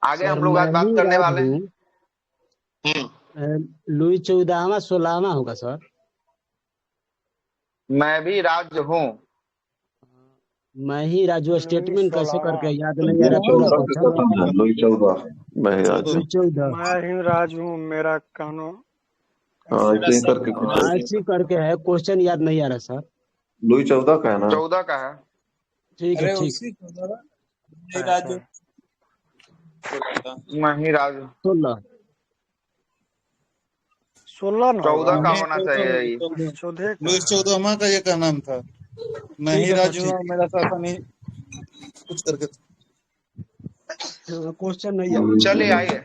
आगे सर हम लोग आज मैं बात ही करने राज वाले हैं। हूँ। लुई 14वां 16वां होगा सर। मैं भी राज हूँ। मैं ही राजू, लुई स्टेटमेंट कैसे 16वां करके याद नहीं आ लुई रहा पूरा 14 के क्वेश्चन। खत्म है, लुई 14 महराज। लुई 14 मैं ही राज हूँ मेरा कानो। हाँ, ऐसे ही करके कुछ है। ऐसे करके है, क्वेश्चन याद नहीं आ रहा सर। लुई 14 का है ना? 14 का है। ठीक है ठीक। मैं ही राज 16 16 ना 14 होगा। का होना चाहिए ये। 14 का लुई 14वां का ये का नाम था। मैं ठीक ही है सर, राजू ठीक। हूँ मेरा शासन ही कुछ करके था। क्वेश्चन नहीं है। चलिए आइए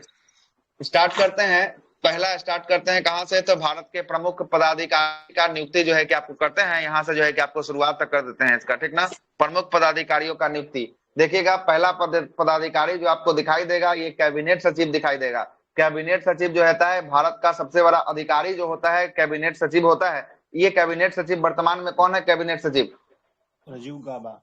स्टार्ट करते हैं। पहला स्टार्ट करते हैं कहां से, तो भारत के प्रमुख पदाधिकारी का नियुक्ति जो है कि आपको करते हैं, यहां से जो है कि आपको शुरुआत तक कर देते हैं इसका, ठीक ना। प्रमुख पदाधिकारियों का नियुक्ति देखिएगा। पहला पदाधिकारी जो आपको दिखाई देगा ये कैबिनेट सचिव दिखाई देगा। कैबिनेट सचिव जो होता है भारत का सबसे बड़ा अधिकारी जो होता है कैबिनेट सचिव होता है। ये कैबिनेट सचिव वर्तमान में कौन है? कैबिनेट सचिव राजीव गाबा।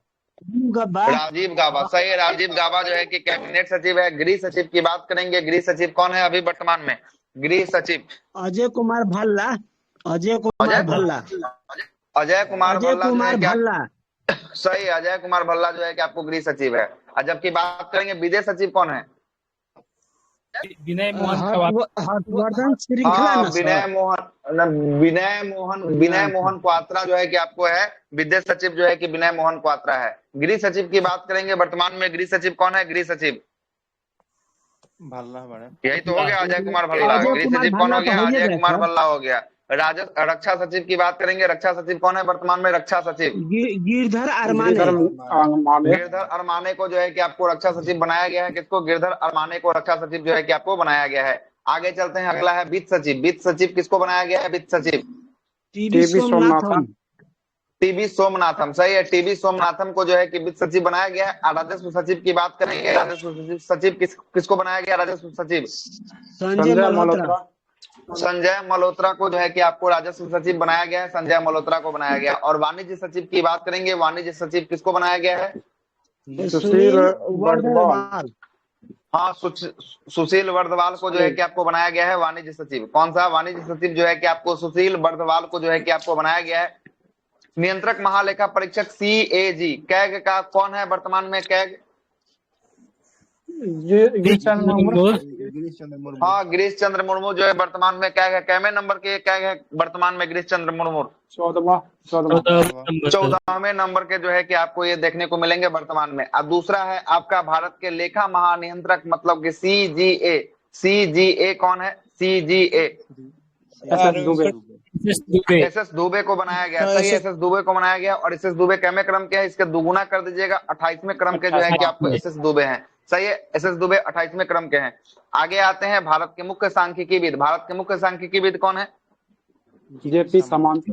राजीव गाबा। सही है, राजीव गाबा जो है कि कैबिनेट सचिव है। गृह सचिव की बात करेंगे, गृह सचिव कौन है अभी वर्तमान में? गृह सचिव अजय कुमार भल्ला। अजय कुमार भल्ला। अजय कुमार अजय भल्ला जो है कुमार कि भल्ला। सही है, अजय कुमार भल्ला जो है कि आपको गृह सचिव है। और जबकि बात करेंगे विदेश सचिव कौन है? विनय मोहन क्वात्रा। हर्षवर्धन श्रृंखला हाँ ना सर। विनय मोहन क्वात्रा जो है कि आपको है विदेश सचिव जो है कि विनय मोहन क्वात्रा है। गृह सचिव की बात करेंगे वर्तमान में गृह सचिव कौन है? गृह सचिव भल्ला बड़े। यही तो हो गया, अजय कुमार भल्ला। अजय गृह कुमार सचिव कौन भल्ला हो तो गया? हो अजय गया कुमार सर। भल्ला हो गया। रक्षा सचिव की बात करेंगे, रक्षा सचिव कौन है वर्तमान में? रक्षा सचिव गिरधर अरमाने। गिरधर अरमाने को जो है कि आपको रक्षा सचिव बनाया गया है। किसको? गिरधर अरमाने को रक्षा सचिव जो है कि आपको बनाया गया है। आगे चलते हैं, अगला है वित्त सचिव। वित्त सचिव किसको बनाया गया है? वित्त सचिव टीवी सोमनाथन। टीबी सोमनाथम। सही है, टीबी सोमनाथम को जो है कि वित्त सचिव बनाया गया है। राजस्व सचिव की बात करेंगे, राजस्व सचिव किसको बनाया गया? राजस्व सचिव संजय मल्होत्रा। संजय मल्होत्रा को जो है कि आपको राजस्व सचिव बनाया गया है। संजय मल्होत्रा को बनाया गया। और वाणिज्य सचिव की बात करेंगे, वाणिज्य सचिव किसको बनाया गया है? सुशील वर्धवाल। हाँ, सुशील वर्धवाल को जो है कि आपको बनाया गया है वाणिज्य सचिव। कौन सा? वाणिज्य सचिव जो है कि आपको सुशील वर्धवाल को जो है कि आपको बनाया गया है। नियंत्रक महालेखा परीक्षक सीएजी कैग का कौन है वर्तमान में? कैग हाँ, गिरीश चंद्र मुर्मू जो है वर्तमान में कैग है। कैमे नंबर के कैग है वर्तमान में? गिरीश चंद्र मुर्मू 14वें नंबर के जो है कि आपको ये देखने को मिलेंगे वर्तमान में। अब दूसरा है आपका भारत के लेखा महानियंत्रक मतलब कि सीजीए। सीजीए कौन है? सीजीए एस एस दुबे को बनाया गया। सही है, एस एस दुबे को बनाया गया। और एस एस दुबे कैमे क्रम के है? इसके दुगुना कर दीजिएगा, 28वें क्रम के जो है कि आपको एस एस दुबे हैं। सही है, एस एस दुबे 28वें क्रम के हैं। आगे आते हैं भारत के मुख्य सांख्यिकीविद। भारत के मुख्य सांख्यिकीविद कौन है? जेपी सामंत।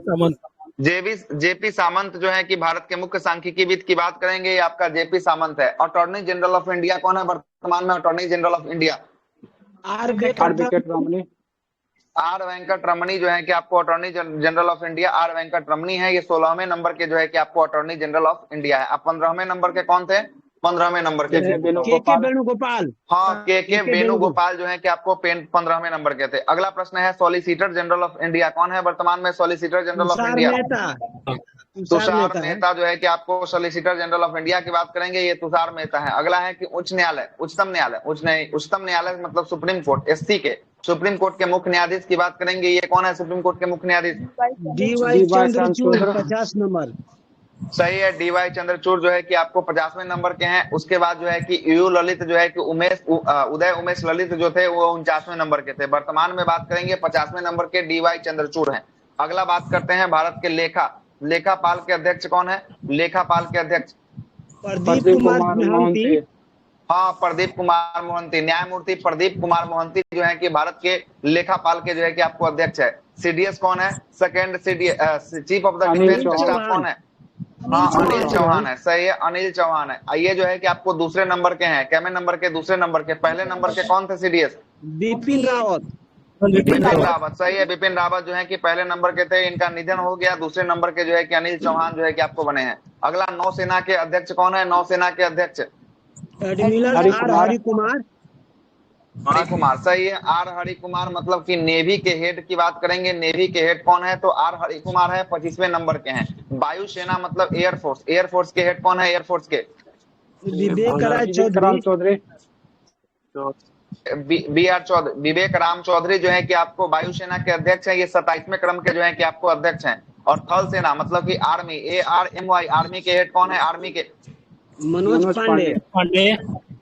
जेपी सामंत जो है कि भारत के मुख्य सांख्यिकीविद की बात करेंगे, ये आपका जेपी सामंत है। अटॉर्नी जनरल ऑफ इंडिया कौन है वर्तमान में? Attorney general of India R Venkat Ramani. R Venkat Ramani जो है कि आपको attorney general of India R Venkat Ramani है। ये 16वें नंबर के जो है कि आपको अटॉर्नी जनरल ऑफ इंडिया है। अब 15वें नंबर के कौन थे? 15वें नंबर के थे के वेणुगोपाल। हाँ, के वेणुगोपाल जो है कि आपको 15वें नंबर के थे। अगला प्रश्न है सॉलिसिटर जनरल ऑफ इंडिया कौन है वर्तमान में? Solicitor general of India Tushar Mehta जो है कि आपको सॉलिसिटर जनरल ऑफ इंडिया की बात करेंगे, ये तुषार मेहता है। अगला है कि उच्च न्यायालय, उच्चतम न्यायालय, उच्चतम न्यायालय मतलब सुप्रीम कोर्ट, एससी के सुप्रीम कोर्ट के मुख्य न्यायाधीश की बात करेंगे, ये कौन है सुप्रीम कोर्ट के मुख्य न्यायाधीश? DY Chandrachud 50 number. सही है, डीवाई चंद्रचूड़ जो है कि आपको 50वें नंबर के हैं। उसके बाद जो है कि यू ललित जो है कि उदय उमेश ललित जो थे वो 49वें नंबर के थे। वर्तमान में बात करेंगे 50वें नंबर के डीवाई चंद्रचूड़ हैं। अगला बात करते हैं भारत के लेखापाल के अध्यक्ष कौन है? लेखापाल के अध्यक्ष प्रदीप कुमार मोहंती। हाँ, प्रदीप कुमार मोहंती। न्यायमूर्ति प्रदीप कुमार मोहंती जो है कि भारत के लेखापाल के जो है कि आपको अध्यक्ष है। सीडीएस कौन है? Second chief of the defence staff कौन है? हाँ, अनिल चौहान है। सही है, अनिल चौहान है। ये जो है कि आपको दूसरे नंबर के हैं। कैमे नंबर के? दूसरे नंबर के। पहले नंबर के कौन थे सीडीएस? बिपिन रावत। बिपिन रावत। सही है, बिपिन रावत जो है कि पहले नंबर के थे, इनका निधन हो गया। दूसरे नंबर के जो है कि अनिल चौहान जो है कि आपको बने हैं। अगला नौसेना के अध्यक्ष कौन है? नौसेना के अध्यक्ष एडमिरल आर हरि कुमार। हरि कुमार सही है। आर हरि कुमार मतलब कि नेवी के हेड की बात करेंगे, नेवी के हेड कौन है तो आर हरि कुमार है, 25वें नंबर के हैं। वायुसेना मतलब एयरफोर्स, एयरफोर्स के हेड कौन है एयरफोर्स के? विवेक राय विवेक राम चौधरी। चौधरी। बी आर चौधरी, विवेक राम चौधरी जो है कि आपको वायुसेना के अध्यक्ष है, ये 27वें क्रम के जो है कि आपको अध्यक्ष हैं। और थल सेना मतलब कि आर्मी, ARMY, आर्मी के हेड कौन है आर्मी के? मनोज पांडे।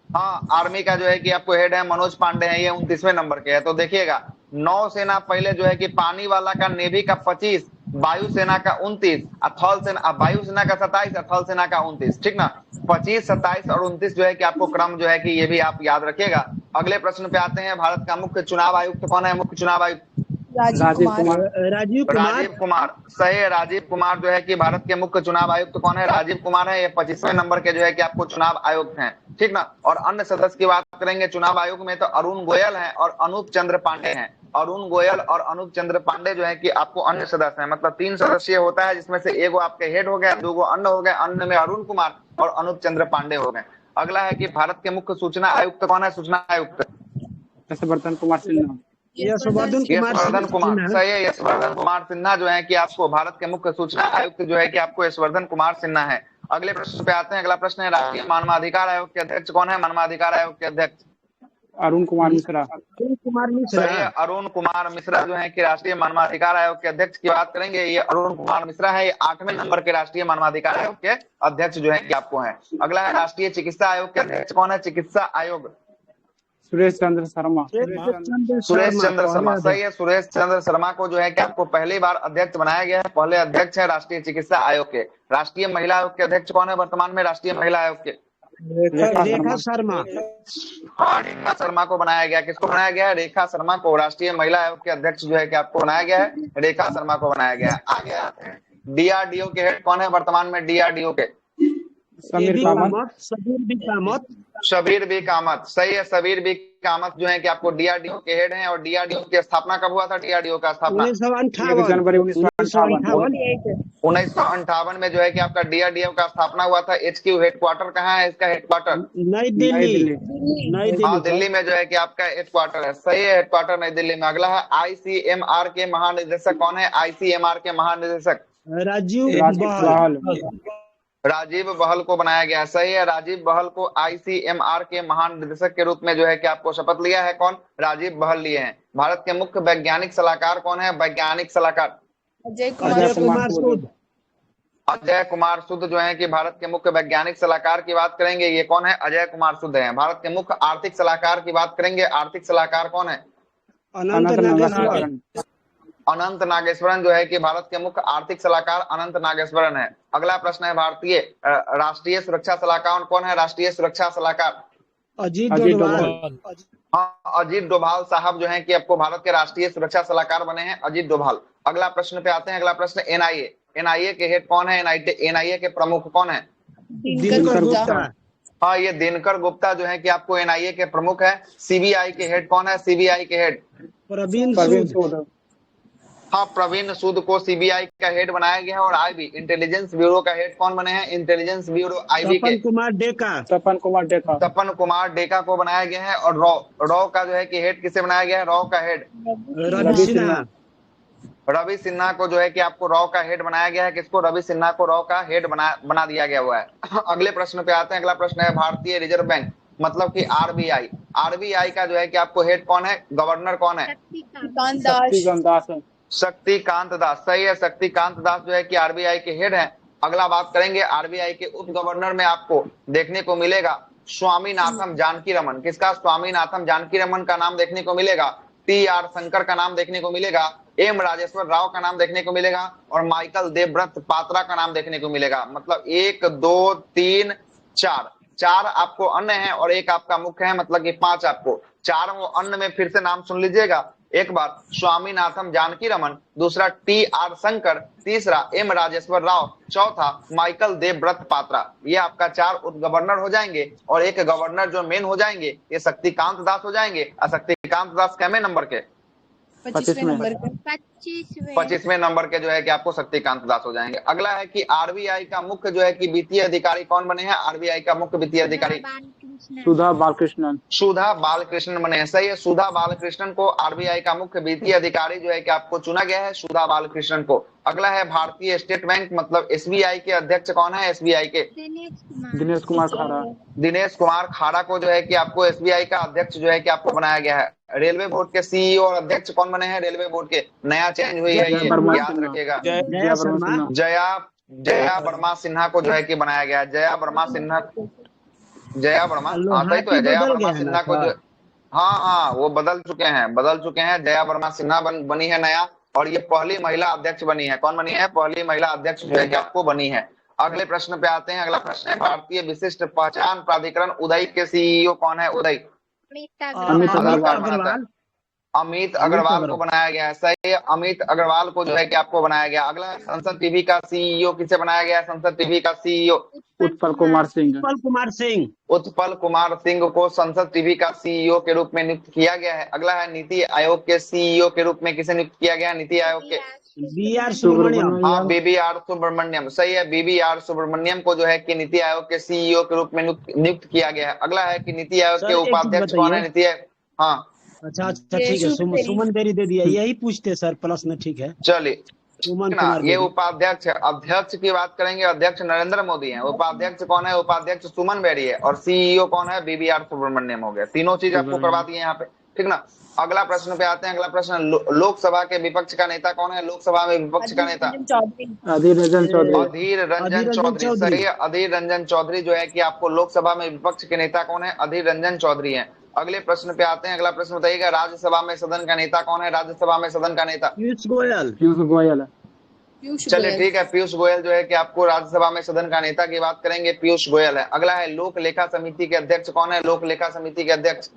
हाँ, आर्मी का जो है कि आपको हेड है मनोज पांडे है, ये 29वें नंबर के है। तो देखिएगा नौसेना पहले जो है कि पानी वाला का नेवी का 25, वायुसेना का 29, थल सेना वायुसेना का 27 और थल सेना का 29, ठीक ना। 25, 27 और 29 जो है कि आपको क्रम जो है कि ये भी आप याद रखिएगा। अगले प्रश्न पे आते हैं, भारत का मुख्य चुनाव आयुक्त कौन है? मुख्य चुनाव आयुक्त राजीव कुमार। राजीव कुमार सही है। राजीव कुमार जो है कि भारत के मुख्य चुनाव आयुक्त कौन है? राजीव कुमार है, ये 25वें नंबर के जो है कि आपको चुनाव आयुक्त हैं, ठीक ना। और अन्य सदस्य की बात करेंगे चुनाव आयोग में तो अरुण गोयल है और अनूप चंद्र पांडे हैं। अरुण गोयल और अनूप चंद्र पांडे जो है कि आपको अन्य सदस्य हैं, मतलब 3 सदस्य होता है जिसमें से एगो आपके हेड हो गए, 2 गो अन्य हो गए, अन्य में अरुण कुमार और अनूप चंद्र पांडे हो गए। अगला है कि भारत के मुख्य सूचना आयुक्त कौन है? सूचना आयुक्त यशवर्धन कुमार सिन्हा। यशवर्धन कुमार सही है। यशवर्धन कुमार सिन्हा जो है कि आपको भारत के मुख्य सूचना आयुक्त जो है कि आपको यशवर्धन कुमार सिन्हा है। अगले प्रश्न पे आते हैं। अगला प्रश्न है राष्ट्रीय मानवाधिकार आयोग के अध्यक्ष कौन है? मानवाधिकार आयोग के अध्यक्ष अरुण कुमार मिश्रा। सही है। अरुण कुमार मिश्रा जो है कि राष्ट्रीय मानवाधिकार आयोग के अध्यक्ष की बात करेंगे, ये अरुण कुमार मिश्रा है, ये 8वें नंबर के राष्ट्रीय मानवाधिकार आयोग के अध्यक्ष जो है कि आपको है। अगला है राष्ट्रीय चिकित्सा आयोग के अध्यक्ष कौन है? चिकित्सा आयोग सुरेश चंद्र शर्मा। सुरेश चंद्र शर्मा सही है। सुरेश चंद्र शर्मा को जो है कि आपको पहली बार अध्यक्ष बनाया गया है, पहले अध्यक्ष है राष्ट्रीय चिकित्सा आयोग के। राष्ट्रीय महिला आयोग के अध्यक्ष कौन है वर्तमान में राष्ट्रीय महिला आयोग के? रेखा शर्मा। रेखा शर्मा को बनाया गया। किसको बनाया गया है? रेखा शर्मा को राष्ट्रीय महिला आयोग के अध्यक्ष जो है कि आपको बनाया गया है, रेखा शर्मा को बनाया गया है। आगे आते हैं, DRDO के हेड कौन है वर्तमान में? DRDO के शबीर बी कामत सही है। शबीर बी कामत जो है कि आपको DRDO के हेड हैं। और DRDO की स्थापना कब हुआ था? DRDO का स्थापना 1958 जनवरी 1958। 1958 में जो है कि आपका DRDO का स्थापना हुआ था। HQ हेडक्वार्टर कहाँ है इसका? हेडक्वार्टर नई दिल्ली। हाँ, दिल्ली में जो है कि आपका हेडक्वार्टर है, सही है। हेडक्वार्टर नई दिल्ली में। अगला है ICMR के महानिदेशक कौन है? ICMR के महानिदेशक राजीव बहल को बनाया गया, सही है। राजीव बहल को ICMR के महानिदेशक के रूप में जो है कि आपको शपथ लिया है कौन? राजीव बहल लिए हैं। भारत के मुख्य वैज्ञानिक सलाहकार कौन है? वैज्ञानिक सलाहकार अजय कुमार सूद। अजय कुमार सूद जो है कि भारत के मुख्य वैज्ञानिक सलाहकार की बात करेंगे, ये कौन है? अजय कुमार सूद है। भारत के मुख्य आर्थिक सलाहकार की बात करेंगे, आर्थिक सलाहकार कौन है? अनंत नागेश्वरन जो है कि भारत के मुख्य आर्थिक सलाहकार अनंत नागेश्वरन है। अगला प्रश्न है भारतीय राष्ट्रीय सुरक्षा सलाहकार कौन है? राष्ट्रीय सुरक्षा सलाहकार अजीत डोभाल। हाँ, अजीत डोभाल साहब जो है कि आपको भारत के राष्ट्रीय सुरक्षा सलाहकार बने हैं, अजीत डोभाल। अगला प्रश्न पे आते हैं। अगला प्रश्न NIA, NIA के हेड कौन है? NIA के प्रमुख कौन है? दिनकर गुप्ता। हाँ, ये दिनकर गुप्ता जो है कि आपको NIA के प्रमुख है। CBI के हेड कौन है? CBI के हेड प्रवीण सूद। हाँ, प्रवीण सूद को CBI का हेड बनाया गया है। और IB इंटेलिजेंस ब्यूरो का हेड कौन बने हैं? इंटेलिजेंस ब्यूरो IB के तपन कुमार डेका को बनाया गया है। और रॉ का जो है कि हेड किसे बनाया गया है? रॉ का हेड रवि सिन्हा को जो है कि आपको रॉ का हेड बनाया गया है। किसको? रवि सिन्हा को रॉ का हेड बना दिया गया हुआ है। अगले प्रश्न पे आते हैं। अगला प्रश्न है भारतीय रिजर्व बैंक मतलब कि RBI का जो है कि आपको हेड कौन है? गवर्नर कौन है? शक्तिकांत दास सही है। शक्तिकांत दास जो है कि RBI के हेड हैं। अगला बात करेंगे RBI के उप गवर्नर में आपको देखने को मिलेगा स्वामीनाथन जानकी रमन। किसका? स्वामीनाथन जानकी रमन का नाम देखने को मिलेगा। TR शंकर का नाम देखने को मिलेगा। M राजेश्वर राव का नाम देखने को मिलेगा। और माइकल देवव्रत पात्रा का नाम देखने को मिलेगा। मतलब 1 2 3 4 आपको अन्य है और 1 आपका मुख्य है, मतलब कि 5 आपको। 4 वो अन्य में फिर से नाम सुन लीजिएगा एक बार। स्वामीनाथन जानकी रमन, दूसरा TR शंकर, तीसरा M राजेश्वर राव, चौथा माइकल देवव्रत पात्रा। ये आपका 4 उप गवर्नर हो जाएंगे। और 1 गवर्नर जो मेन हो जाएंगे ये शक्तिकांत दास हो जाएंगे। और शक्तिकांत दास कैमे नंबर के? 25वें नंबर पे। 25वें नंबर के जो है कि आपको शक्तिकांत दास हो जाएंगे। अगला है कि आरबीआई का मुख्य जो है कि वित्तीय अधिकारी कौन बने हैं? आरबीआई का मुख्य वित्तीय अधिकारी सुधा बालकृष्णन। सुधा बालकृष्णन बने हैं। सही है, सुधा बालकृष्णन को आरबीआई का मुख्य वित्तीय अधिकारी जो है कि आपको चुना गया है, सुधा बालकृष्णन को। अगला है भारतीय स्टेट बैंक मतलब एसबीआई के अध्यक्ष कौन है? एसबीआई के दिनेश कुमार खारा। दिनेश कुमार खाड़ा को जो है कि आपको एसबीआई का अध्यक्ष जो है कि आपको बनाया गया है। रेलवे बोर्ड के सीईओ और अध्यक्ष कौन बने हैं? रेलवे बोर्ड के नया चेंज हुई है, ये याद रखिएगा। जया शर्मा। जया वर्मा सिन्हा को जो है कि बनाया गया है। जया वर्मा सिन्हा, जया वर्मा, हाँ सही तो है, जया वर्मा सिन्हा को जो, हाँ वो बदल चुके हैं। जया वर्मा सिन्हा बनी है नया, और ये पहली महिला अध्यक्ष बनी है। कौन बनी है? पहली महिला अध्यक्ष जो है कि आपको बनी है। अगले प्रश्न पे आते हैं। अगला प्रश्न है भारतीय विशिष्ट पहचान प्राधिकरण उदय के सीईओ कौन है? उदय अमित अग्रवाल को बनाया गया है। सही है, अमित अग्रवाल को जो है कि आपको बनाया गया। अगला संसद टीवी का सीईओ किसे बनाया गया है? संसद टीवी का सीईओ उत्पल कुमार सिंह। उत्पल कुमार सिंह को संसद टीवी का सीईओ के रूप में नियुक्त किया गया है। अगला है नीति आयोग के सीईओ के रूप में किसे नियुक्त किया गया है? नीति आयोग के BR सुब्रमण्यम। हाँ, बीबीआर सुब्रमण्यम। सही है, बीबीआर सुब्रमण्यम को जो है कि नीति आयोग के सीईओ के रूप में नियुक्त किया गया है। अगला है कि नीति आयोग के उपाध्यक्ष कौन है? नीति आयोग, हाँ अच्छा ठीक है, सुमन देरी दे दिया, यही पूछते सर प्रश्न। ठीक है, चलिए सुमन ना, कुमार ये उपाध्यक्ष है। अध्यक्ष की बात करेंगे, अध्यक्ष नरेंद्र मोदी हैं। उपाध्यक्ष कौन है? उपाध्यक्ष सुमन बेरी है। और सीईओ कौन है? बीबीआर सुब्रमण्यम हो गया। तीनों चीज आपको करवा दी है यहाँ पे, ठीक ना। अगला प्रश्न पे आते हैं। अगला प्रश्न, लोकसभा के विपक्ष का नेता कौन है? लोकसभा में विपक्ष का नेता अधीर रंजन चौधरी। अधीर रंजन चौधरी। सही है, अधीर रंजन चौधरी जो है कि आपको लोकसभा में विपक्ष के नेता कौन है? अधीर रंजन चौधरी है। अगले प्रश्न पे आते हैं। अगला प्रश्न बताइएगा, राज्यसभा में सदन का नेता कौन है? राज्यसभा में सदन का नेता पीयूष गोयल। चलिए ठीक है, पीयूष गोयल जो है कि आपको राज्यसभा में सदन का नेता की बात करेंगे, पीयूष गोयल है। अगला है लोक लेखा समिति के अध्यक्ष कौन है? लोक लेखा समिति के अध्यक्ष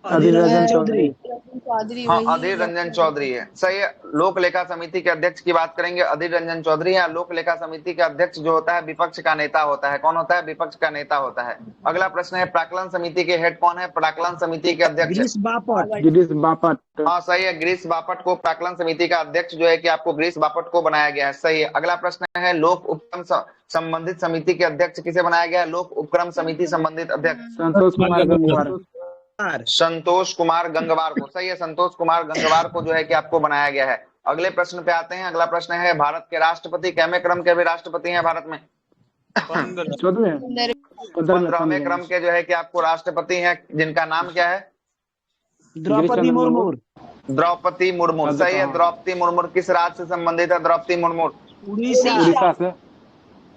अधीर रंजन चौधरी। हाँ, अधीर रंजन चौधरी है। सही है, लोक लेखा समिति के अध्यक्ष की बात करेंगे, अधीर रंजन चौधरी है। लोक लेखा समिति के अध्यक्ष जो होता है विपक्ष का नेता होता है। कौन होता है? विपक्ष का नेता होता है। अगला प्रश्न है, प्राक्कलन समिति के हेड कौन है? प्राक्कलन समिति के अध्यक्ष गिरीश बापट। हाँ सही है, गिरीश बापट को प्राक्कलन समिति का अध्यक्ष जो है कि आपको गिरीश बापट को बनाया गया है। सही है। अगला प्रश्न है, लोक उपक्रम संबंधित समिति के अध्यक्ष किसे बनाया गया है? लोक उपक्रम समिति संबंधित अध्यक्ष संतोष कुमार गंगवार को। सही है, संतोष कुमार गंगवार को जो है कि आपको बनाया गया है। अगले प्रश्न पे आते हैं। अगला प्रश्न है, भारत के राष्ट्रपति कैमे क्रम के भी राष्ट्रपति हैं भारत में? 15वें क्रम के जो है कि आपको राष्ट्रपति हैं, जिनका नाम क्या है? द्रौपदी मुर्मू। द्रौपदी मुर्मू। सही है, द्रौपदी मुर्मू किस राज्य से संबंधित है? द्रौपदी मुर्मू उड़ीसा से।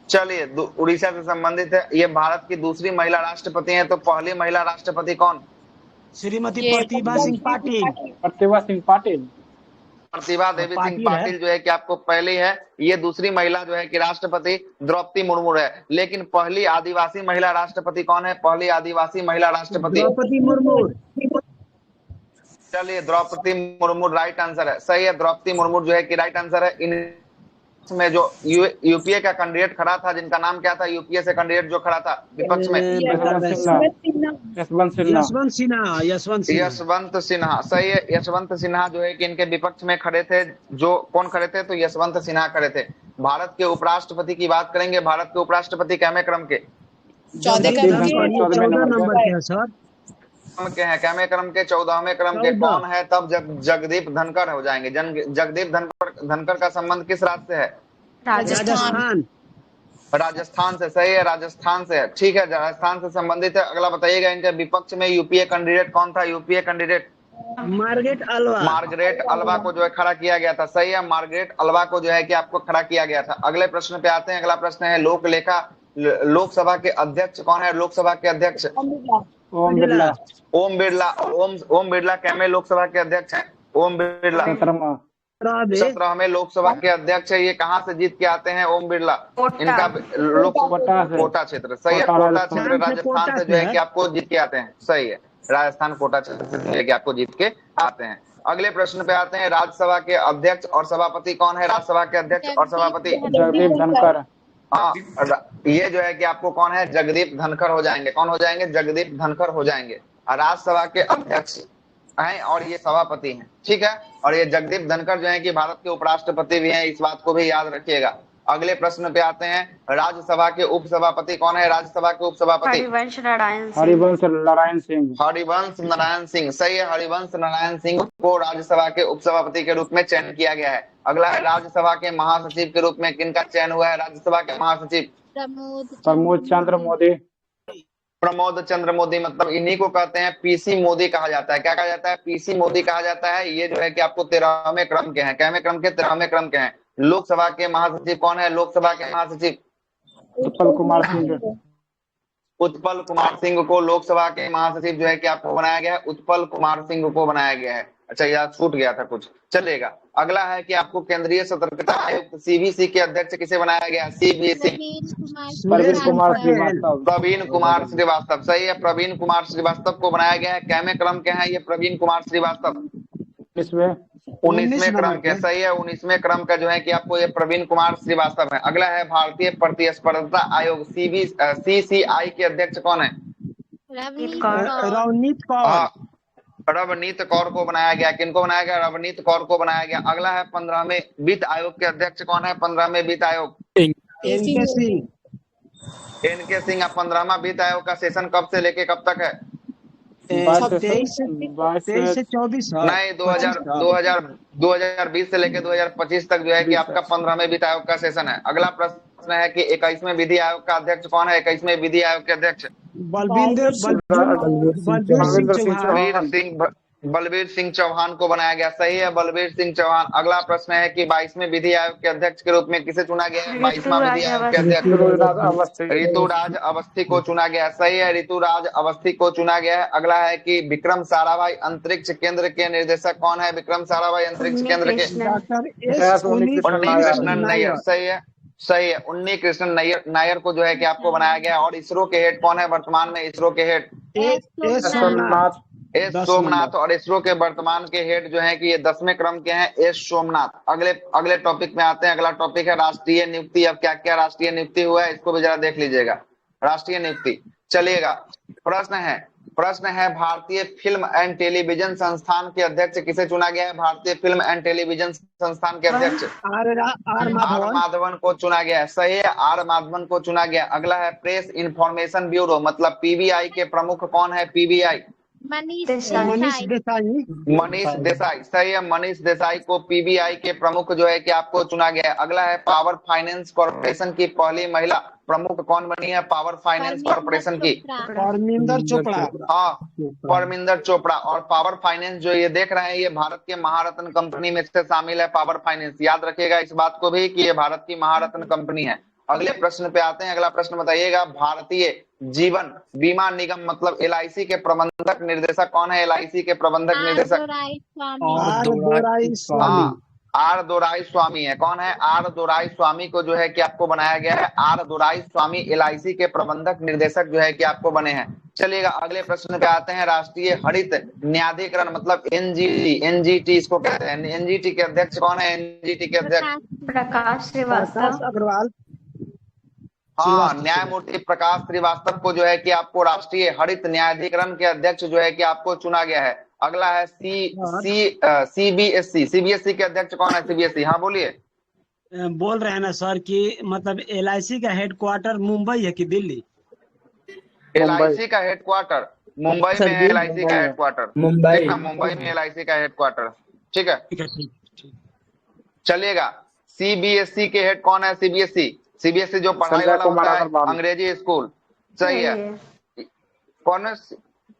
चलिए, उड़ीसा से संबंधित है। ये भारत की दूसरी महिला राष्ट्रपति है। तो पहली महिला राष्ट्रपति कौन? श्रीमती प्रतिभा सिंह पाटिल। प्रतिभा देवी सिंह पाटिल जो है कि आपको पहली है। ये दूसरी महिला जो है कि राष्ट्रपति द्रौपदी मुर्मू है। लेकिन पहली आदिवासी महिला राष्ट्रपति कौन है? पहली आदिवासी महिला राष्ट्रपति द्रौपदी मुर्मू। चलिए, द्रौपदी मुर्मू राइट आंसर है। सही है, द्रौपदी मुर्मू जो है कि राइट आंसर है। इन में जो यूपीए का कैंडिडेट खड़ा था, जिनका नाम क्या था? यूपीए से कैंडिडेट जो खड़ा था विपक्ष में, यशवंत सिन्हा। सही है, यशवंत सिन्हा जो है कि इनके विपक्ष में खड़े थे। जो कौन खड़े थे? तो यशवंत सिन्हा खड़े थे। भारत के उपराष्ट्रपति की बात करेंगे। भारत के उपराष्ट्रपति कैमे क्रम के? 14 नंबर के सर के हैं। कैमे क्रम के 14वें क्रम के कौन है? तब जगदीप धनखड़ हो जाएंगे। जगदीप धनखड़ का संबंध किस राज्य से है? राजस्थान से। सही है, राजस्थान से है। ठीक है, राजस्थान से संबंधित है। अगला बताइएगा, इनके विपक्ष में यूपीए कैंडिडेट कौन था? यूपीए कैंडिडेट मार्गरेट अल्वा को जो है खड़ा किया गया था। सही है, मार्गरेट अल्वा को जो है कि आपको खड़ा किया गया था। अगले प्रश्न पे आते हैं। अगला प्रश्न है, लोकसभा के अध्यक्ष कौन है? लोकसभा के अध्यक्ष ओम बिरला कैमे लोकसभा के अध्यक्ष हैं? ओम बिरला 17वें लोकसभा के अध्यक्ष है। ये कहाँ से जीत के आते हैं? ओम बिरला इनका कोटा क्षेत्र। सही है, कोटा क्षेत्र राजस्थान से जो है कि आपको जीत के आते हैं। सही है, राजस्थान कोटा क्षेत्र से जो है कि आपको जीत के आते हैं। अगले प्रश्न पे आते हैं। राज्यसभा के अध्यक्ष और सभापति कौन है? राज्यसभा के अध्यक्ष और सभापति जगदीप धनखड़। हाँ, ये जो है कि आपको कौन है? जगदीप धनखड़ हो जाएंगे। कौन हो जाएंगे? जगदीप धनखड़ हो जाएंगे। राज्यसभा के अध्यक्ष हैं और ये सभापति हैं, ठीक है। और ये जगदीप धनखड़ जो है कि भारत के उपराष्ट्रपति भी हैं, इस बात को भी याद रखिएगा। अगले प्रश्न पे आते हैं, राज्यसभा के उपसभापति कौन है? राज्यसभा के उपसभापति हरिवंश नारायण सिंह। हरिवंश नारायण सिंह, सही है। हरिवंश नारायण सिंह को राज्यसभा के उपसभापति के रूप में चयन किया गया है। अगला है, राज्यसभा के महासचिव के रूप में किनका चयन हुआ है? राज्यसभा के महासचिव प्रमोद चंद्र मोदी। प्रमोद चंद्र मोदी, मतलब इन्हीं को कहते हैं पीसी मोदी कहा जाता है। क्या कहा जाता है? पीसी मोदी कहा जाता है। ये जो है कि आपको 13वें क्रम के हैं। कैवें क्रम के? 13वें क्रम के हैं। लोकसभा के महासचिव कौन है? लोकसभा के महासचिव उत्पल कुमार सिंह। उत्पल कुमार सिंह को लोकसभा के महासचिव जो है कि आपको बनाया गया है। उत्पल कुमार सिंह को बनाया गया है। अच्छा, याद छूट गया था कुछ, चलेगा। अगला है कि आपको केंद्रीय सतर्कता आयुक्त सीबीसी के अध्यक्ष किसे बनाया गया? सीबीसी प्रवीण कुमार श्रीवास्तव। प्रवीण कुमार श्रीवास्तव, सही है। प्रवीण कुमार श्रीवास्तव को बनाया गया है। कैमे क्रम के हैं ये प्रवीण कुमार श्रीवास्तव? 19वें क्रम के, सही है। 19वें क्रम का जो है कि आपको ये प्रवीण कुमार श्रीवास्तव है। अगला है, भारतीय प्रतिस्पर्धा आयोग सीसीआई के अध्यक्ष कौन है? रवनीत कौर। रवनीत कौर को बनाया गया। किनको बनाया गया? रवनीत कौर को बनाया गया। अगला है, 15वें वित्त आयोग के अध्यक्ष कौन है? 15वें वित्त आयोग एनके सिंह। एनके सिंह। 15वां वित्त आयोग का सेशन कब से लेके कब तक है? 23 से 24 नहीं, 2020 से लेके 2025 तक जो है कि आपका 15वें वित्त आयोग का सेशन है। अगला प्रश्न है कि 21वें विधि आयोग का अध्यक्ष कौन है? 21वें विधि आयोग के अध्यक्ष बलबीर सिंह चौहान को बनाया गया, सही है। बलबीर सिंह चौहान। अगला प्रश्न है कि 22वें विधि आयोग के अध्यक्ष के रूप में किसे चुना गया है? 22वां विधि आयोग के अध्यक्ष ऋतुराज अवस्थी को चुना गया, सही है। ऋतुराज अवस्थी को चुना गया है। अगला है कि विक्रम साराभाई अंतरिक्ष केंद्र के निर्देशक कौन है? विक्रम साराभाई अंतरिक्ष केंद्र के उन्नी कृष्णन नैयर, सही है, सही है। उन्नी कृष्णन नायर को जो है कि आपको बनाया गया। और इसरो के हेड कौन है वर्तमान में? इसरो के हेड एस सोमनाथ। और इसरो के वर्तमान के हेड जो है कि ये 10वें क्रम के हैं, एस सोमनाथ। अगले टॉपिक में आते हैं। अगला टॉपिक है राष्ट्रीय नियुक्ति। अब क्या क्या राष्ट्रीय नियुक्ति हुआ है इसको भी जरा देख लीजिएगा। राष्ट्रीय नियुक्ति, चलिएगा। प्रश्न है भारतीय फिल्म एंड टेलीविजन संस्थान के अध्यक्ष किसे चुना गया है? भारतीय फिल्म एंड टेलीविजन संस्थान के अध्यक्ष आर माधवन को चुना गया है, सही है। आर माधवन को चुना गया। अगला है प्रेस इंफॉर्मेशन ब्यूरो मतलब पीबीआई के प्रमुख कौन है? पीबीआई मनीष देसाई। मनीष देसाई, सही है। मनीष देसाई को पीबीआई के प्रमुख जो है कि आपको चुना गया है। अगला है पावर फाइनेंस कॉर्पोरेशन की पहली महिला प्रमुख कौन बनी है? पावर फाइनेंस कॉर्पोरेशन की परमिंदर चोपड़ा। हाँ, परमिंदर चोपड़ा। और पावर फाइनेंस जो ये देख रहे हैं ये भारत के महारत्न कंपनी में से शामिल है। पावर फाइनेंस, याद रखिएगा इस बात को भी कि ये भारत की महारत्न कंपनी है। अगले प्रश्न पे आते हैं। अगला प्रश्न बताइएगा, भारतीय जीवन बीमा निगम मतलब एलआईसी के प्रबंधक निर्देशक कौन है? एलआईसी के प्रबंधक निर्देशक आर दोराई स्वामी है। कौन है? आर दोराई स्वामी को जो है कि आपको बनाया गया है। आर दोराई स्वामी एलआईसी के प्रबंधक निर्देशक जो है कि आपको बने हैं। चलिएगा अगले प्रश्न पे आते हैं। राष्ट्रीय हरित न्यायाधिकरण मतलब एनजीटी, एनजीटी इसको कहते हैं। एनजीटी के अध्यक्ष कौन है? एनजीटी के अध्यक्ष प्रकाश श्रीवास्तव अग्रवाल। हाँ, न्यायमूर्ति प्रकाश श्रीवास्तव को जो है कि आपको राष्ट्रीय हरित न्यायाधिकरण के अध्यक्ष जो है कि आपको चुना गया है। अगला है सीबीएसई। सीबीएसई के अध्यक्ष कौन है? सीबीएसई, हाँ बोलिए। बोल रहे हैं ना सर कि मतलब एलआईसी का हेडक्वार्टर मुंबई है कि दिल्ली? एलआईसी का हेडक्वार्टर मुंबई में है। एलआईसी का हेडक्वार्टर मुंबई में एलआईसी का हेडक्वार्टर, ठीक है। चलिएगा, सीबीएसई के हेड कौन है? सीबीएसई जो पढ़ाई वाला होता है, अंग्रेजी स्कूल, सही है। कौन है?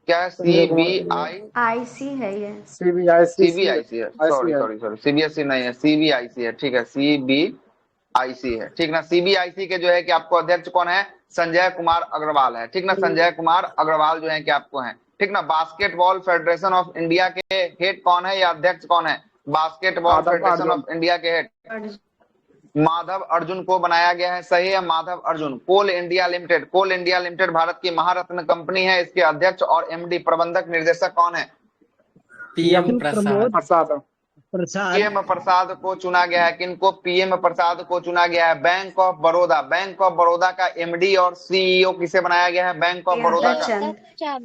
क्या है? सीबीआईसी है ये। सीबीआईसी है, सॉरी सीबीएसई नहीं है, सीबीआईसी है, ठीक है। सीबीआईसी है, ठीक ना। सीबीआईसी के जो है कि आपको अध्यक्ष कौन है? संजय कुमार अग्रवाल है, ठीक ना। संजय कुमार अग्रवाल जो है कि आपको है, ठीक ना। बास्केटबॉल फेडरेशन ऑफ इंडिया के हेड कौन है या अध्यक्ष कौन है? बास्केटबॉल फेडरेशन ऑफ इंडिया के हेड माधव अर्जुन को बनाया गया है, सही है। माधव अर्जुन। कोल इंडिया लिमिटेड भारत की महारत्न कंपनी है। इसके अध्यक्ष और एमडी प्रबंधक निर्देशक कौन है? पीएम प्रसाद को चुना गया है। किनको? पीएम प्रसाद को चुना गया है। बैंक ऑफ बड़ौदा का एमडी और सीईओ किसे बनाया गया है? बैंक ऑफ बड़ौदा का,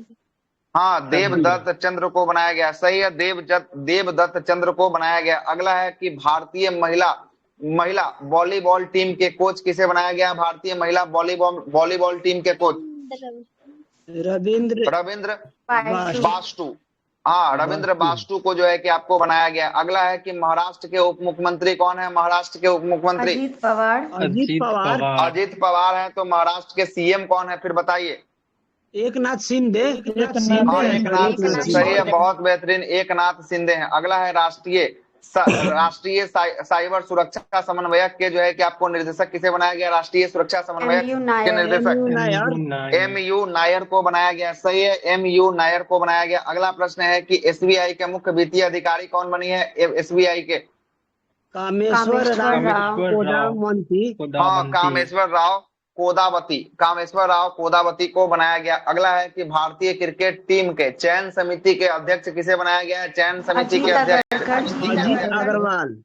हाँ, देवदत्त चंद्र को बनाया गया, सही है, देवदत्त चंद्र को बनाया गया। अगला है कि भारतीय महिला महिला वॉलीबॉल टीम के कोच किसे बनाया गया? भारतीय महिला वॉलीबॉल टीम के कोच रविंद्र रविंद्र बासु। बास्टू। हाँ, रविंद्र बास्टू को जो है कि आपको बनाया गया। अगला है कि महाराष्ट्र के उप मुख्यमंत्री कौन है? महाराष्ट्र के उप मुख्यमंत्री अजीत पवार। अजीत पवार अजीत पवार है। तो महाराष्ट्र के सीएम कौन है फिर बताइए? एकनाथ शिंदे हाँ, एकनाथ शिंदे, सही है, बहुत बेहतरीन, एकनाथ शिंदे हैं। अगला है राष्ट्रीय साइबर सुरक्षा समन्वयक के जो है कि आपको निर्देशक किसे बनाया गया? राष्ट्रीय सुरक्षा समन्वयक MU के नायर। निर्देशक MU नायर को बनाया गया, सही है, MU नायर को बनाया गया। अगला प्रश्न है कि एसबीआई के मुख्य वित्तीय अधिकारी कौन बनी है? एसबीआई के कामेश्वर राव कोडामंती हाँ, कामेश्वर राव कोदावती को बनाया गया। अगला है कि भारतीय क्रिकेट टीम के चयन समिति के अध्यक्ष किसे बनाया गया है? चयन समिति के अध्यक्ष अजीत अग्रवाल।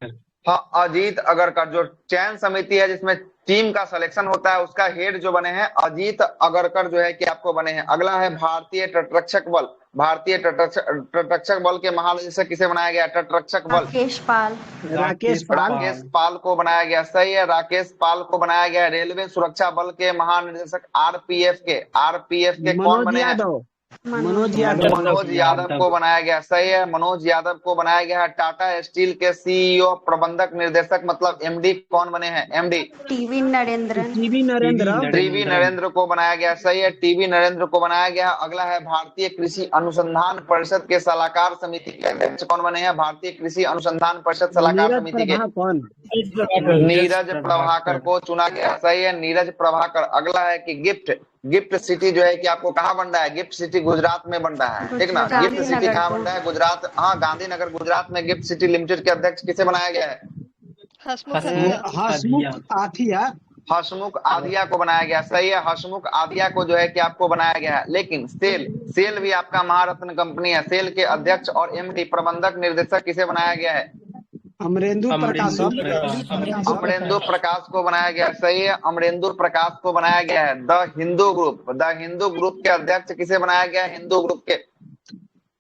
हाँ, अजीत अगरकर। जो चयन समिति है जिसमें टीम का सिलेक्शन होता है उसका हेड जो बने हैं अजीत अगरकर जो है कि आपको बने हैं। अगला है भारतीय तटरक्षक बल के महानिदेशक किसे बनाया गया? तटरक्षक बल राकेश पाल को बनाया गया, सही है, राकेश पाल को बनाया गया। रेलवे सुरक्षा बल के महानिदेशक आरपीएफ के कौन बने हैं? मनोज यादव को बनाया गया, सही है, मनोज यादव को बनाया गया है। टाटा स्टील के सीईओ प्रबंधक निर्देशक मतलब एमडी कौन बने हैं? एमडी टीवी नरेंद्र को बनाया गया, सही है, टीवी नरेंद्र को बनाया गया। अगला है भारतीय कृषि अनुसंधान परिषद के सलाहकार समिति के अध्यक्ष कौन बने हैं? भारतीय कृषि अनुसंधान परिषद सलाहकार समिति के नीरज प्रभाकर को चुना गया, सही है, नीरज प्रभाकर। अगला है कि गिफ्ट सिटी जो है कि आपको कहाँ बन रहा है? गिफ्ट सिटी गुजरात में बन रहा है, ठीक ना। गिफ्ट सिटी कहाँ बन रहा है? गुजरात, हाँ, गांधीनगर गुजरात में गिफ्ट सिटी लिमिटेड के अध्यक्ष किसे बनाया गया है? हसमुख आधिया को बनाया गया, सही है, हसमुख आधिया को जो है कि आपको बनाया गया है। लेकिन सेल भी आपका महारत्न कंपनी है, सेल के अध्यक्ष और एमडी प्रबंधक निर्देशक किसे बनाया गया है? अमरेंदु प्रकाश को बनाया गया, सही है, अमरेंदु प्रकाश को बनाया गया है। द हिंदू ग्रुप के अध्यक्ष किसे बनाया गया? हिंदू ग्रुप के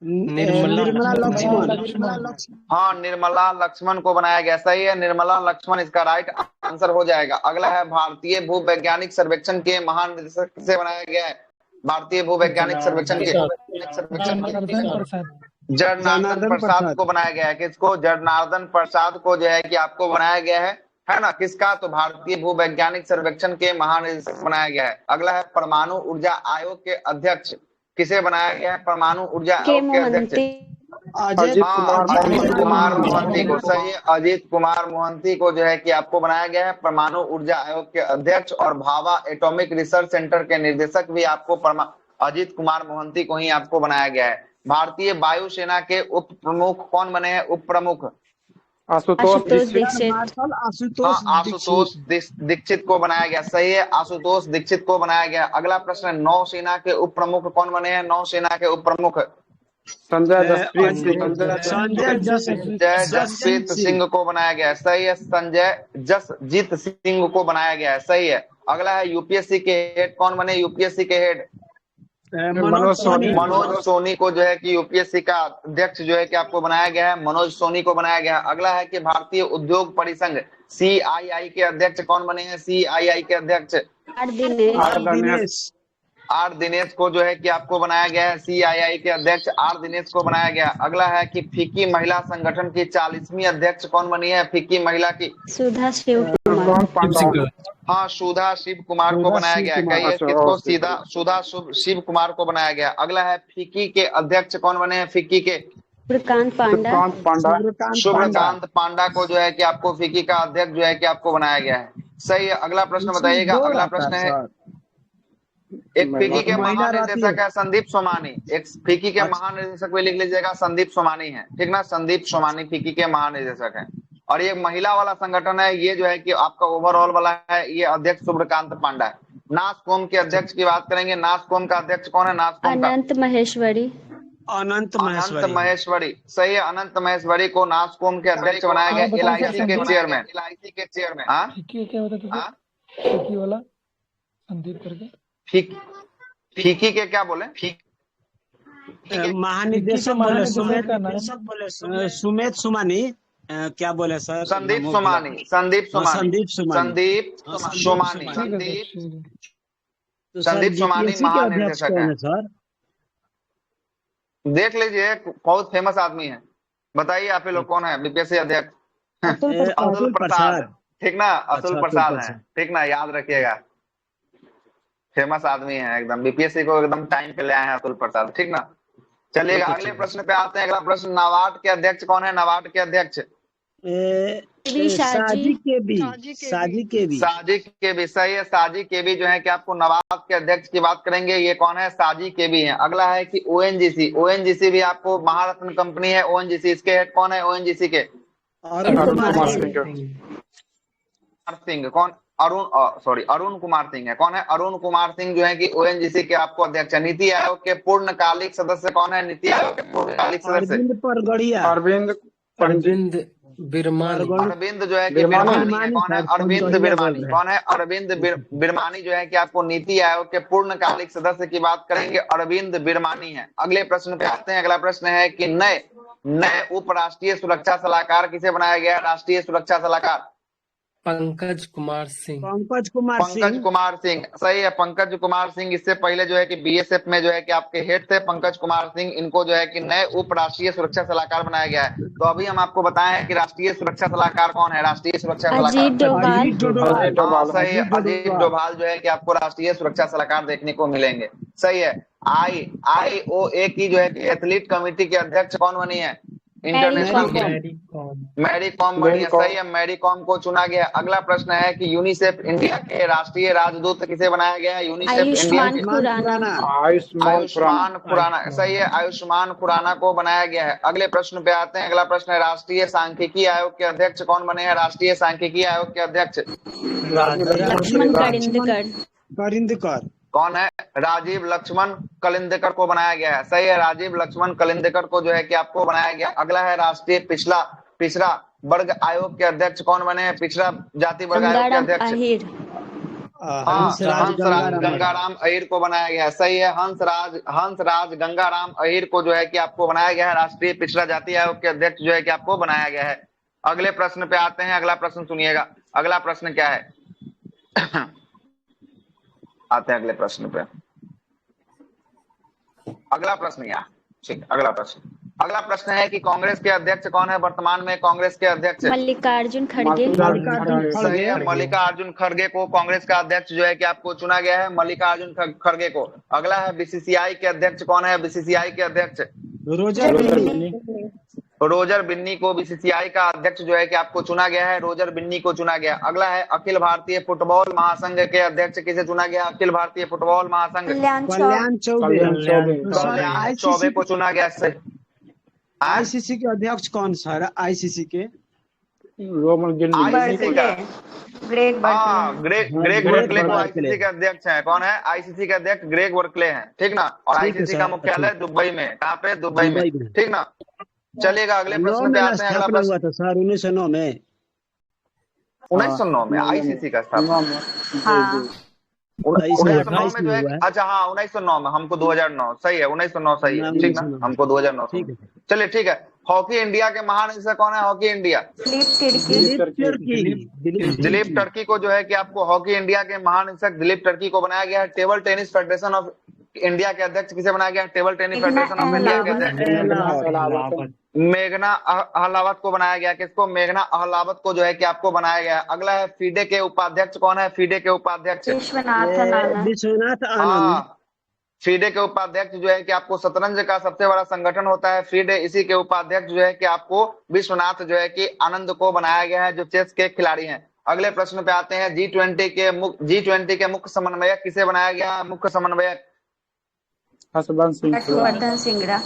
निर्मला लक्ष्मण। हाँ, निर्मला लक्ष्मण को बनाया गया, सही है, निर्मला लक्ष्मण इसका राइट आंसर हो जाएगा। अगला है भारतीय भूवैज्ञानिक सर्वेक्षण के महानिदेशक किसे बनाया गया है? भारतीय भूवैज्ञानिक सर्वेक्षण के जनार्दन प्रसाद को बनाया गया है। किसको? जनार्दन प्रसाद को जो है कि आपको बनाया गया है ना, किसका? तो भारतीय भूवैज्ञानिक सर्वेक्षण के महानिदेशक बनाया गया है। अगला है परमाणु ऊर्जा आयोग के अध्यक्ष किसे बनाया गया है? परमाणु ऊर्जा आयोग के अध्यक्ष अजीत कुमार मोहंती को, सही है, अजीत कुमार मोहंती को जो है कि आपको बनाया गया है परमाणु ऊर्जा आयोग के अध्यक्ष। और भाभा एटॉमिक रिसर्च सेंटर के निर्देशक भी आपको अजीत कुमार मोहंती को ही आपको बनाया गया है। भारतीय वायुसेना के उप प्रमुख कौन बने हैं? उप प्रमुख आशुतोष दीक्षित को बनाया गया, सही है, आशुतोष दीक्षित को बनाया गया। अगला प्रश्न है नौसेना के उप प्रमुख कौन बने हैं? नौसेना के उप प्रमुख संजय जसप्रीत सिंह को बनाया गया है, सही है, संजय जसजीत सिंह को बनाया गया है, सही है। अगला है यूपीएससी के हेड कौन बने? यूपीएससी के हेड मनोज सोनी को जो है कि यूपीएससी का अध्यक्ष जो है कि आपको बनाया गया है, मनोज सोनी को बनाया गया है। अगला है कि भारतीय उद्योग परिसंघ सीआईआई के अध्यक्ष कौन बने हैं? सीआईआई के अध्यक्ष आर दिनेश को जो है कि आपको बनाया गया है, सीआईआई के अध्यक्ष आर दिनेश को बनाया गया। अगला है कि फिक्की महिला संगठन की 40वीं अध्यक्ष कौन बनी है? फिक्की महिला की सुधा शिव कुमार। हाँ, सुधा शिव कुमार को बनाया गया है, कहिए किसको? सुधा शिव कुमार को बनाया गया। अगला है फिक्की के अध्यक्ष कौन बने हैं? फिक्की के शुभ्रकांत पांडा को जो है कि आपको फिक्की का अध्यक्ष जो है कि आपको बनाया गया है, सही है। अगला प्रश्न बताइएगा। अगला प्रश्न है एक फिक्की के महानिदेशक है संदीप सोमानी, एक फिक्की के महानिदेशक भी लिख लीजिएगा, संदीप सोमानी है, ठीक ना, संदीप सोमानी फिक्की के महानिदेशक है। और ये महिला वाला संगठन है, ये जो है कि आपका ओवरऑल वाला है, ये अध्यक्ष शुभ्रकांत पांडा है। नासकॉम के अध्यक्ष की बात करेंगे, नासकॉम का अध्यक्ष कौन है? नासकॉम का अनंत महेश्वरी, सही है, अनंत महेश्वरी को नासकॉम के अध्यक्ष बनाया गया। एलआईसी के चेयरमैन फीकी के क्या बोले? महानिदेशक बोले सुमेत सुमेत सुमानी क्या बोले सर? संदीप सुमानी, संदीप सुमानी, संदीप सुमानी, संदीप सुमानी, तो संदीप सुमानी BPSC के अध्यक्ष महानिदेशक कौन है। है सर? देख लीजिए, बहुत फेमस आदमी है। बताइए आप ही लोग कौन है बीपीएससी अध्यक्ष? अतुल प्रसाद, ठीक ना, अतुल प्रसाद है, ठीक ना, याद रखिएगा। फेमस आदमी है एकदम, बीपीएससी को एकदम टाइम पे ले आए हैं अतुल प्रसाद, ठीक ना। चलिएगा अगले प्रश्न पे आते हैं। अगला प्रश्न, नाबार्ड के अध्यक्ष कौन है? नाबार्ड के अध्यक्ष साजी के भी, साजी के भी, साजी के भी, सही है। साजी के भी जो है कि आपको नाबार्ड के अध्यक्ष की बात करेंगे, ये कौन है? साजी के भी है। अगला है कि ओएनजीसी, ओएनजीसी भी आपको महारत्न कंपनी है ओएनजीसी, इसके हेड कौन है ओएनजीसी के? अरुण कुमार सिंह। कौन? अरुण कुमार सिंह है। कौन है? अरुण कुमार सिंह जो है कि ओएनजीसी के आपको अध्यक्ष है। नीति आयोग के पूर्णकालिक सदस्य कौन है? नीति आयोग के पूर्णकालिक सदस्य अरविंद परगड़िया, अरविंद बिरमानी, अरविंद जो है कि बिरमानी है। कौन है? अरविंद बिरमानी। कौन है? अरविंद बिरमानी जो है कि आपको नीति आयोग के पूर्णकालिक सदस्य की बात करेंगे, अरविंद बिरमानी है। अगले प्रश्न पे आते हैं। अगला प्रश्न है कि नए उपराष्ट्रीय सुरक्षा सलाहकार किसे बनाया गया? राष्ट्रीय सुरक्षा सलाहकार पंकज कुमार सिंह, पंकज कुमार पंकज कुमार सिंह, सही है। पंकज कुमार सिंह इससे पहले जो है कि बीएसएफ में जो है कि आपके हेड थे पंकज कुमार सिंह, इनको जो है कि नए उप राष्ट्रीय सुरक्षा सलाहकार बनाया गया है। तो अभी हम आपको बताएं हैं कि राष्ट्रीय सुरक्षा सलाहकार कौन है? राष्ट्रीय सुरक्षा सलाहकार अजीत डोभाल, हाँ, सही है। अजीत डोभाल जो है कि आपको राष्ट्रीय सुरक्षा सलाहकार देखने को मिलेंगे, सही है। IOA की जो है कि एथलीट कमेटी के अध्यक्ष कौन बनी है? इंटरनेशनल मैरी कॉम बनी है, सही है। मैरी कॉम को चुना गया। अगला प्रश्न है कि यूनिसेफ इंडिया के राष्ट्रीय राजदूत किसे बनाया गया है? यूनिसेफ इंडिया आयुष्मान खुराना, आयुष्मान खुराना, सही है। आयुष्मान खुराना को बनाया गया है। अगले प्रश्न पे आते हैं। अगला प्रश्न है, राष्ट्रीय सांख्यिकी आयोग के अध्यक्ष कौन बने हैं? राष्ट्रीय सांख्यिकी आयोग के अध्यक्ष लक्ष्मण करिंदकर, कौन है? राजीव लक्ष्मण कलिंदेकर को बनाया गया है, सही है। राजीव लक्ष्मण कलिंदेकर को जो है कि आपको बनाया गया। अगला है, राष्ट्रीय पिछड़ा वर्ग आयोग के अध्यक्ष कौन बने हैं? पिछड़ा जाति वर्ग आयोग के अध्यक्ष हंसराज गंगाराम अहिर को बनाया गया है, सही है। हंसराज गंगाराम अहिर को जो है कि आपको बनाया गया है राष्ट्रीय पिछड़ा जाति आयोग के अध्यक्ष जो है कि आपको बनाया गया है। अगले प्रश्न पे आते हैं। अगला प्रश्न सुनिएगा। अगला प्रश्न क्या है? आते हैं अगले प्रश्न पे। अगला प्रश्न यहाँ, ठीक। अगला प्रश्न है कि कांग्रेस के अध्यक्ष कौन है? वर्तमान में कांग्रेस के अध्यक्ष मल्लिकार्जुन खड़गे, सही है। मल्लिकार्जुन खड़गे को कांग्रेस का अध्यक्ष जो है कि आपको चुना गया है, मल्लिकार्जुन खड़गे को। अगला है, बीसीसीआई के अध्यक्ष कौन है? बीसीसीआई के अध्यक्ष रोजर बिन्नी को बीसीसीआई का अध्यक्ष जो है कि आपको चुना गया है, रोजर बिन्नी को चुना गया। अगला है, अखिल भारतीय फुटबॉल महासंघ के अध्यक्ष किसे चुना गया? अखिल भारतीय फुटबॉल महासंघ कल्याण चौबे को चुना गया। आईसीसी के अध्यक्ष कौन सर? आईसीसी के आईसीसी का ग्रेग ग्रेग वर्कले को आईसीसी के अध्यक्ष है। कौन है? आईसीसी के अध्यक्ष ग्रेग वर्कले हैं, ठीक ना। और आईसीसी का मुख्यालय दुबई में, कहाँ पे? दुबई में, ठीक ना। चलिएगा अगले प्रश्न पे आते हैं। अगला प्रश्न हुआ था सर 1909 में, 1909 में आईसीसी का स्थापना 1909 में जो है। अच्छा हाँ, 1909 में, हमको 2009, सही है। 1909 सही है, ठीक ना, हमको 2009। चलिए ठीक है। हॉकी इंडिया के महानिदेशक कौन है? हॉकी इंडिया दिलीप टर्की को जो है कि आपको हॉकी इंडिया के महानिदेशक दिलीप टर्की को बनाया गया है। Table tennis federation of India के अध्यक्ष किसे बनाया गया? Table tennis federation of India के अध्यक्ष मेघना अहलावत को बनाया गया। किसको? मेघना अहलावत को जो है कि आपको बनाया गया। अगला है, फीडे के उपाध्यक्ष कौन है? फीडे के उपाध्यक्ष विश्वनाथ आनंद। फीडे के उपाध्यक्ष जो है कि आपको शतरंज का सबसे बड़ा संगठन होता है फीडे, इसी के उपाध्यक्ष जो है कि आपको विश्वनाथ जो है कि आनंद को बनाया गया है, जो चेस के खिलाड़ी हैं। अगले प्रश्न पे आते हैं। G20 के मुख्य समन्वयक किसे बनाया गया? मुख्य समन्वयक हर्षवर्धन श्रृंगला,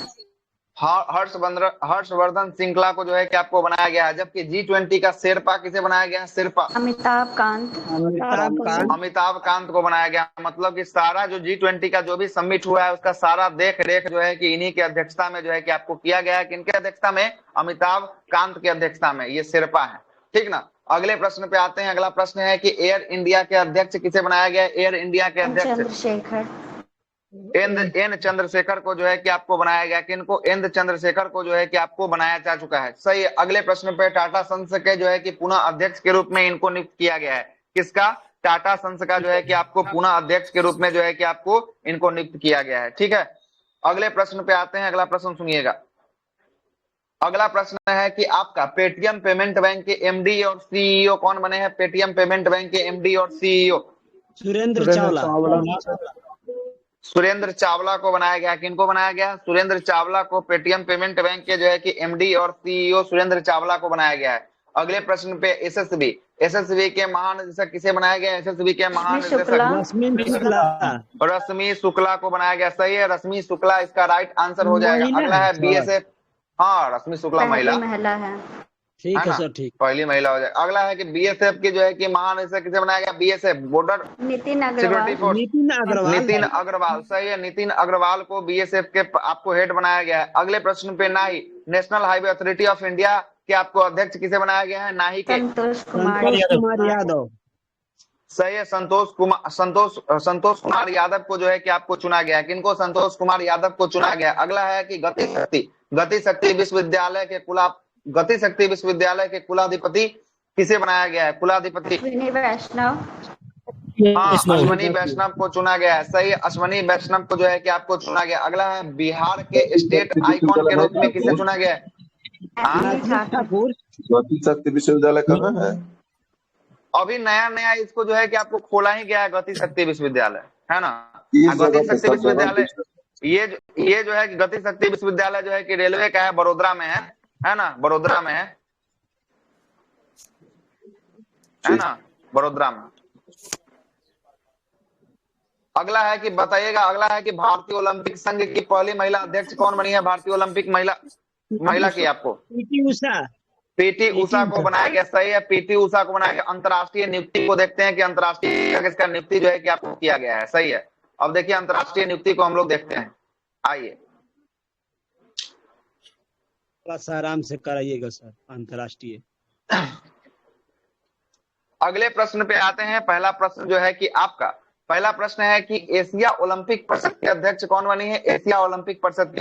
हर्षवर्धन श्रृंखला को जो है कि आपको बनाया गया है। जबकि G20 का शेरपा किसे बनाया गया? शेरपा अमिताभ कांत को बनाया गया। मतलब कि सारा जो G20 का जो भी समिट हुआ है उसका सारा देख रेख जो है कि इन्हीं की अध्यक्षता में जो है कि आपको किया गया है। किनके अध्यक्षता में? अमिताभ कांत की अध्यक्षता में, ये शेरपा है, ठीक ना। अगले प्रश्न पे आते हैं। अगला प्रश्न है कि एयर इंडिया के अध्यक्ष किसे बनाया गया? एयर इंडिया के अध्यक्ष एन चंद्रशेखर को जो है कि आपको बनाया गया, किनको? एन चंद्रशेखर को जो है कि आपको बनाया जा चुका है। सही है। अगले प्रश्न पे टाटा सन्स के जो है कि पुनः अध्यक्ष के रूप में इनको नियुक्त किया गया है। किसका? टाटा सन्स का जो है कि आपको पुनः अध्यक्ष के रूप में जो है कि आपको इनको नियुक्त किया गया है। ठीक है, अगले प्रश्न पे आते हैं। अगला प्रश्न सुनिएगा। अगला प्रश्न है कि आपका पेटीएम पेमेंट बैंक के एमडी और सीईओ कौन बने हैं? पेटीएम पेमेंट बैंक के एमडी और सीईओ सुरेंद्र चावला। सुरेंद्र चावला को बनाया गया। किनको बनाया गया? सुरेंद्र चावला को पेटीएम पेमेंट बैंक के जो है कि एमडी और सीईओ सुरेंद्र चावला को बनाया गया है। अगले प्रश्न पे एसएसबी के महानिदेशक किसे बनाया गया? एसएसबी के महानिदेशक रश्मि शुक्ला को बनाया गया। सही है, रश्मि शुक्ला इसका राइट आंसर हो जाएगा। अगला है बीएसएफ। हाँ, रश्मि शुक्ला महिला है। ठीक है ना? सर, ठीक। पहली महिला हो जाए। अगला है कि बीएसएफ की जो है कि महानिदेशक किसे बनाया गया? BSF border Nitin security force Agrawal. Nitin Agrawal. सही है, नितिन अग्रवाल को बीएसएफ के आपको हेड बनाया गया है। अगले प्रश्न पे नाही national highway authority of India के आपको अध्यक्ष किसे बनाया गया है? नाही के संतोष कुमार यादव। सही है, संतोष कुमार यादव को जो है कि आपको चुना गया है। किनको? संतोष कुमार यादव को चुना गया। अगला है कि गति शक्ति विश्वविद्यालय के कुलाधिपति किसे बनाया गया है? कुलाधिपति वैष्णव। हाँ, अश्वनी वैष्णव को चुना गया है। सही है, अश्वनी वैष्णव को जो है कि आपको चुना गया। अगला है बिहार के स्टेट आइकॉन के रूप में किसे चुना गया है? गति शक्ति विश्वविद्यालय कहाँ है? अभी नया इसको जो है कि आपको खोला ही गया है, गति शक्ति विश्वविद्यालय, है ना? जगह गति शक्ति विश्वविद्यालय ये जो है कि गति शक्ति विश्वविद्यालय जो है कि रेलवे का है, बड़ोदरा में है ना? बड़ोदरा में है ना? बड़ोदरा में। अगला है कि बताइएगा, अगला है कि भारतीय ओलंपिक संघ की पहली महिला अध्यक्ष कौन बनी है? भारतीय ओलंपिक महिला की आपको पीटी उषा को बनाया गया। सही है, पीटी उषा को बनाया गया। अंतर्राष्ट्रीय नियुक्ति को देखते हैं कि अंतर्राष्ट्रीय किसका नियुक्ति जो है कि आपको किया गया है। सही है, अब देखिए अंतर्राष्ट्रीय नियुक्ति को हम लोग देखते हैं। आइए आराम से कराइएगा सर अंतर्राष्ट्रीय। अगले प्रश्न पे आते हैं। पहला प्रश्न जो है कि आपका पहला प्रश्न है कि एशिया ओलंपिक परिषद के अध्यक्ष कौन बनी है? एशिया ओलंपिक परिषद के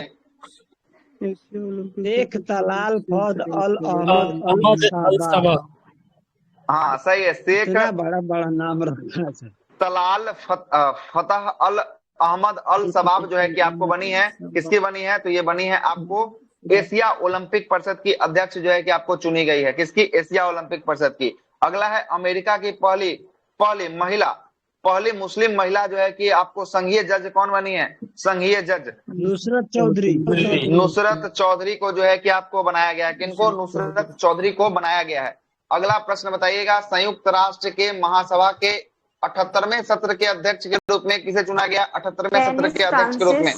शेख तलाल फौद अल अहमद अल सबा। हाँ सही है, शेख बड़ा नाम रखा है तलाल फतह अल अहमद अल सबाब जो है कि आपको बनी है। किसकी बनी है? तो ये बनी है आपको एशिया ओलंपिक परिषद की अध्यक्ष जो है कि आपको चुनी गई है। किसकी? एशिया ओलंपिक परिषद की। अगला है अमेरिका की पहली मुस्लिम महिला जो है कि आपको संघीय जज कौन बनी है? संघीय जज नुसरत चौधरी को जो है कि आपको बनाया गया है। किनको? नुसरत चौधरी को बनाया गया है। अगला प्रश्न बताइएगा, संयुक्त राष्ट्र के महासभा के 78वें सत्र के अध्यक्ष के रूप में किसे चुना गया? 78वें सत्र के अध्यक्ष के रूप में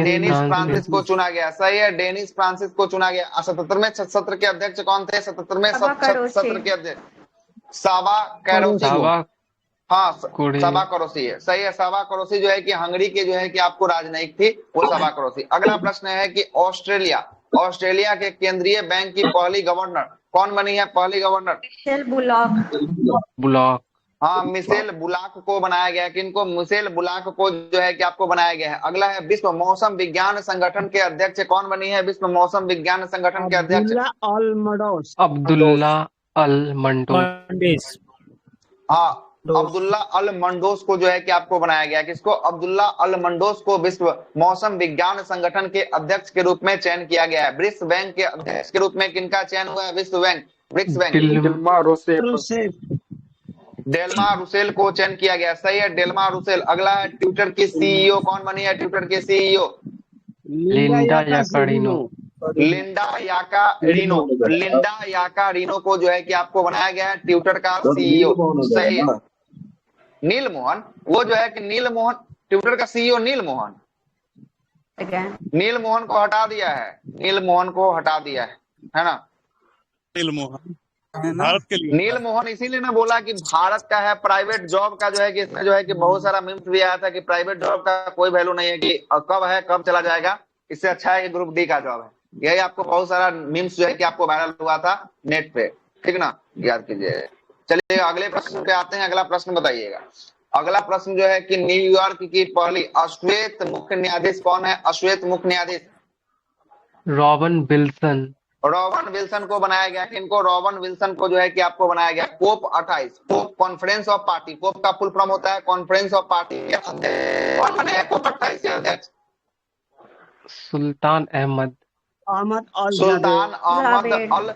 डेनिस फ्रांसिस को चुना गया। सही है, डेनिस फ्रांसिस को चुना गया। 77वें सत्र के अध्यक्ष कौन थे? 77वें सत्र के अध्यक्ष साबा कैरोसी। हाँ, साबा करोसी है। सही है, साबा करोसी जो है कि हंगरी के जो है कि आपको राजनयिक थी, वो साबा करोसी। अगला प्रश्न है कि ऑस्ट्रेलिया के केंद्रीय बैंक की पहली गवर्नर कौन बनी है? पहली गवर्नर मिशेल बुलॉक। हाँ, मिशेल बुलाक को बनाया गया है। किनको? मिशेल बुलाक को जो है कि आपको बनाया गया है। अगला है विश्व मौसम विज्ञान संगठन के अध्यक्ष कौन बनी है? विश्व मौसम विज्ञान संगठन के अध्यक्ष अब्दुल्ला अल मंडोस। हाँ, अब्दुल्ला अल मंडोस को जो है कि आपको बनाया गया। किसको? अब्दुल्ला अल मंडोस को विश्व मौसम विज्ञान संगठन के अध्यक्ष के रूप में चयन किया गया है। ब्रिक्स बैंक के अध्यक्ष के रूप में किनका चयन हुआ है? ब्रिक्स बैंक डेल्मा रूसेल को चयन किया गया। सही है, डेल्मा रूसेल। अगला है ट्विटर की सीईओ कौन बनी है? ट्विटर के सीईओ लिंडा याकारिनो को जो है कि आपको बनाया गया है ट्विटर का सीईओ। सही है, नील मोहन। वो जो है कि नील मोहन ट्विटर का सीईओ नील मोहन को हटा दिया है। नील मोहन को हटा दिया है ना? नील मोहन भारत के लिए। नील मोहन इसीलिए ना बोला कि भारत का है। प्राइवेट जॉब का जो है कि इसमें जो है कि बहुत सारा मीम्स भी आया था कि प्राइवेट जॉब का कोई वैल्यू नहीं है, कि कब है कब चला जाएगा, इससे अच्छा है ग्रुप डी का जॉब है। यही आपको बहुत सारा मीम्स जो है कि आपको वायरल हुआ था नेट पे, ठीक ना? याद कीजिए। चलिए अगले प्रश्न पे आते हैं। अगला प्रश्न बताइएगा। अगला प्रश्न जो है कि न्यूयॉर्क की पहली अश्वेत मुख्य न्यायाधीश कौन है? अश्वेत मुख्य न्यायाधीश रॉबन विल्सन। रॉबर्ट विल्सन को बनाया गया। इनको रॉबर्ट विल्सन को जो है कि आपको बनाया गया। Pope 28, pope conference of party, pope का फुल फॉर्म होता है कॉन्फ्रेंस ऑफ पार्टी। कौन बने पोप 28 के अध्यक्ष? सुल्तान अहमद। सुल्तान अहमद अल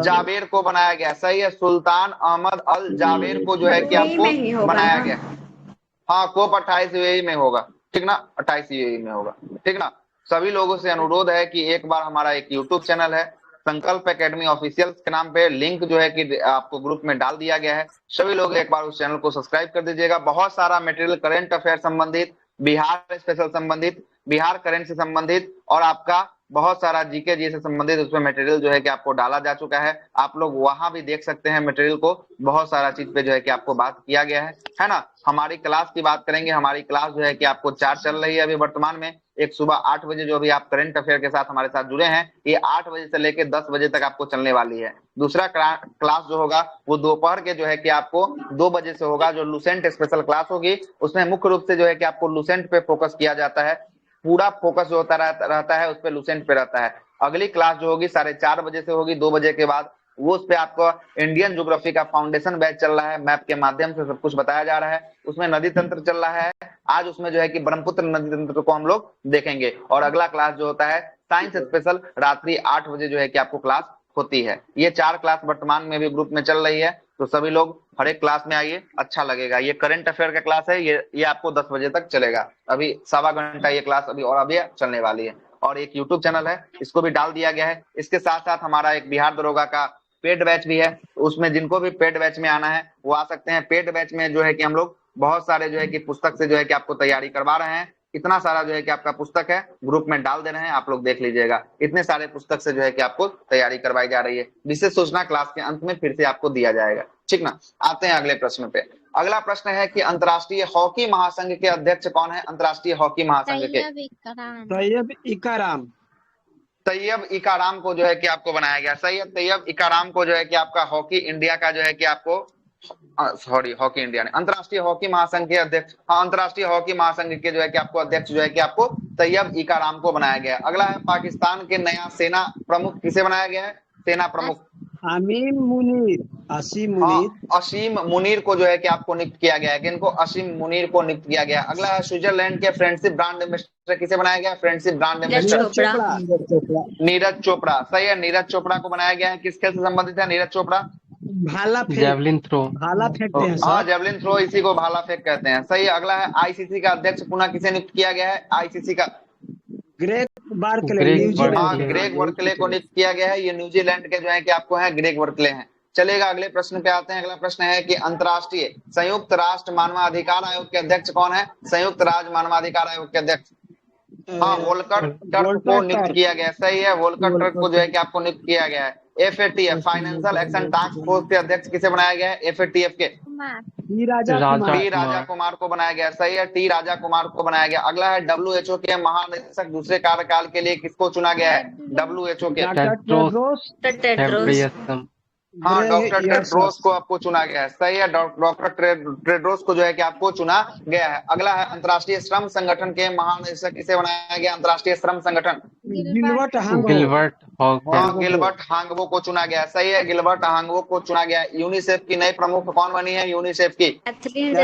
जावेर को बनाया गया। सही है, सुल्तान अहमद अल जावेर को जो है कि यूएई में ही आपको होगा बनाया ना? गया। हाँ, कोप 28 यूएई में होगा, ठीक ना, 28 यूएई में होगा, ठीक ना। सभी लोगों से अनुरोध है कि एक बार हमारा एक यूट्यूब चैनल है संकल्प एकेडमी ऑफिशियल के नाम पे, लिंक जो है कि आपको ग्रुप में डाल दिया गया है। सभी लोग एक बार उस चैनल को सब्सक्राइब कर दीजिएगा। बहुत सारा मटेरियल करंट अफेयर संबंधित, बिहार स्पेशल संबंधित, बिहार करंट से संबंधित और आपका बहुत सारा जीके जी से संबंधित उसमें मटेरियल जो है कि आपको डाला जा चुका है। आप लोग वहां भी देख सकते हैं मटेरियल को। बहुत सारा चीज पे जो है कि आपको बात किया गया है ना। हमारी क्लास की बात करेंगे। हमारी क्लास जो है कि आपको 4 चल रही है अभी वर्तमान में। एक सुबह 8 बजे जो अभी आप करंट अफेयर के साथ हमारे साथ जुड़े हैं, ये 8 बजे से लेकर 10 बजे तक आपको चलने वाली है। दूसरा क्लास जो होगा वो दोपहर के जो है कि आपको 2 बजे से होगा, जो लुसेंट स्पेशल क्लास होगी। उसमें मुख्य रूप से जो है कि आपको लुसेंट पे फोकस किया जाता है। पूरा फोकस जो होता रहता है उस पे लुसेंट पे रहता है। अगली क्लास जो होगी 4:30 बजे से होगी, 2 बजे के बाद, वो उस पे आपको इंडियन ज्योग्राफी का फाउंडेशन बैच चल रहा है। मैप के माध्यम से सब कुछ बताया जा रहा है। उसमें नदी तंत्र चल रहा है। आज उसमें जो है कि ब्रह्मपुत्र नदी तंत्र को हम लोग देखेंगे। और अगला क्लास जो होता है साइंस स्पेशल, रात्रि 8 बजे जो है कि आपको क्लास होती है। ये 4 क्लास वर्तमान में भी ग्रुप में चल रही है, तो सभी लोग हर एक क्लास में आइए, अच्छा लगेगा। ये करंट अफेयर का क्लास है, ये आपको 10 बजे तक चलेगा। अभी 1.25 घंटा ये क्लास अभी और अभी चलने वाली है। और एक यूट्यूब चैनल है, इसको भी डाल दिया गया है। इसके साथ साथ हमारा एक बिहार दरोगा का पेड बैच भी है। उसमें जिनको भी पेड बैच में आना है वो आ सकते हैं। पेड बैच में जो है कि हम लोग बहुत सारे जो है कि पुस्तक से जो है कि आपको तैयारी करवा रहे हैं। इतना सारा जो है कि आपका पुस्तक है ग्रुप में डाल दे रहे हैं, आप लोग देख लीजिएगा। इतने सारे पुस्तक से जो है कि आपको तैयारी करवाई जा रही है। विशेष सूचना क्लास के अंत में फिर से आपको दिया जाएगा, ठीक ना। आते हैं अगले प्रश्न पे। अगला प्रश्न है कि अंतर्राष्ट्रीय हॉकी महासंघ के अध्यक्ष कौन है? अंतर्राष्ट्रीय हॉकी महासंघ के तैयब इकाराम। तैयब इकाराम को जो है कि आपको बनाया गया। सही है, तैयब इकाराम को जो है कि आपका हॉकी इंडिया का जो है कि आपको हॉकी इंडिया ने अंतर्राष्ट्रीय हॉकी महासंघ के अध्यक्ष, हाँ, अंतर्राष्ट्रीय हॉकी महासंघ के जो है कि आपको अध्यक्ष जो है कि आपको तैयब इकाराम को बनाया गया। अगला है पाकिस्तान के नया सेना प्रमुख किसे बनाया गया है? सेना प्रमुख असीम मुनीर। असीम मुनीर को जो है कि आपको नियुक्त किया गया है। किनको? असीम मुनीर को नियुक्त किया गया। अगला है स्विट्जरलैंड के फ्रेंडशिप ब्रांड एम्बेसडर किसे बनाया गया? Friendship brand ambassador Neeraj Chopra. सही है, नीरज चोपड़ा को बनाया गया है। किस खेल से संबंधित है नीरज चोपड़ा? Javelin throw. भाला फेंकते हैं हाँ, सर। जेवलिन थ्रो, इसी को भाला फेंक कहते हैं। सही है। अगला है आईसीसी का अध्यक्ष पुनः किसे नियुक्त किया गया है? आईसीसी का ग्रेग बार्कले, ग्रेग वर्कले को नियुक्त किया गया है। ये न्यूजीलैंड के जो है कि आपको है ग्रेग वर्कले हैं। चलेगा, अगले प्रश्न पे आते हैं। अगला प्रश्न है कि अंतर्राष्ट्रीय संयुक्त राष्ट्र मानवाधिकार आयोग के अध्यक्ष कौन है? संयुक्त राष्ट्र मानवाधिकार आयोग के अध्यक्ष, हाँ, वोल्कर टर्क को नियुक्त किया गया। सही है, वोल्कर टर्क को जो है कि आपको नियुक्त किया गया है। FATF financial action task force के अध्यक्ष किसे बनाया गया है? एफएटीएफ के टी राजा कुमार को बनाया गया। सही है, टी राजा कुमार को बनाया गया। अगला है डब्ल्यूएचओ के महानिदेशक दूसरे कार्यकाल के लिए किसको चुना गया है? डब्ल्यूएचओ के हाँ, डॉक्टर टेड्रोस को आपको चुना गया है। सही है, डॉक्टर टेड्रोस को जो है कि आपको चुना गया है। अगला है अंतर्राष्ट्रीय श्रम संगठन के महानिदेशक किसे बनाया गया? अंतर्राष्ट्रीय श्रम संगठन गिलबर्ट हांगवो को चुना गया। सही है, गिलबर्ट हांगवो को चुना गया। यूनिसेफ की नई प्रमुख कौन बनी है? यूनिसेफ की कैथरीन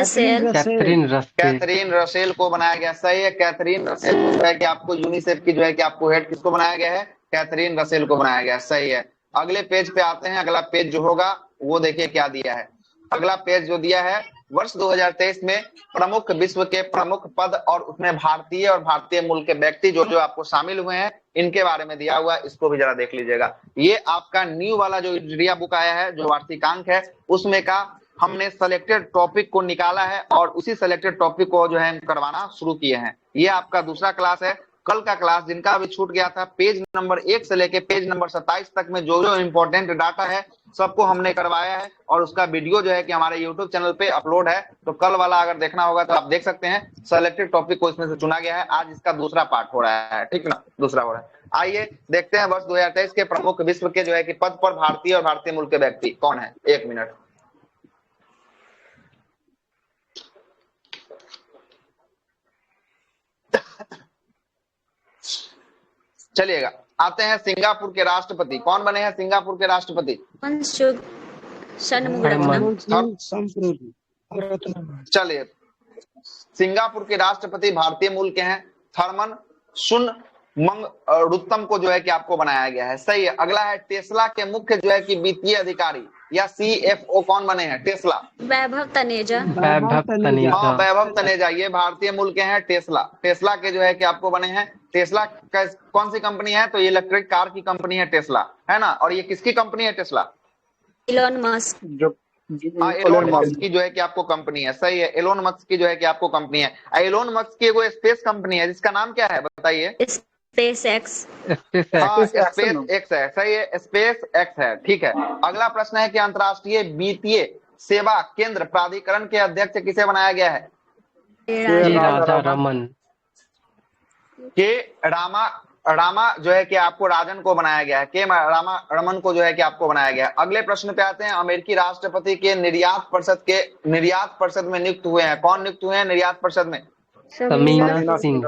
रसेल को बनाया गया। सही है, कैथरीन रसेल को जो है कि आपको यूनिसेफ की जो है कि आपको हेड किसको बनाया गया है? कैथरीन रसेल को बनाया गया। सही है, अगले पेज पे आते हैं। अगला पेज जो होगा वो देखिए क्या दिया है। अगला पेज जो दिया है, वर्ष 2023 में प्रमुख विश्व के प्रमुख पद और उसमें भारतीय और भारतीय मूल के व्यक्ति जो जो आपको शामिल हुए हैं, इनके बारे में दिया हुआ है। इसको भी जरा देख लीजिएगा। ये आपका न्यू वाला जो इंडिया बुक आया है, जो वार्षिकांक है, उसमें का हमने सेलेक्टेड टॉपिक को निकाला है और उसी सेलेक्टेड टॉपिक को जो है हम करवाना शुरू किए हैं। ये आपका दूसरा क्लास है। कल का क्लास जिनका अभी छूट गया था, पेज नंबर 1 से लेके पेज नंबर 27 तक में जो जो इम्पोर्टेंट डाटा है सबको हमने करवाया है और उसका वीडियो जो है कि हमारे यूट्यूब चैनल पे अपलोड है। तो कल वाला अगर देखना होगा तो आप देख सकते हैं। सेलेक्टेड टॉपिक को इसमें से चुना गया है। आज इसका दूसरा पार्ट हो रहा है, ठीक ना, दूसरा हो रहा है। आइए देखते हैं वर्ष 2023 के प्रमुख विश्व के जो है कि पद पर भारतीय और भारतीय मूल के व्यक्ति कौन है। 1 मिनट। चलिएगा, आते हैं सिंगापुर के राष्ट्रपति। कौन बने हैं सिंगापुर के राष्ट्रपति? षणमुगरत्नम। चलिए, सिंगापुर के राष्ट्रपति भारतीय मूल के हैं, थर्मन शुनमंगरुत्तम को जो है कि आपको बनाया गया है। सही है। अगला है टेस्ला के मुख्य जो है कि वित्तीय अधिकारी या सीएफओ कौन बने हैं? टेस्ला। वैभव तनेजा। वैभव तनेजा। हाँ, वैभव तनेजा, ये भारतीय मूल के हैं। टेस्ला, टेस्ला के जो है कि आपको बने हैं। टेस्ला कौन सी कंपनी है? तो ये इलेक्ट्रिक कार की कंपनी है टेस्ला, है ना। और ये किसकी कंपनी है टेस्ला? Elon Musk. हाँ, एलोन मस्क की जो है कि आपको कंपनी है। सही है, एलोन मस्क की जो है कि आपको कंपनी है। एलोन मस्क की कोई स्पेस कंपनी है जिसका नाम क्या है बताइए? Space x. हाँ, स्पेस एक्स है। सही है, स्पेस एक्स है। ठीक है। अगला प्रश्न है कि अंतर्राष्ट्रीय वित्तीय सेवा केंद्र प्राधिकरण के अध्यक्ष किसे बनाया गया है? राजा रमन। के रामा जो है कि आपको राजन को बनाया गया है। के रामा रमन को जो है कि आपको बनाया गया है। अगले प्रश्न पे आते हैं। अमेरिकी राष्ट्रपति के निर्यात परिषद में नियुक्त हुए हैं। कौन नियुक्त हुए हैं निर्यात परिषद में? शमीना सिंह।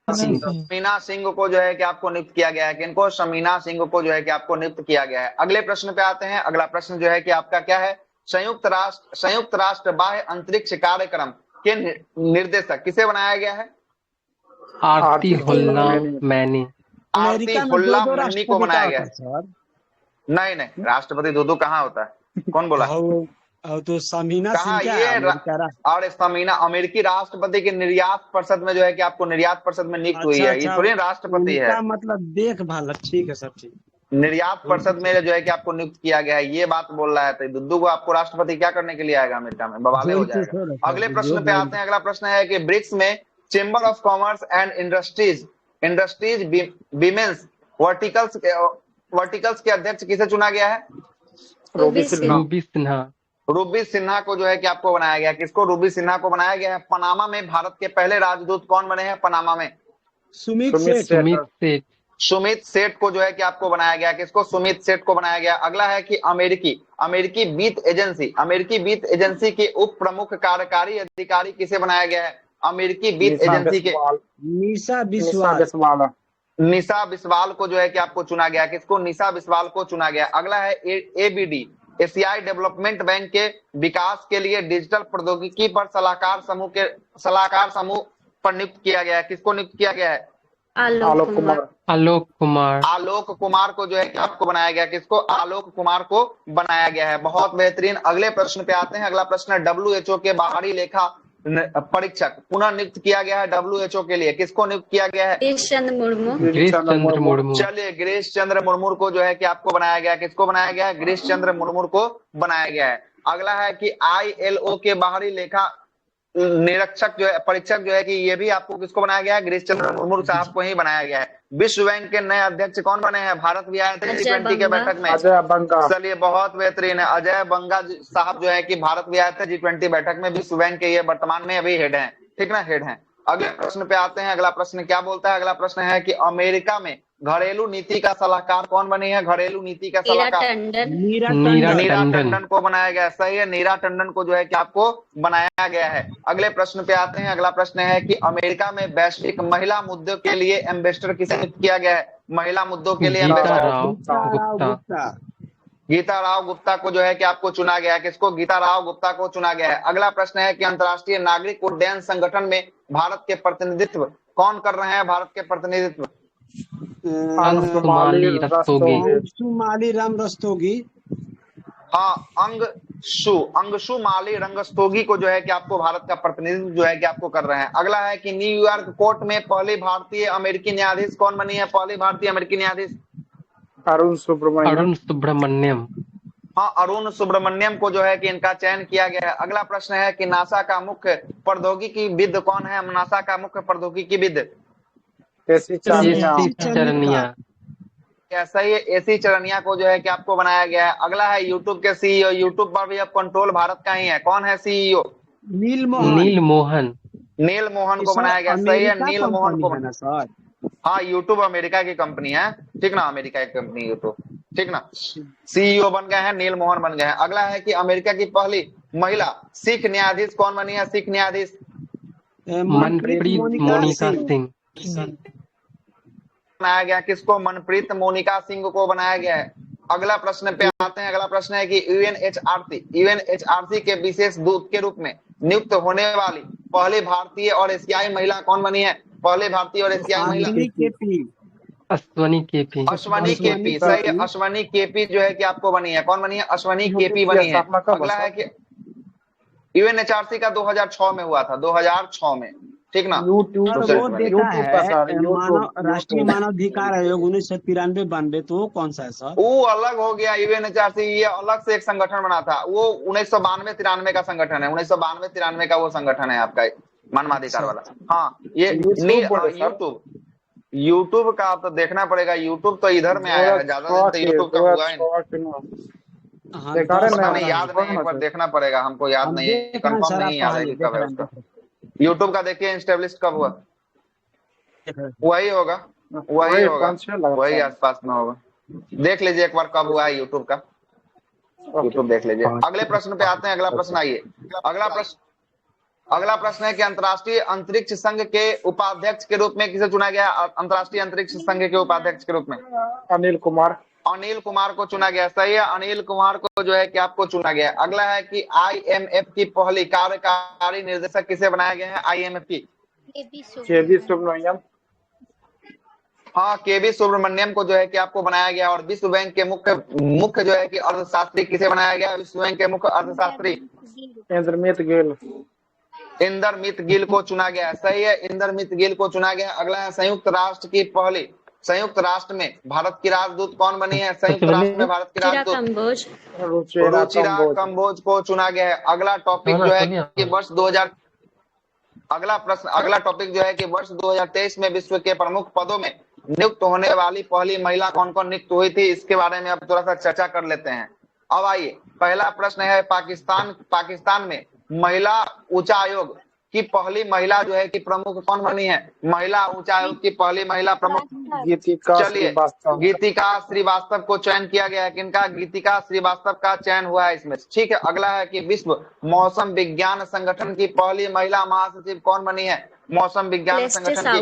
शमीना सिंह को जो है कि आपको नियुक्त किया गया है। किनको? शमीना सिंह को जो है कि आपको नियुक्त किया गया है। अगले प्रश्न पे आते हैं। अगला प्रश्न जो है कि आपका क्या है? संयुक्त राष्ट्र बाह्य अंतरिक्ष कार्यक्रम के निर्देशक किसे बनाया गया है? आरती हुल्ला मैनी। आरती हुल्ला मैनी को बनाया गया है। नहीं, राष्ट्रपति दो कहाँ होता है? कौन बोला? तो शमीना कहाँ सिंह ये? और शमीना अमेरिकी राष्ट्रपति के निर्यात परिषद में जो है कि आपको निर्यात परिषद में नियुक्त हुई है। ये थोड़ी राष्ट्रपति है, मतलब देखभाल। ठीक है सर, ठीक। निर्यात परिषद में जो है कि आपको नियुक्त किया गया है, ये बात बोल रहा है। तो दुद्दू को आपको राष्ट्रपति क्या करने के लिए आएगा? अमेरिका में बवाले हो जाएगा। अगले प्रश्न पे आते हैं। अगला प्रश्न है कि ब्रिक्स में chamber of commerce and industries women's verticals के अध्यक्ष किसे चुना गया है? रूबी सिन्हा। रूबी सिन्हा को जो है कि आपको बनाया गया है। किसको? रूबी सिन्हा को बनाया गया है। पनामा में भारत के पहले राजदूत कौन बने हैं? पनामा में सुमित सेठ। सुमित सेठ को जो है कि आपको बनाया गया। किसको? सुमित सेठ को बनाया गया। अगला है कि अमेरिकी वित्त एजेंसी के उप प्रमुख कार्यकारी अधिकारी किसे बनाया गया है? अमेरिकी वित्त एजेंसी के निशा बिस्वाल को जो है कि आपको चुना गया। किसको? निशा बिस्वाल को चुना गया। अगला है एबीडी, एशियाई डेवलपमेंट बैंक के विकास के लिए डिजिटल प्रौद्योगिकी पर सलाहकार समूह पर नियुक्त किया गया है। किसको नियुक्त किया गया है? आलोक कुमार को जो है कि आपको बनाया गया। किसको? आलोक कुमार को बनाया गया है। बहुत बेहतरीन। अगले प्रश्न पे आते हैं। अगला प्रश्न है WHO के बाहरी लेखा परीक्षक पुनः नियुक्त किया गया है WHO के लिए। किसको नियुक्त किया गया है? गिरीश चंद्र मुर्मू। चलिए, गिरीश चंद्र मुर्मू को जो है कि आपको बनाया गया। किसको बनाया गया है? गिरीश चंद्र मुर्मू को बनाया गया है। अगला है कि ILO के बाहरी लेखा निरीक्षक जो है परीक्षक जो है कि ये भी आपको किसको बनाया गया है? गिरीश चंद्र मुर्मू साहब को ही बनाया गया है। विश्व बैंक के नए अध्यक्ष कौन बने हैं? भारत भी आए थे G20 के बैठक में। अजय बंगा। चलिए, बहुत बेहतरीन है। अजय बंगा साहब जो है कि भारत भी आए थे G20 बैठक में। विश्व बैंक के ये वर्तमान में अभी हेड हैं। ठीक ना, हेड हैं। अगले प्रश्न पे आते हैं। अगला प्रश्न क्या बोलता है? अगला प्रश्न है कि अमेरिका में घरेलू नीति का सलाहकार कौन बनी है? घरेलू नीति का सलाहकार नीरा टंडन को बनाया गया। सही है, नीरा टंडन को जो है कि आपको बनाया गया है। अगले प्रश्न पे आते हैं। अगला प्रश्न है कि अमेरिका में वैश्विक महिला मुद्दों के लिए एम्बेसडर किसे नियुक्त किया गया है? महिला मुद्दों के लिए गीता राव गुप्ता को जो है कि आपको चुना गया है। किसको? गीता राव गुप्ता को चुना गया है। अगला प्रश्न है कि अंतर्राष्ट्रीय नागरिक उड्डयन संगठन में भारत के प्रतिनिधित्व कौन कर रहे हैं? भारत के प्रतिनिधित्व अंशुमाली रस्तोगी। हाँ, अंशुमाली रंगस्तोगी को जो है कि आपको भारत का प्रतिनिधित्व जो है कि आपको कर रहे हैं। अगला है कि न्यूयॉर्क कोर्ट में पहली भारतीय अमेरिकी न्यायाधीश कौन बनी है? पहली भारतीय अमेरिकी न्यायाधीश अरुण सुब्रमण्यम। हाँ, अरुण सुब्रमण्यम को जो है कि इनका चयन किया गया है। अगला प्रश्न है कि नासा का मुख्य प्रौद्योगिकीविद कौन है? नासा का मुख्य प्रौद्योगिकीविद चरनिया। ऐसा ही एसी चरनिया को जो है कि आपको बनाया गया है। अगला है यूट्यूब के CEO। यूट्यूब पर भी अब कंट्रोल भारत का ही है। कौन है CEO? नील मोहन को बनाया गया। सही है, नील मोहन को। हाँ, यूट्यूब अमेरिका की कंपनी है। ठीक ना, अमेरिका की कंपनी यूट्यूब। ठीक ना, CEO बन गए हैं, नील मोहन बन गए हैं। अगला है कि अमेरिका की पहली महिला सिख न्यायाधीश कौन बनी है? सिख न्यायाधीश मनप्रीत मोनिका सिंह। बनाया गया, किसको? मनप्रीत मोनिका सिंह को बनाया गया है। अगला प्रश्न पे आते हैं। अगला प्रश्न है कि यूएनएचआरसी के विशेष दूत के रूप में नियुक्त होने वाली पहली भारतीय और एशियाई महिला कौन बनी है? पहले भारतीय और एशियाई महिला अश्वनी केपी। अश्वनी केपी, सही है। अश्वनी केपी जो है कि आपको बनी है। कौन बनी है? अश्वनी केपी बनी है। अगला है कि यूएनएचआरसी का 2006 में हुआ था, 2006 में, ठीक ना? वो देखा है राष्ट्रीय मानवाधिकार आयोग 1993-92, तो वो कौन सा है सर? वो अलग हो गया यूएनएचआरसी, ये अलग से एक संगठन बना था। वो 1992-93 का संगठन है, 1992-93 का वो संगठन है आपका मानवाधिकार वाला। हाँ, ये यूट्यूब का आप तो देखना पड़ेगा। यूट्यूब तो इधर में आया है, ज्यादा दिन तो यूट्यूब का हुआ है नहीं, याद नहीं, एक बार देखना पड़ेगा, हमको याद नहीं है, कंफर्म नहीं याद है कि कब है उसका। यूट्यूब का देखिए एस्टेब्लिश कब हुआ, वही होगा, वही आसपास में होगा। देख लीजिए एक बार कब हुआ है यूट्यूब का, यूट्यूब देख लीजिए। अगले प्रश्न पे आते हैं। अगला प्रश्न आइए। अगला प्रश्न है कि अंतर्राष्ट्रीय अंतरिक्ष संघ के उपाध्यक्ष के रूप में किसे चुना गया? अंतर्राष्ट्रीय अंतरिक्ष संघ के उपाध्यक्ष के रूप में अनिल कुमार को चुना गया। सही है, अनिल कुमार को जो है कि आपको चुना गया। अगला है कि आईएमएफ की पहली कार्यकारी निर्देशक किसे बनाया गया है? आईएमएफ की केवी सुब्रमण्यम। हाँ, केवी सुब्रमण्यम को जो है कि आपको बनाया गया। और विश्व बैंक के मुख्य जो है कि अर्थशास्त्री किसे बनाया गया? विश्व बैंक के मुख्य अर्थशास्त्री इंदरमित गिल को चुना गया। सही है, इंदरमित गिल को चुना गया। अगला है संयुक्त राष्ट्र में भारत की राजदूत कौन बनी है? संयुक्त राष्ट्र में भारत की राजदूत रुचिरा कंबोज को चुना गया है। अगला टॉपिक जो है कि वर्ष 2000, अगला टॉपिक जो है कि वर्ष 2023 में विश्व के प्रमुख पदों में नियुक्त होने वाली पहली महिला कौन कौन नियुक्त हुई थी, इसके बारे में अब थोड़ा सा चर्चा कर लेते हैं। अब आइए, पहला प्रश्न है पाकिस्तान में महिला उच्चायोग की पहली महिला जो है कि प्रमुख कौन बनी है? महिला उच्चायोग की पहली महिला प्रमुख चलिए गीतिका श्रीवास्तव को चयन किया गया है। किनका? गीतिका श्रीवास्तव का चयन हुआ है इसमें, ठीक है। अगला है कि विश्व मौसम विज्ञान संगठन की पहली महिला महासचिव कौन बनी है? मौसम विज्ञान संगठन की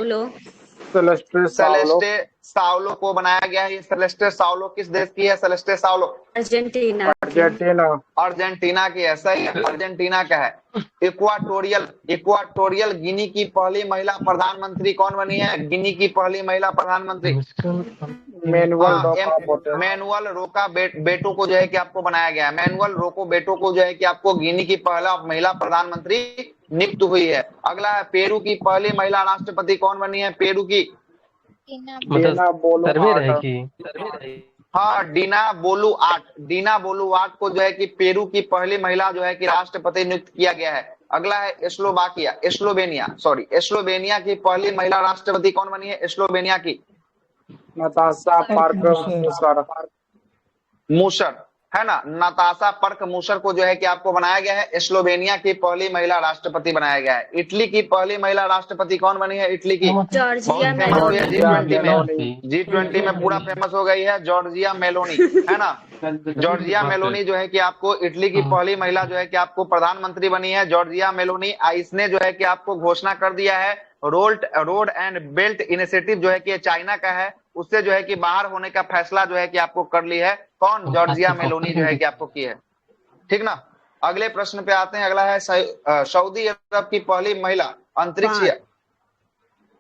सेलेस्टे सावलो को बनाया गया है। ये सेलेस्टे सावलो किस देश की है? सेलेस्टे सावलो अर्जेंटीना की है। सही है, अर्जेंटीना का है। इक्वाटोरियल गिनी की पहली महिला प्रधानमंत्री कौन बनी है? गिनी की पहली महिला प्रधानमंत्री मैनुअल रोका बेटो को जो है कि आपको बनाया गया है। मैनुअल रोको बेटो को जो है कि आपको गिनी की पहला महिला प्रधानमंत्री नियुक्त हुई है। अगला है पेरू की पहली महिला राष्ट्रपति कौन बनी है? पेरू की हाँ, डीना बोलुआर्ट को जो है कि पेरू की पहली महिला जो है कि राष्ट्रपति नियुक्त किया गया है। अगला है एस्लोवेनिया की पहली महिला राष्ट्रपति कौन बनी है? एस्लोवेनिया की नताशा पर्क मूसर है ना, नताशा पर्क मूसर को जो है कि आपको बनाया गया है। एस्लोवेनिया की पहली महिला राष्ट्रपति बनाया गया है। इटली की पहली महिला राष्ट्रपति कौन बनी है? इटली की जॉर्जिया G20 में पूरा फेमस हो गई है, जॉर्जिया मेलोनी है ना। जॉर्जिया मेलोनी जो है कि आपको इटली की पहली महिला जो है कि आपको प्रधानमंत्री बनी है, जॉर्जिया मेलोनी। इसने जो है कि आपको घोषणा कर दिया है रोड एंड बेल्ट इनिशिएटिव जो है कि चाइना का है, उससे जो है कि बाहर होने का फैसला जो है कि आपको कर ली है। कौन? जॉर्जिया मेलोनी जो है कि आपको की है, ठीक ना। अगले प्रश्न पे आते हैं। अगला है सऊदी अरब की पहली महिला अंतरिक्ष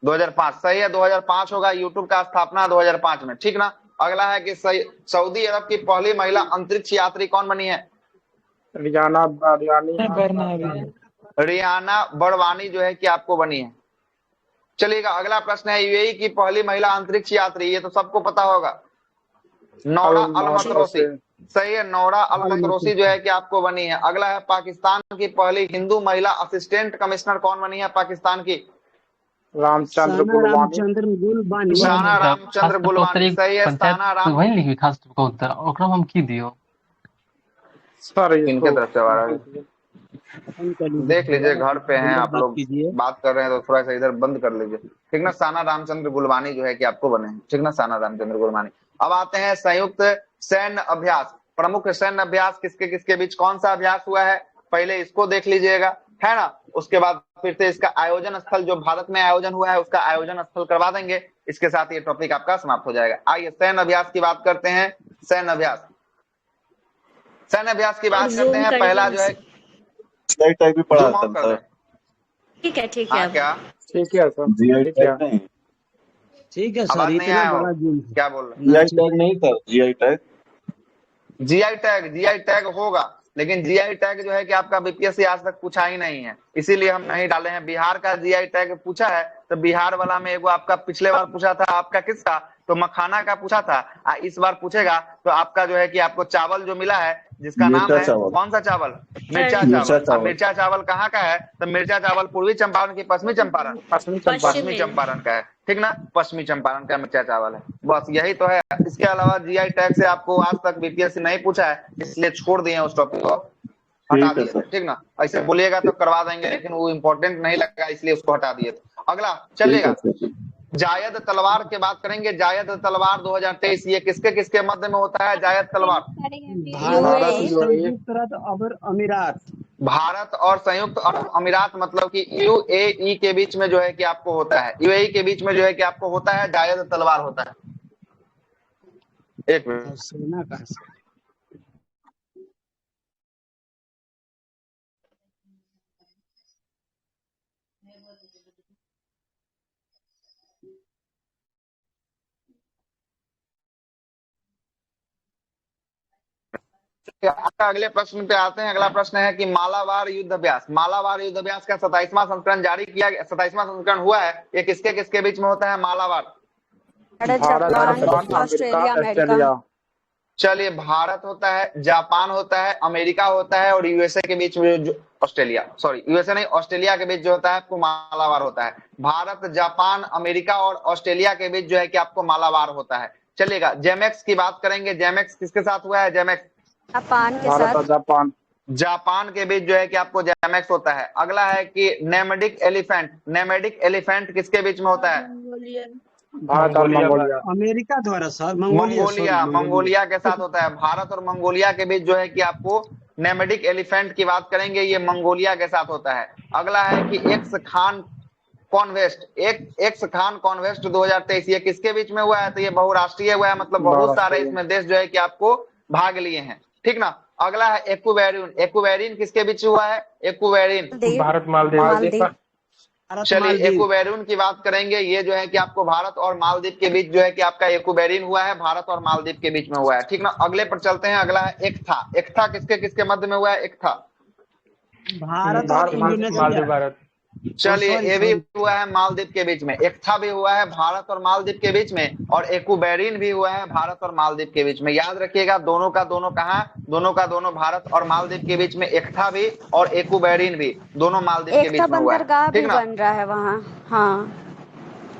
2005। सही है, 2005 होगा। यूट्यूब का स्थापना 2005 में, ठीक ना। अगला है कि सऊदी अरब की पहली महिला अंतरिक्ष यात्री कौन बनी है? रियाना बड़वानी जो है कि आपको बनी है। चलिएगा, अगला प्रश्न है यूएई की पहली महिला अंतरिक्ष यात्री, ये तो सबको पता होगा, नौरा अल-मतरोसी। सही है, नौरा अल-मतरोसी जो है कि आपको बनी है। अगला है पाकिस्तान की पहली हिंदू महिला असिस्टेंट कमिश्नर कौन बनी है? पाकिस्तान की रामचंद्र गुलबानी। साना रामचंद्र गुलबानी। सही है, साना राम वही लिखी खास तो उत्तर ओकरा हम की दियो सर इनके तरफ से आ रहा है। देख लीजिए, घर पे हैं आप लोग, बात कर रहे हैं तो थोड़ा सा इधर बंद कर लीजिए, ठीक ना। साना रामचंद्र गुलबानी जो है कि आपको बने हैं, ठीक ना, साना रामचंद्र गुलबानी। अब आते हैं संयुक्त सैन्य अभ्यास। प्रमुख सैन्य अभ्यास किसके किसके बीच कौन सा अभ्यास हुआ है? पहले इसको देख लीजिएगा। है ना। उसके बाद फिर से इसका आयोजन स्थल जो भारत में आयोजन हुआ है उसका आयोजन स्थल करवा देंगे। इसके साथ ये टॉपिक आपका समाप्त हो जाएगा। आइए सैन्य अभ्यास की बात करते हैं। सैन्य अभ्यास की बात करते हैं। पहला जो है जीआई टैग भी पढ़ा जूम था आउट कर दें। ठीक है हाँ अब। क्या ठीक है सर, जीआई ठीक है। टैग नहीं, ठीक है आवाज सर, नहीं इतना आया बड़ा हो? जूम क्या बोल रहे जीआई टैग नहीं था, जीआई टैग। जीआई टैग होगा, लेकिन जीआई टैग जो है कि आपका बीपीएससी आज तक पूछा ही नहीं है, इसीलिए हम नहीं डाले हैं। बिहार का जीआई टैग पूछा है तो बिहार वाला में एगो आपका पिछले बार पूछा था, आपका किसका, तो मखाना का पूछा था। इस बार पूछेगा तो आपका जो है कि आपको चावल जो मिला है जिसका नाम मिर्चा है चावल। कौन सा चावल, मिर्चा मिर्चा चावल। चावल। मिर्चा चावल कहाँ का है, तो मिर्चा चावल पूर्वी चंपारण की पश्चिमी चंपारण, पश्चिमी चंपारण का है, ठीक ना, पश्चिमी चंपारण का मिर्चा चावल है। बस यही तो है। इसके अलावा जीआई टैग से आपको आज तक बीपीएससी नहीं पूछा है, इसलिए छोड़ दिए उस टॉपिक को, हटा ठीक है दिए सर। थे, ठीक ना। ऐसे बोलिएगा तो करवा देंगे, लेकिन वो इंपॉर्टेंट नहीं लगा इसलिए उसको हटा दिए थे। अगला ठीक है चलिएगा, सर। जायद तलवार की बात करेंगे। जायद तलवार 2023 ये किसके किसके मध्य में होता है जायद तलवार? भारत यूएई। संयुक्त अरब अमीरात। भारत और संयुक्त अरब अमीरात मतलब कि यूएई के बीच में जो है कि आपको होता है, यूएई के बीच में जो है कि आपको होता है जायद तलवार होता है। एक मिनट, सेना का है। अगले प्रश्न पे आते हैं। अगला प्रश्न है कि मालाबार युद्ध अभ्यास, मालाबार युद्ध अभ्यास का 27वां संस्करण जारी किया गया, 27वां संस्करण हुआ है, ये किसके किसके बीच में होता है Malabar? Bharat, Japan, Japan, Australia, America. Australia. चलिए, भारत होता है, जापान होता है, अमेरिका होता है और यूएसए के बीच में जो ऑस्ट्रेलिया, सॉरी यूएसए नहीं, ऑस्ट्रेलिया के बीच जो होता है आपको मालाबार होता है। भारत, जापान, अमेरिका और ऑस्ट्रेलिया के बीच जो है कि आपको मालाबार होता है। चलिएगा, जेमेक्स की बात करेंगे। जेमेक्स किसके साथ हुआ है? जेमेक्स जापान के भारत साथ। और जापान। जापान के बीच जो है कि आपको जेमेक्स होता है। अगला है कि नेमेडिक एलिफेंट, नेमेडिक एलिफेंट किसके बीच में होता है? भारत और मंगोलिया। अमेरिका द्वारा सर, मंगोलिया के साथ होता है। भारत और मंगोलिया के बीच जो है कि आपको नेमेडिक एलिफेंट की बात करेंगे, ये मंगोलिया के साथ होता है। अगला है कि एक्स खान कॉन्वेस्ट 2023 ये किसके बीच में हुआ है? तो ये बहुराष्ट्रीय हुआ है, मतलब बहुत सारे इसमें देश जो है कि आपको भाग लिए हैं, ठीक ना। अगला है एक्वेरियन, एक्वेरियन किसके बीच हुआ है? एक्वेरियन भारत मालदीव। चलिए, एक्वेरियन की बात करेंगे। ये जो है कि आपको भारत और मालदीव के बीच जो है कि आपका एक्वेरियन हुआ है, भारत और मालदीव के बीच में हुआ है, ठीक ना। अगले पर चलते हैं। अगला है एक्था, एक्था किसके किसके मध्य में हुआ है? एक्था भारत और इंडोनेशिया। चलिए, ये भी हुआ है मालदीव के बीच में, एक्था भी हुआ है भारत और मालदीव के बीच में, और एक्वेरियन भी हुआ है भारत और मालदीव के बीच में। याद रखिएगा, दोनों का दोनों कहाँ, दोनों का दोनों भारत और मालदीव के बीच में, एक्था भी और एक्वेरियन भी दोनों मालदीव के बीच में हुआ है, ठीक ना। बन रहा है वहाँ। हाँ,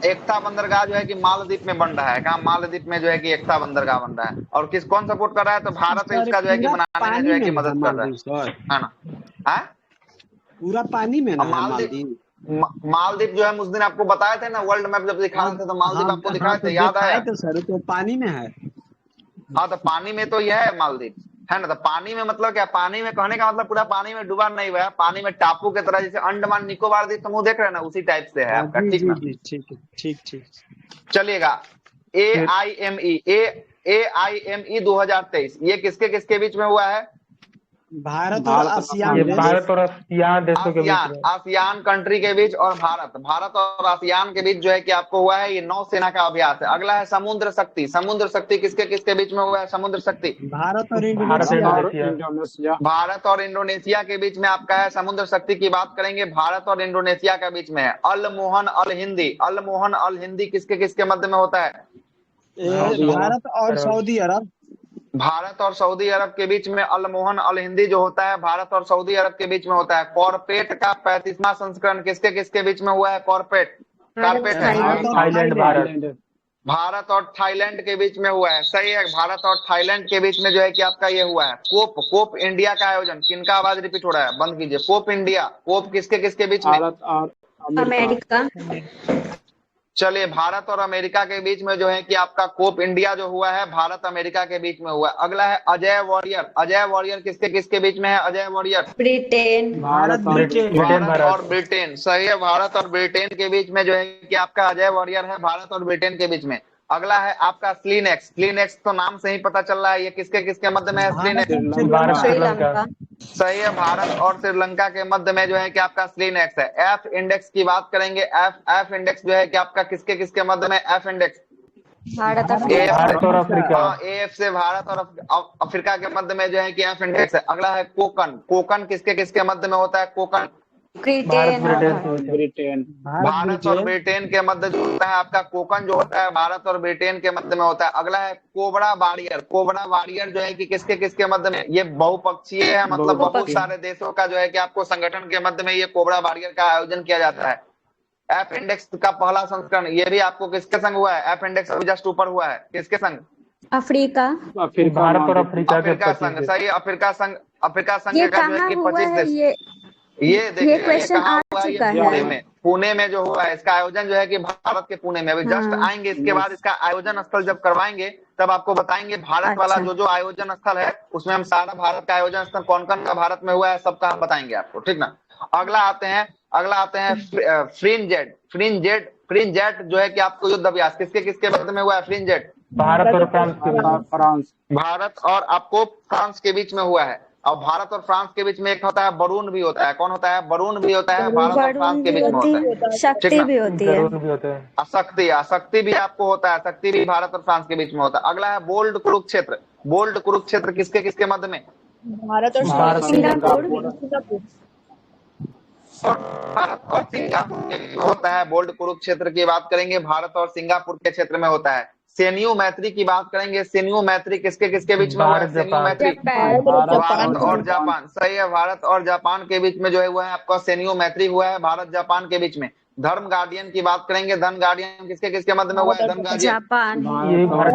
एकता बंदरगाह जो है कि मालदीव में बन रहा है। कहाँ? मालदीव में जो है कि एकता बंदरगाह बन रहा है। और कौन सपोर्ट कर रहा है? तो भारत इसका जो है कि बनाने में जो है कि मदद कर रहा है ना। हाँ, पूरा पानी में ना मालदीव, मालदीव जो है उस दिन आपको बताए थे ना, वर्ल्ड मैप जब दिखा रहे थे तो मालदीव आपको दिखाए थे, याद आया? तो सर तो पानी में है। हाँ, तो पानी में तो यह है मालदीव, है ना। तो पानी में मतलब क्या? पानी में कहने का मतलब पूरा पानी में डूबा नहीं हुआ है, पानी में टापू की तरह, जैसे अंडमान निकोबार द्वीप समूह देख रहे हैं ना, उसी टाइप से है आपका, ठीक ना। ठीक। चलिएगा, AIME 2023 ये किसके किसके बीच में हुआ है? भारत और आसियान, भारत और आसियान देशों के बीच में, आसियान कंट्री के बीच, और भारत और आसियान के बीच जो है कि आपको हुआ है ये नौसेना का अभ्यास है। अगला है समुद्र शक्ति, समुद्र शक्ति किसके किसके बीच में हुआ है? समुद्र शक्ति भारत और इंडोनेशिया। भारत और इंडोनेशिया के बीच में आपका है। समुद्र शक्ति की बात करेंगे, भारत और इंडोनेशिया के बीच में है। अल मोहन अल हिंदी, अल मोहन अल हिंदी किसके किसके मध्य में होता है? भारत और सऊदी अरब, भारत और सऊदी अरब के बीच में अल मोहन अल हिंदी जो होता है, भारत और सऊदी अरब के बीच में होता है। कॉर्पेट का 35वां संस्करण किसके किसके बीच में हुआ है? कॉर्पेट, कारपेट है, थाईलैंड, भारत और थाईलैंड के बीच में हुआ है। सही है, भारत और थाईलैंड के बीच में जो है कि आपका ये हुआ है। कोप इंडिया का आयोजन, किनका आवाज रिपीट हो रहा है? बंद कीजिए। कोप इंडिया, कोप किसके किसके बीच में? अमेरिका। चलिए, भारत और अमेरिका के बीच में जो है कि आपका कोप इंडिया जो हुआ है, भारत अमेरिका के बीच में हुआ है। अगला है अजय वॉरियर। अजय वॉरियर किसके किसके बीच में है? Ajay warrior Britain. Bharat Britain. Bharat और ब्रिटेन, सही है। भारत और ब्रिटेन के बीच में जो है कि आपका अजय वॉरियर है, भारत और ब्रिटेन के बीच में। अगला है आपका स्लिनेक्स। स्लिनेक्स तो नाम से ही पता चल रहा है ये किसके किसके मध्य में है? स्लिनेक्स भारत श्रीलंका। श्रीलंका। सही है। भारत और श्रीलंका के मध्य में जो है कि आपका स्लिनेक्स है। एफ इंडेक्स की बात करेंगे, एफ इंडेक्स जो है कि आपका किसके किसके मध्य में? एफ इंडेक्स भारत और भारत और अफ्रीका। एफ से भारत और अफ्रीका के मध्य में जो है कि एफ इंडेक्स है। अगला है कोकन। कोकन किसके किसके मध्य में होता है? कोकन भारत ब्रिटेन। ब्रिटेन। भारत और ब्रिटेन के मध्य जो होता है आपका कोकन जो होता है, भारत और ब्रिटेन के मध्य में होता है। अगला है कोबरा वारियर। कोबरा वारियर जो है कि किसके किसके मध्य में? ये बहुपक्षीय है, मतलब बहुत सारे देशों का जो है कि आपको संगठन के मध्य में ये कोबरा वारियर का आयोजन किया जाता है। एफ इंडेक्स का पहला संस्करण ये भी आपको किसके संग हुआ है? एफ इंडेक्स अभी जस्ट ऊपर हुआ है, किसके संग? अफ्रीका। भारत और अफ्रीका के अफ्रीका संघ, सही है। अफ्रीका संघ ये का जो है कहाँ कि हुआ 25 है? देश। ये देखिए, ये क्वेश्चन कहाँ आ हुआ है? ये चुका पुणे है। में, पुणे में जो हुआ है इसका आयोजन जो है कि भारत के पुणे में। अभी जस्ट हाँ। आएंगे, इसके बाद इसका आयोजन स्थल जब करवाएंगे तब आपको बताएंगे। भारत वाला अच्छा। जो आयोजन स्थल है उसमें हम सारा भारत का आयोजन स्थल कौन कौन का भारत में हुआ है सबका हम बताएंगे आपको, ठीक ना। अगला आते हैं फ्रिंजेट जो है कि आपको युद्ध अभ्यास किसके किसके मध्य में हुआ है? फ्रिंजेट भारत और फ्रांस। भारत और आपको फ्रांस के बीच में हुआ है। और भारत और फ्रांस के बीच में एक होता है बरून भी होता है। कौन होता है? बरून भी होता है, भारत और फ्रांस के बीच में होता है। शक्ति भी होती है। जरूर भी होते हैं। शक्ति भी आपको होता है, शक्ति भी भारत और फ्रांस के बीच में होता है। अगला है बोल्ड कुरुक्षेत्र। बोल्ड कुरुक्षेत्र किसके किसके मध्य में? भारत और सिंगापुर। भारत और सिंगापुर के बीच में होता है। बोल्ड कुरुक्षेत्र की बात करेंगे, भारत और सिंगापुर के क्षेत्र में होता है। सेन्यू मैत्री की बात करेंगे, सेन्यू मैत्री किसके किसके बीच में हुआ है? सेन्यू मैत्री भारत और जापान, सही है। भारत और जापान के बीच में जो है हुआ है आपका सेन्यू मैत्री हुआ है, भारत जापान के बीच में। धर्म गार्डियन की बात करेंगे, धर्म गार्डियन किसके किसके मध्य में हुआ है? धर्म गार्डियन जापान। भारत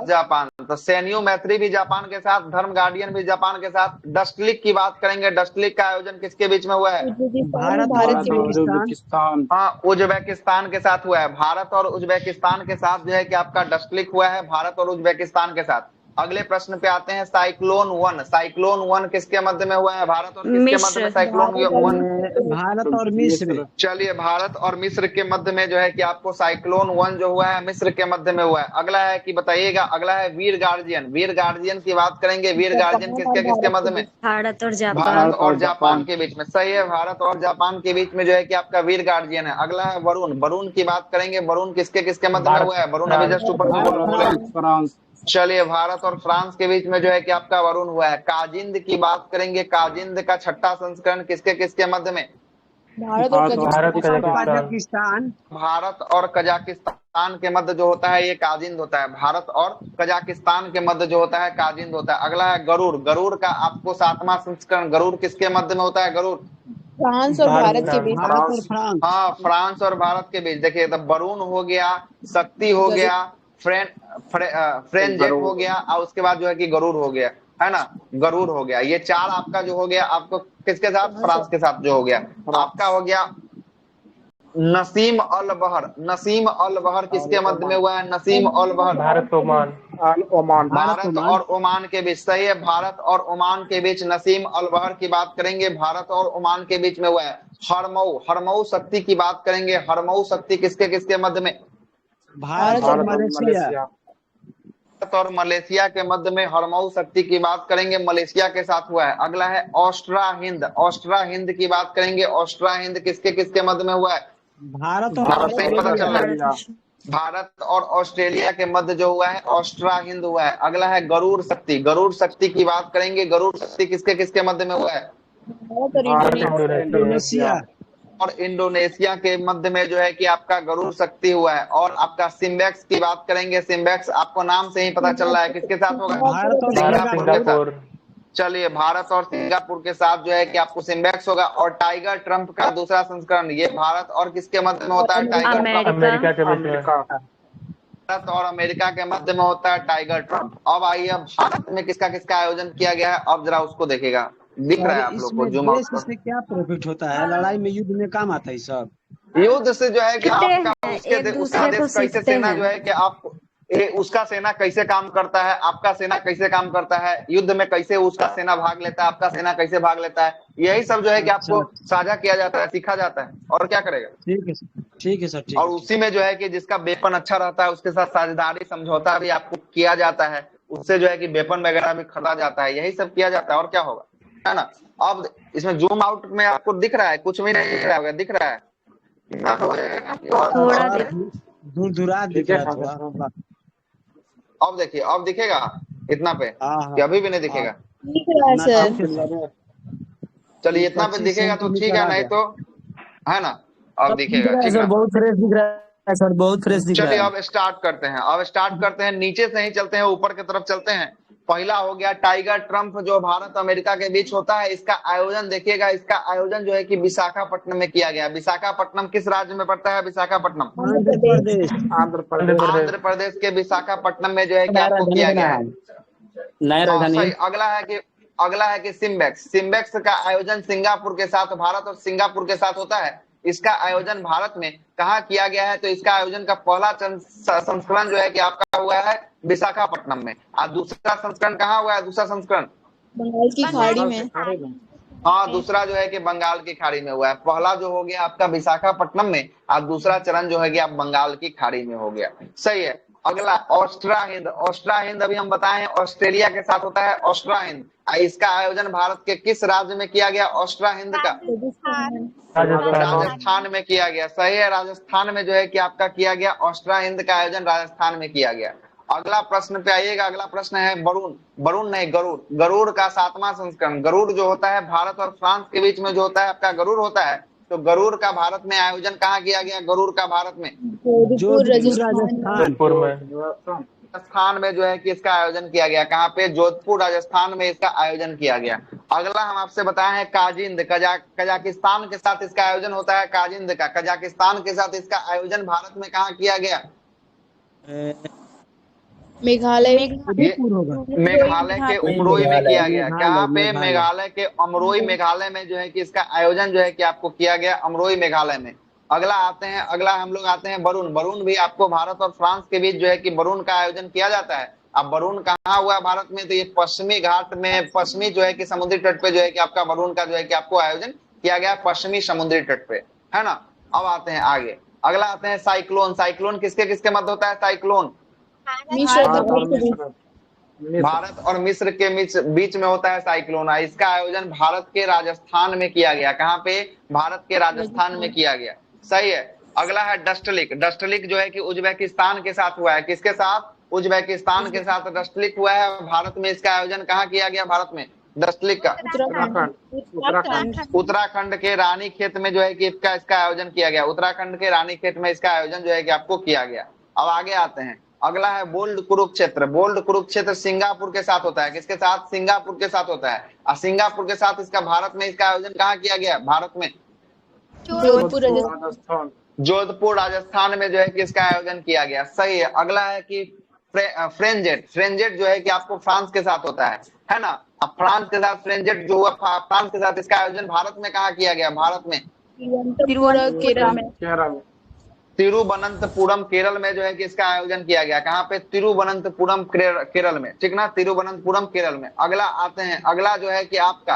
जापान। तो सेन्यू मैत्री भी जापान के साथ, धर्म गार्डियन भी जापान के साथ। डस्टलिक की बात करेंगे, डस्टलिक का आयोजन किसके बीच में हुआ है? भारत और उज्बेकिस्तान। हाँ, उज्बेकिस्तान के साथ हुआ है। भारत और उज्बेकिस्तान के साथ जो है कि आपका डस्टलिक हुआ है, भारत और उज्बेकिस्तान के साथ। अगले प्रश्न पे आते हैं, साइक्लोन वन किसके मध्य में हुआ है? भारत और किसके मध्य में साइक्लोन वन? भारत और मिस्र। चलिए, भारत और मिस्र के मध्य में जो है कि आपको साइक्लोन वन जो हुआ है मिस्र के मध्य में हुआ है। अगला है कि बताइएगा, अगला है वीर गार्जियन की बात करेंगे। वीर गार्जियन किसके किसके मध्य में? भारत और भारत और जापान के बीच में, सही है। भारत और जापान के बीच में जो है कि आपका वीर गार्जियन है। अगला है वरुण की बात करेंगे, वरुण किसके किसके मध्य में हुआ है? वरुण अभी जस्ट ऊपर। चलिए, भारत और फ्रांस के बीच में जो है कि आपका वरुण हुआ है। काजिंद की बात करेंगे, काजिंद का छठा संस्करण किसके किसके मध्य में? भारत और कजाकिस्तान। भारत और कजाकिस्तान के मध्य जो होता है ये काजिंद होता है। भारत और कजाकिस्तान के मध्य जो होता है काजिंद होता है। अगला है गरुड़ का आपको सातवां संस्करण, गरुड़ किसके मध्य में होता है? गरुड़ फ्रांस और भारत के बीच। हाँ, फ्रांस और भारत के बीच। देखिए, तो वरुण हो गया, शक्ति हो गया, फ्रेंजेट हो गया, और उसके बाद जो है कि गरुड़ हो गया, है ना। गरुड़ हो गया, ये चार आपका जो हो गया आपको किसके साथ? फ्रांस के साथ जो हो गया आपका हो गया। नसीम अल बहर किसके मध्य में हुआ है? नसीम अल बहर भारत और ओमान के बीच, सही है। भारत और ओमान के बीच नसीम अल बहर की बात करेंगे, भारत और ओमान के बीच में हुआ है। हरमऊ शक्ति की बात करेंगे, हरमऊ शक्ति किसके किसके मध्य में? भारत और मलेशिया। भारत और मलेशिया के मध्य में हरमऊ शक्ति की बात करेंगे, मलेशिया के साथ हुआ है। अगला है ऑस्ट्रा हिंद की बात करेंगे, ऑस्ट्रा हिंद किसके किसके मध्य में हुआ है? भारत से ही पता चल रहा है। भारत और ऑस्ट्रेलिया के मध्य जो हुआ है ऑस्ट्रा हिंद हुआ है। अगला है गरुड़ शक्ति की बात करेंगे, गरुड़ शक्ति किसके किसके मध्य में हुआ है? इंडोनेशिया और इंडोनेशिया के मध्य में जो है कि आपका गरुड़ शक्ति हुआ है। और आपका सिम्बेक्स की बात करेंगे, सिम्बेक्स आपको नाम से ही पता चल रहा है किसके साथ होगा? भारत और सिंगापुर। चलिए, भारत और सिंगापुर के साथ जो है कि आपको सिम्बेक्स होगा। और टाइगर ट्रंप का दूसरा संस्करण, ये भारत और किसके मध्य में होता है? टाइगर ट्रंप अमेरिका के बीच में। भारत और अमेरिका के मध्य में होता है टाइगर ट्रंप। अब आइए, भारत में किसका किसका आयोजन किया गया है, अब जरा उसको देखेगा। दिख रहा है आप लोग को? इससे क्या प्रॉफिट होता है? लड़ाई में, युद्ध में काम आता है सब। युद्ध से जो है कि आपका उसके एक उसका दूसरे को देश कैसे सीखते सेना हैं। जो है कि आप उसका सेना कैसे काम करता है, आपका सेना कैसे काम करता है, युद्ध में कैसे उसका सेना भाग लेता है, आपका सेना कैसे भाग लेता है, यही सब जो है कि आपको साझा किया जाता है, सीखा जाता है। और क्या करेगा? ठीक है सर, ठीक है सर, ठीक और है। उसी में जो है कि जिसका वेपन अच्छा रहता है उसके साथ साझेदारी समझौता भी आपको किया जाता है, उससे जो है कि वेपन वगैरह भी खरीदा जाता है, यही सब किया जाता है। और क्या होगा, है ना? अब इसमें जूम आउट में आपको दिख रहा है, कुछ भी नहीं दिख रहा होगा, दिख रहा है थोड़ा दूर दूरा दिख रहा है थोड़ा। अब देखिए, अब दिखेगा इतना पे हाँ कि अभी भी नहीं दिखेगा? दिख रहा है सर। चलिए इतना पे दिखेगा तो ठीक है, नहीं तो है ना, अब दिखेगा, ठीक सर ना? बहुत फ्रेश दिख रहा है सर, बहुत फ्रेश दिख रहा चलिए है। अब स्टार्ट करते हैं, अब स्टार्ट करते हैं, नीचे से ही चलते हैं, ऊपर की तरफ चलते हैं। पहला हो गया टाइगर ट्रम्प, जो भारत अमेरिका के बीच होता है, इसका आयोजन देखिएगा, इसका आयोजन जो है कि विशाखापट्टनम में किया गया। विशाखापट्टनम किस राज्य में पड़ता है? विशाखापट्टनम आंध्र प्रदेश। आंध्र प्रदेश के विशाखापट्टनम में जो है कि आपको किया गया है। नया राजधानी सही। अगला है कि सिम्बेक्स। सिम्बेक्स का आयोजन सिंगापुर के साथ, भारत और सिंगापुर के साथ होता है। इसका आयोजन भारत में कहाँ किया गया है? तो इसका आयोजन का पहला संस्करण जो है कि आपका हुआ है विशाखापट्टनम में, और दूसरा संस्करण कहाँ हुआ है? दूसरा संस्करण बंगाल की खाड़ी में। हाँ, दूसरा जो है कि बंगाल की खाड़ी में हुआ है। पहला जो हो गया आपका विशाखापट्टनम में, और दूसरा चरण जो है कि आप बंगाल की खाड़ी में हो गया। सही है। अगला ऑस्ट्रा हिंद। ऑस्ट्रा हिंद अभी हम बताएं ऑस्ट्रेलिया के साथ होता है ऑस्ट्रा हिंद। इसका आयोजन भारत के किस राज्य में किया गया? ऑस्ट्रा हिंद का राजस्थान में किया गया। सही है, राजस्थान में जो है कि आपका किया गया। ऑस्ट्रा हिंद का आयोजन राजस्थान में किया गया। अगला प्रश्न पे आइएगा। अगला प्रश्न है वरुण, वरुण नहीं गरुड़। गरुड़ का 7वां संस्करण। गरुड़ जो होता है भारत और फ्रांस के बीच में जो होता है आपका गरुड़ होता है, तो गरुड़ का भारत में आयोजन कहाँ किया गया? गरुड़ का भारत में जोधपुर राजस्थान। जोधपुर में। राजस्थान में जो है कि इसका आयोजन किया गया। कहाँ पे? जोधपुर राजस्थान में इसका आयोजन किया गया। अगला हम आपसे बताए हैं काजिंद। कजाकिस्तान के साथ इसका आयोजन होता है काजिंद का। कजाकिस्तान के साथ इसका आयोजन भारत में कहाँ किया गया? मेघालय। मेघालय के उमरोई में किया गया। कहाँ पे? मेघालय के अमरोई, मेघालय में जो है कि इसका आयोजन जो है कि आपको किया गया अमरोई मेघालय में। अगला आते हैं, अगला हम लोग आते हैं वरुण। वरुण भी आपको भारत और फ्रांस के बीच जो है कि वरुण का आयोजन किया जाता है। अब वरुण कहाँ हुआ भारत में? तो ये पश्चिमी घाट में, पश्चिमी जो है कि समुद्री तट पे जो है कि आपका वरुण का जो है कि आपको आयोजन किया गया पश्चिमी समुद्री तट पे, है ना। अब आते हैं आगे। अगला आते हैं साइक्लोन। साइक्लोन किसके किसके मध्य होता है? साइक्लोन भारत और मिस्र के बीच में होता है साइक्लोन। इसका आयोजन भारत के राजस्थान में किया गया। कहाँ पे? भारत के राजस्थान में किया गया। सही है। अगला है डस्टलिक। डस्टलिक जो है कि उज्बेकिस्तान के साथ हुआ है। किसके साथ? उज्बेकिस्तान के साथ डस्टलिक हुआ है भारत में। इसका आयोजन कहाँ किया गया भारत में? डस्टलिक का उत्तराखंड के रानीखेत में जो है कि इसका आयोजन किया गया। उत्तराखंड के रानीखेत में इसका आयोजन जो है कि आपको किया गया। अब आगे आते हैं। अगला है bold Kurukshetra. Bold Kurukshetra Singapore के साथ होता है। किसके साथ? सिंगापुर के साथ होता है। और सिंगापुर के साथ इसका भारत में इसका आयोजन कहाँ किया गया? भारत में जोधपुर राजस्थान। जोधपुर राजस्थान में जो है कि इसका आयोजन किया गया। सही है। अगला है कि फ्रेंजेट। फ्रेंजेट जो है कि आपको फ्रांस के साथ होता है ना। अब फ्रांस के साथ फ्रेंजेट जो हुआ, फ्रांस के साथ इसका आयोजन भारत में कहाँ किया गया? भारत में तिरुवनंतपुरम केरल में जो है कि इसका आयोजन किया गया। कहाँ पे? तिरुवनंतपुरम केरल में, ठीक ना, तिरुवनंतपुरम केरल में। अगला आते हैं। अगला जो है कि आपका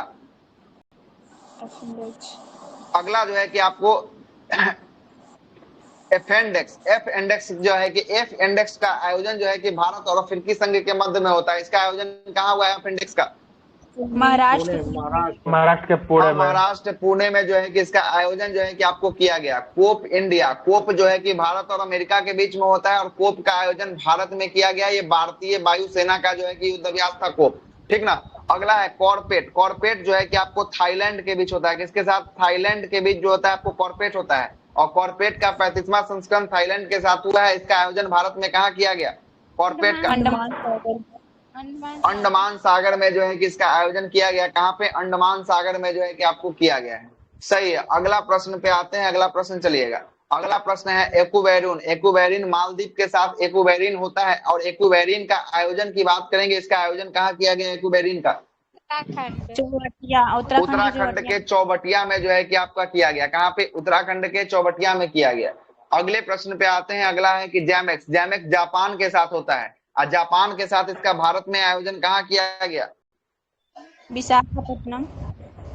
अगला जो है कि आपको एफ इंडेक्स जो है कि एफ इंडेक्स का आयोजन जो है कि भारत और अफ्रीकी संघ के मध्य में होता है। इसका आयोजन कहाँ हुआ है एफ इंडेक्स का? महाराष्ट्र के पुणे में। महाराष्ट्र पुणे में जो है कि इसका आयोजन जो है कि आपको किया गया। Cope India. कोप जो है कि भारत और अमेरिका के बीच में होता है, और कोप का आयोजन भारत में किया गया। ये भारतीय वायुसेना का जो है कि युद्ध अभ्यास था कोप, ठीक ना। अगला है कॉर्पेट। कॉर्पेट जो है कि आपको थाईलैंड के बीच होता है। किसके साथ? थाईलैंड के बीच जो होता है आपको कॉर्पेट होता है। और कॉर्पेट का 35वां संस्करण थाईलैंड के साथ हुआ है। इसका आयोजन भारत में कहाँ किया गया? कॉर्पेट का अंडमान सागर में जो है कि इसका आयोजन किया गया। कहाँ पे? अंडमान सागर में जो है कि आपको किया गया है। सही है। अगला प्रश्न पे आते हैं। अगला प्रश्न चलिएगा। अगला प्रश्न है एक्वेरिन। एक्वेरिन मालदीव के साथ एक्वेरिन होता है, और एक्वेरिन का आयोजन की बात करेंगे। इसका आयोजन कहाँ किया गया एक्वेरिन का? चौबटिया, उत्तराखंड के चौबटिया में जो है कि आपका किया गया। कहाँ पे? उत्तराखंड के चौबटिया में किया गया। अगले प्रश्न पे आते हैं। अगला है कि जैमेक्स। जैमेक्स जापान के साथ होता है और जापान के साथ इसका भारत में आयोजन कहाँ किया गया? विशाखापट्टनम।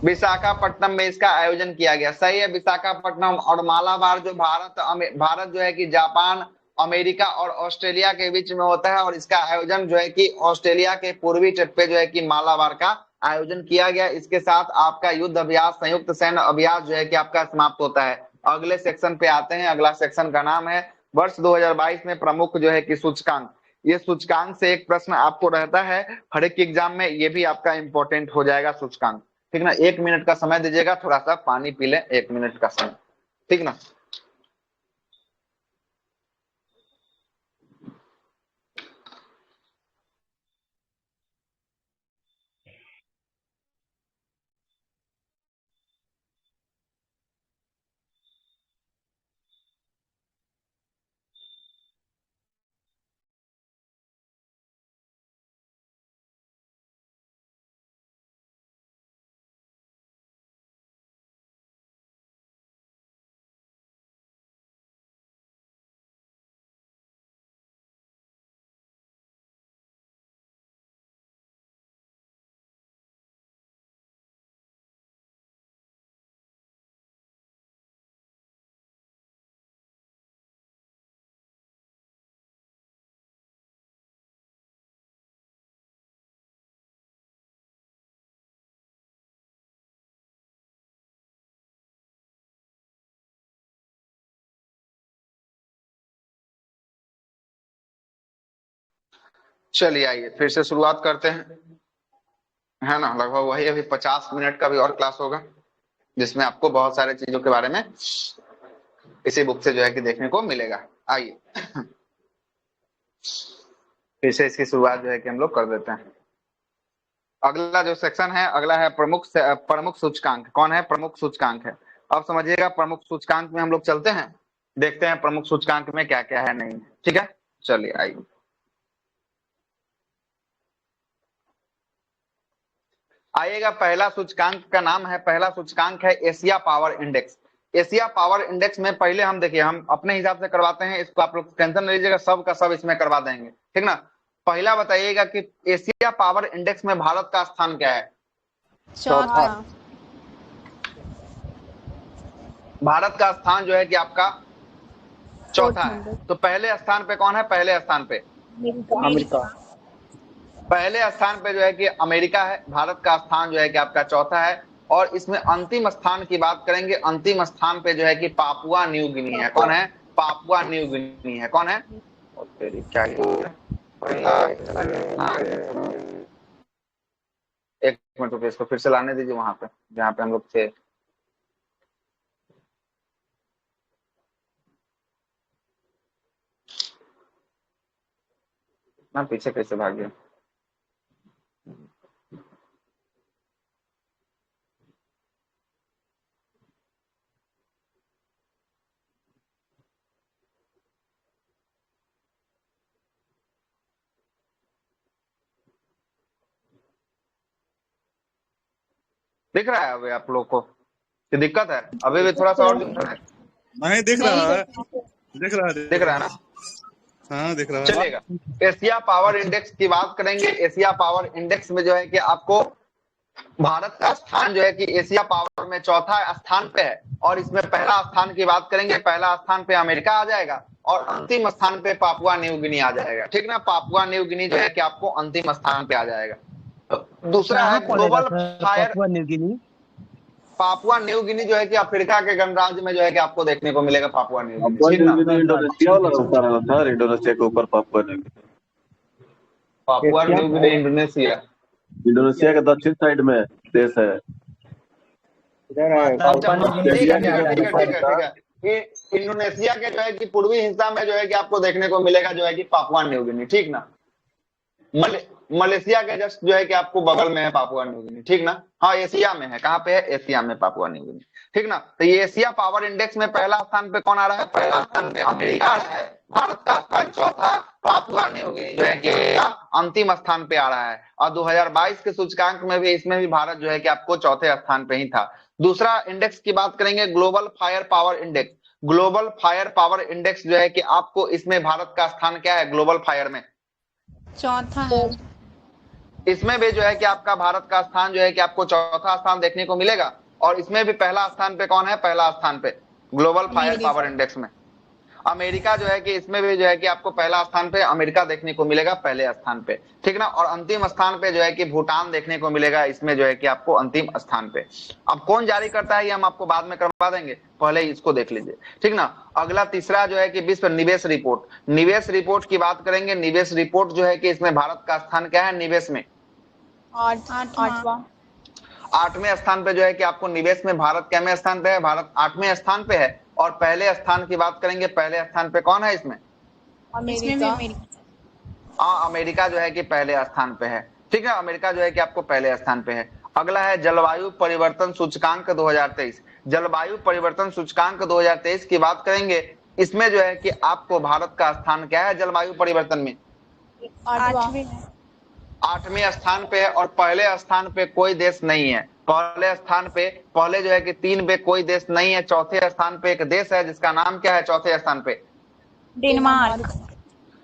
विशाखापट्टनम में इसका आयोजन किया गया। सही है, विशाखापट्टनम। और मालाबार जो भारत जो है कि जापान, अमेरिका और ऑस्ट्रेलिया के बीच में होता है और इसका आयोजन जो है कि ऑस्ट्रेलिया के पूर्वी तट पे जो है कि मालाबार का आयोजन किया गया। इसके साथ आपका युद्ध अभ्यास, संयुक्त सैन्य अभ्यास जो है कि आपका समाप्त होता है। अगले सेक्शन पे आते हैं। अगला सेक्शन का नाम है वर्ष 2022 में प्रमुख जो है कि सूचकांक। ये सूचकांक से एक प्रश्न आपको रहता है हर एक एग्जाम में, ये भी आपका इंपॉर्टेंट हो जाएगा सूचकांक। ठीक ना? 1 मिनट का समय दीजिएगा, थोड़ा सा पानी पी लें। 1 मिनट का समय, ठीक ना? चलिए आइए फिर से शुरुआत करते हैं, है ना? लगभग वही अभी 50 मिनट का भी और क्लास होगा जिसमें आपको बहुत सारे चीजों के बारे में इसी बुक से जो है कि देखने को मिलेगा। आइए फिर से इसकी शुरुआत जो है कि हम लोग कर देते हैं। अगला जो सेक्शन है, अगला है प्रमुख सूचकांक। कौन है? प्रमुख सूचकांक है। अब समझिएगा, प्रमुख सूचकांक में हम लोग चलते हैं, देखते हैं प्रमुख सूचकांक में क्या क्या है नहीं। ठीक है, चलिए आइए। आइएगा, पहला सूचकांक का नाम है, पहला सूचकांक है Asia power index. Asia power index में पहले हम देखिए, हम अपने हिसाब से करवाते हैं इसको, आप लोग टेंशन नहीं लीजिएगा, सब का सब इसमें करवा देंगे। ठीक ना? पहला बताइएगा कि एशिया पावर इंडेक्स में भारत का स्थान क्या है? चौथा। भारत का स्थान जो है कि आपका चौथा है। तो पहले स्थान पे कौन है? पहले स्थान पे अमेरिका। पहले स्थान पे जो है कि अमेरिका है। भारत का स्थान जो है कि आपका चौथा है। और इसमें अंतिम स्थान की बात करेंगे, अंतिम स्थान पे जो है कि पापुआ न्यू गिनी है। कौन है? पापुआ न्यू गिनी है। कौन है? क्या एक मिनट रुपये, इसको फिर से लाने दीजिए वहां पे जहाँ पे हम लोग थे। ना पीछे कैसे भाग गया? दिख रहा है अभी आप लोग को कि दिक्कत है? अभी भी थोड़ा सा और दिख रहा है? नहीं दिख रहा है, दिख रहा है, दिख रहा है ना? हाँ दिख रहा है। चलेगा। एशिया पावर इंडेक्स की बात करेंगे। एशिया पावर इंडेक्स में जो है कि आपको भारत का स्थान जो है कि एशिया पावर में चौथा स्थान पे है। और इसमें पहला स्थान की बात करेंगे, पहला स्थान पे अमेरिका आ जाएगा और अंतिम स्थान पे पापुआ न्यू गिनी आ जाएगा। ठीक ना? पापुआ न्यू गिनी जो है कि आपको अंतिम स्थान पे आ जाएगा। दूसरा है global fire. Papua New Guinea जो है कि अफ्रीका के गणराज्य में जो है कि आपको देखने को मिलेगा पापुआ न्यू गिनी। इंडोनेशिया वाला होता रहा था, इंडोनेशिया के ऊपर Papua New Guinea. Papua New Guinea Indonesia, Indonesia के दक्षिण साइड में देश है। ठीक है। इंडोनेशिया के जो है कि पूर्वी हिस्सा में जो है कि आपको देखने को मिलेगा जो है कि पापुआ न्यू गिनी। ठीक ना? मलेशिया के जस्ट जो है कि आपको बगल में है पापुआ न्यू गिनी, ठीक ना। हाँ एशिया में है, कहाँ पे है, एशिया में पापुआ न्यू गिनी, ठीक ना। तो ये एशिया पावर इंडेक्स में पहला स्थान पे कौन आ रहा है, पहला स्थान पे अमेरिका आ रहा है, भारत का स्थान चौथा, पापुआ न्यू गिनी जो है कि अंतिम स्थान पे आ रहा है। और 2022 के सूचकांक में भी इसमें भी भारत जो है कि आपको चौथे स्थान पे ही था। दूसरा इंडेक्स की बात करेंगे, global fire power index. Global fire power index जो है कि आपको इसमें भारत का स्थान क्या है, ग्लोबल फायर में चौथा है। इसमें भी जो है कि आपका भारत का स्थान जो है कि आपको चौथा स्थान देखने को मिलेगा। और इसमें भी पहला स्थान पे कौन है, पहला स्थान पे ग्लोबल फायर पावर इंडेक्स में अमेरिका जो है कि इसमें भी जो है कि आपको पहला स्थान पे अमेरिका देखने को मिलेगा, पहले स्थान पे, ठीक ना। और अंतिम स्थान पे जो है कि भूटान देखने को मिलेगा, इसमें जो है कि आपको अंतिम स्थान पे। अब कौन जारी करता है ये हम आपको बाद में करवा देंगे, पहले इसको देख लीजिए, ठीक ना। अगला तीसरा जो है कि विश्व निवेश रिपोर्ट। निवेश रिपोर्ट की बात करेंगे, निवेश रिपोर्ट जो है कि इसमें भारत का स्थान क्या है, निवेश में आठवां 8वें स्थान पे जो है कि आपको निवेश में भारत कैमें स्थान पे है, भारत 8वें स्थान पे है। और पहले स्थान की बात करेंगे, पहले स्थान पे कौन है इसमें, अमेरिका। अमेरिका जो है कि पहले स्थान पे है, ठीक है। अमेरिका जो है कि आपको पहले स्थान पे है। अगला है जलवायु परिवर्तन सूचकांक 2023। जलवायु परिवर्तन सूचकांक 2023 की बात करेंगे, इसमें जो है कि आपको भारत का स्थान क्या है जलवायु परिवर्तन में, 8वें स्थान पे है। और पहले स्थान पे कोई देश नहीं है, पहले स्थान पे, पहले जो है कि 3 पे कोई देश नहीं है, चौथे स्थान पे एक देश है जिसका नाम क्या है, चौथे स्थान पे डेनमार्क।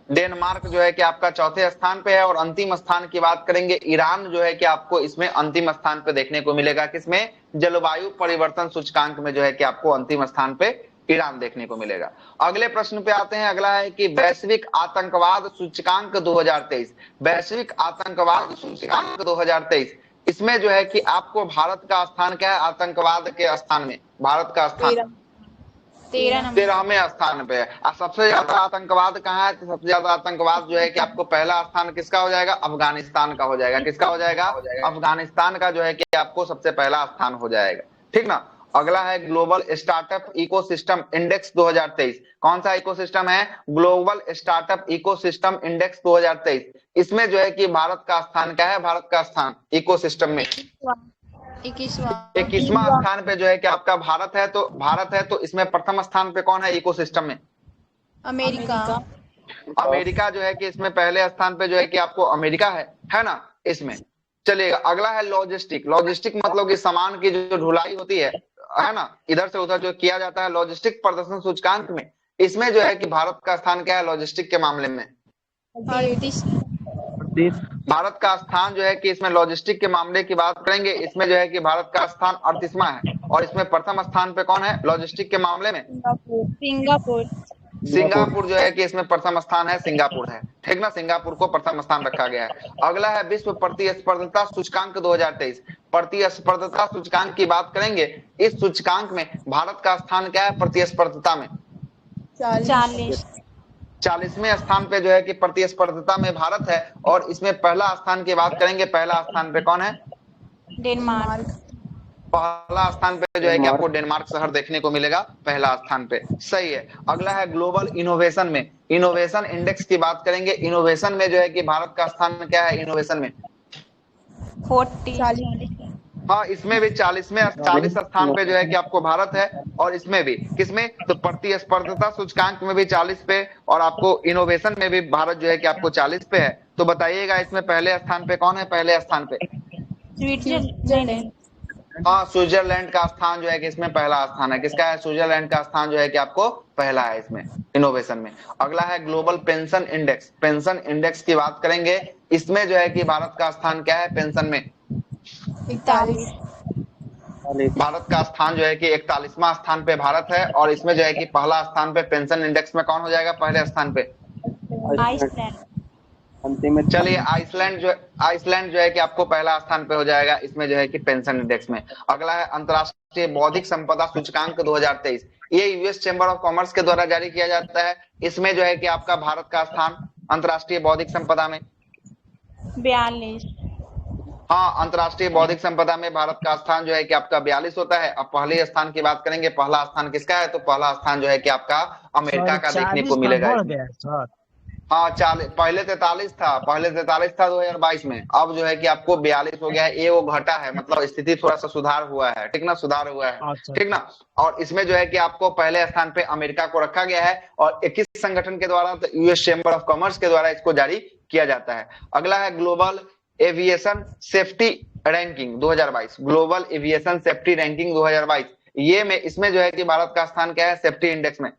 डेनमार्क जो है कि आपका चौथे स्थान पे है। और अंतिम स्थान की बात करेंगे, ईरान जो है कि आपको इसमें अंतिम स्थान पे देखने को मिलेगा, किसमें, जलवायु परिवर्तन सूचकांक में जो है कि आपको अंतिम स्थान पे ईरान देखने को मिलेगा। अगले प्रश्न पे आते हैं। अगला है कि वैश्विक आतंकवाद सूचकांक 2023। वैश्विक आतंकवाद सूचकांक 2023, इसमें जो है कि आपको भारत का स्थान क्या है, आतंकवाद के स्थान में भारत का स्थान 13वें स्थान पे है। और सबसे ज्यादा आतंकवाद कहाँ है, तो सबसे ज्यादा आतंकवाद जो है कि आपको पहला स्थान किसका हो जाएगा, अफगानिस्तान का हो जाएगा। किसका हो जाएगा, अफगानिस्तान का जो है कि आपको सबसे पहला स्थान हो जाएगा, ठीक ना। अगला है ग्लोबल स्टार्टअप इकोसिस्टम इंडेक्स 2023। कौन सा इकोसिस्टम है, ग्लोबल स्टार्टअप इकोसिस्टम इंडेक्स 2023। इसमें जो है कि भारत का स्थान क्या है, भारत का स्थान इकोसिस्टम में 21वां स्थान पे जो है कि आपका भारत है। तो इसमें प्रथम स्थान पे कौन है इकोसिस्टम में, अमेरिका। अमेरिका जो है कि इसमें पहले स्थान पे जो है कि आपको अमेरिका है ना इसमें। चलिएगा, अगला है लॉजिस्टिक। लॉजिस्टिक मतलब कि सामान की जो ढुलाई होती है ना, इधर से उधर जो किया जाता है, लॉजिस्टिक प्रदर्शन सूचकांक में इसमें जो है कि भारत का स्थान क्या है, लॉजिस्टिक के मामले में भारत का स्थान जो है कि इसमें लॉजिस्टिक के मामले की बात करेंगे, इसमें जो है कि भारत का स्थान 38वां है। और इसमें प्रथम स्थान पे कौन है लॉजिस्टिक के मामले में, सिंगापुर जो है कि इसमें प्रथम स्थान है, सिंगापुर है, ठीक ना। सिंगापुर को प्रथम स्थान रखा गया है। अगला है विश्व प्रतिस्पर्धता सूचकांक 2023। प्रतिस्पर्धता सूचकांक की बात करेंगे, इस सूचकांक में भारत का स्थान क्या है, प्रतिस्पर्धता में 40वें स्थान पे जो है कि प्रतिस्पर्धता में भारत है। और इसमें पहला स्थान की बात करेंगे, पहला स्थान पे कौन है, डेनमार्क। पहला स्थान पे जो है कि आपको डेनमार्क शहर देखने को मिलेगा, पहला स्थान पे, सही है। अगला है ग्लोबल इनोवेशन में, इनोवेशन इंडेक्स की बात करेंगे। इनोवेशन में जो है कि भारत का स्थान क्या है, इनोवेशन में 40। हाँ, इसमें भी 40 स्थान पे जो है कि आपको भारत है। और इसमें भी किसमें, तो प्रतिस्पर्धता सूचकांक में भी 40 पे, और आपको इनोवेशन में भी भारत जो है कि आपको 40 पे है। तो बताइएगा इसमें पहले स्थान पे कौन है, पहले स्थान पे स्विट्जरलैंड। हाँ, स्विट्जरलैंड का स्थान जो है कि इसमें पहला स्थान है। किसका है, स्विट्जरलैंड का स्थान जो है कि आपको पहला है इसमें इनोवेशन में। अगला है global pension index. Pension index की बात करेंगे, इसमें जो है कि भारत का स्थान क्या है, पेंशन में 41। भारत का स्थान जो है कि 41वां स्थान पे भारत है। और इसमें जो है कि पहला स्थान पे पेंशन इंडेक्स में कौन हो जाएगा, पहले स्थान पे चलिए आइसलैंड जो है कि आपको पहला स्थान पे हो जाएगा इसमें जो है कि पेंशन इंडेक्स में। अगला है अंतरराष्ट्रीय बौद्धिक संपदा सूचकांक 2023। ये यूएस चैम्बर ऑफ कॉमर्स के द्वारा जारी किया जाता है। इसमें जो है कि आपका भारत का स्थान अंतरराष्ट्रीय बौद्धिक संपदा में 42। हाँ, अंतरराष्ट्रीय बौद्धिक संपदा में भारत का स्थान जो है कि आपका 42 होता है। अब पहले स्थान की बात करेंगे, पहला स्थान किसका है, तो पहला स्थान जो है कि आपका अमेरिका का देखने को मिलेगा। हाँ, पहले 43 था, 2022 में, अब जो है कि आपको 42 हो गया है। ये वो घटा है, मतलब स्थिति थोड़ा सा सुधार हुआ है, ठीक ना, सुधार हुआ है, अच्छा ठीक ना। और इसमें जो है कि आपको पहले स्थान पे अमेरिका को रखा गया है, और 21 संगठन के द्वारा, तो यूएस चैम्बर ऑफ कॉमर्स के द्वारा इसको जारी किया जाता है। अगला है global aviation safety ranking 2022, global aviation safety ranking 2022। ये में इसमें जो है कि भारत का स्थान क्या है सेफ्टी इंडेक्स में?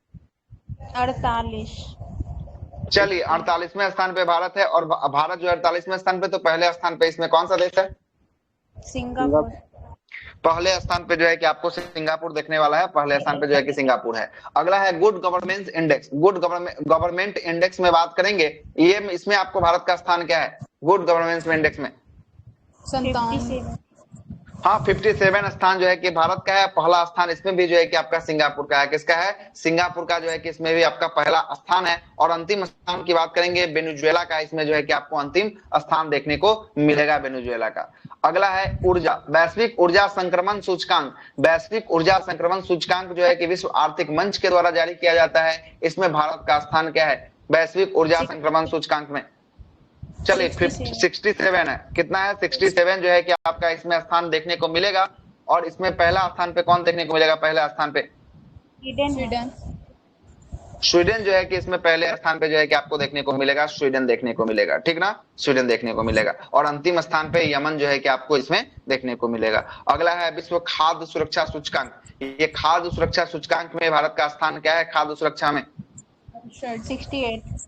48। चलिए, 48वें स्थान पे भारत है, और भारत जो 48वें स्थान पे, तो पहले स्थान पे इसमें कौन सा देश है? सिंगापुर। पहले स्थान पे जो है कि आपको सिंगापुर देखने वाला है, पहले स्थान पे जो है कि सिंगापुर है। अगला है good governance index, good government index में बात करेंगे, ये इसमें आपको भारत का स्थान क्या है गुड गवर्नेंस इंडेक्स में? 57। हाँ, 57 स्थान जो है कि भारत का है। पहला स्थान इसमें भी जो है कि आपका सिंगापुर का है। किसका है? सिंगापुर का जो है कि इसमें भी आपका पहला स्थान है। और अंतिम स्थान की बात करेंगे वेनेजुएला का, इसमें जो है कि आपको अंतिम स्थान देखने को मिलेगा वेनेजुएला का। अगला है ऊर्जा, वैश्विक ऊर्जा संक्रमण सूचकांक, वैश्विक ऊर्जा संक्रमण सूचकांक जो है कि विश्व आर्थिक मंच के द्वारा जारी किया जाता है। इसमें भारत का स्थान क्या है वैश्विक ऊर्जा संक्रमण सूचकांक में? चलिए, 67 है। कितना है? 67 जो है कि आपका इसमें स्थान देखने को मिलेगा। और इसमें पहला स्थान पे कौन देखने को मिलेगा? पहला स्थान पे स्वीडन। स्वीडन जो है कि इसमें पहले स्थान पे जो है कि आपको देखने को मिलेगा, स्वीडन देखने को मिलेगा, ठीक ना, स्वीडन देखने को मिलेगा। और अंतिम स्थान पे यमन जो है कि आपको इसमें देखने को मिलेगा। अगला है विश्व खाद्य सुरक्षा सूचकांक, ये खाद्य सुरक्षा सूचकांक में भारत का स्थान क्या है खाद्य सुरक्षा में? 68।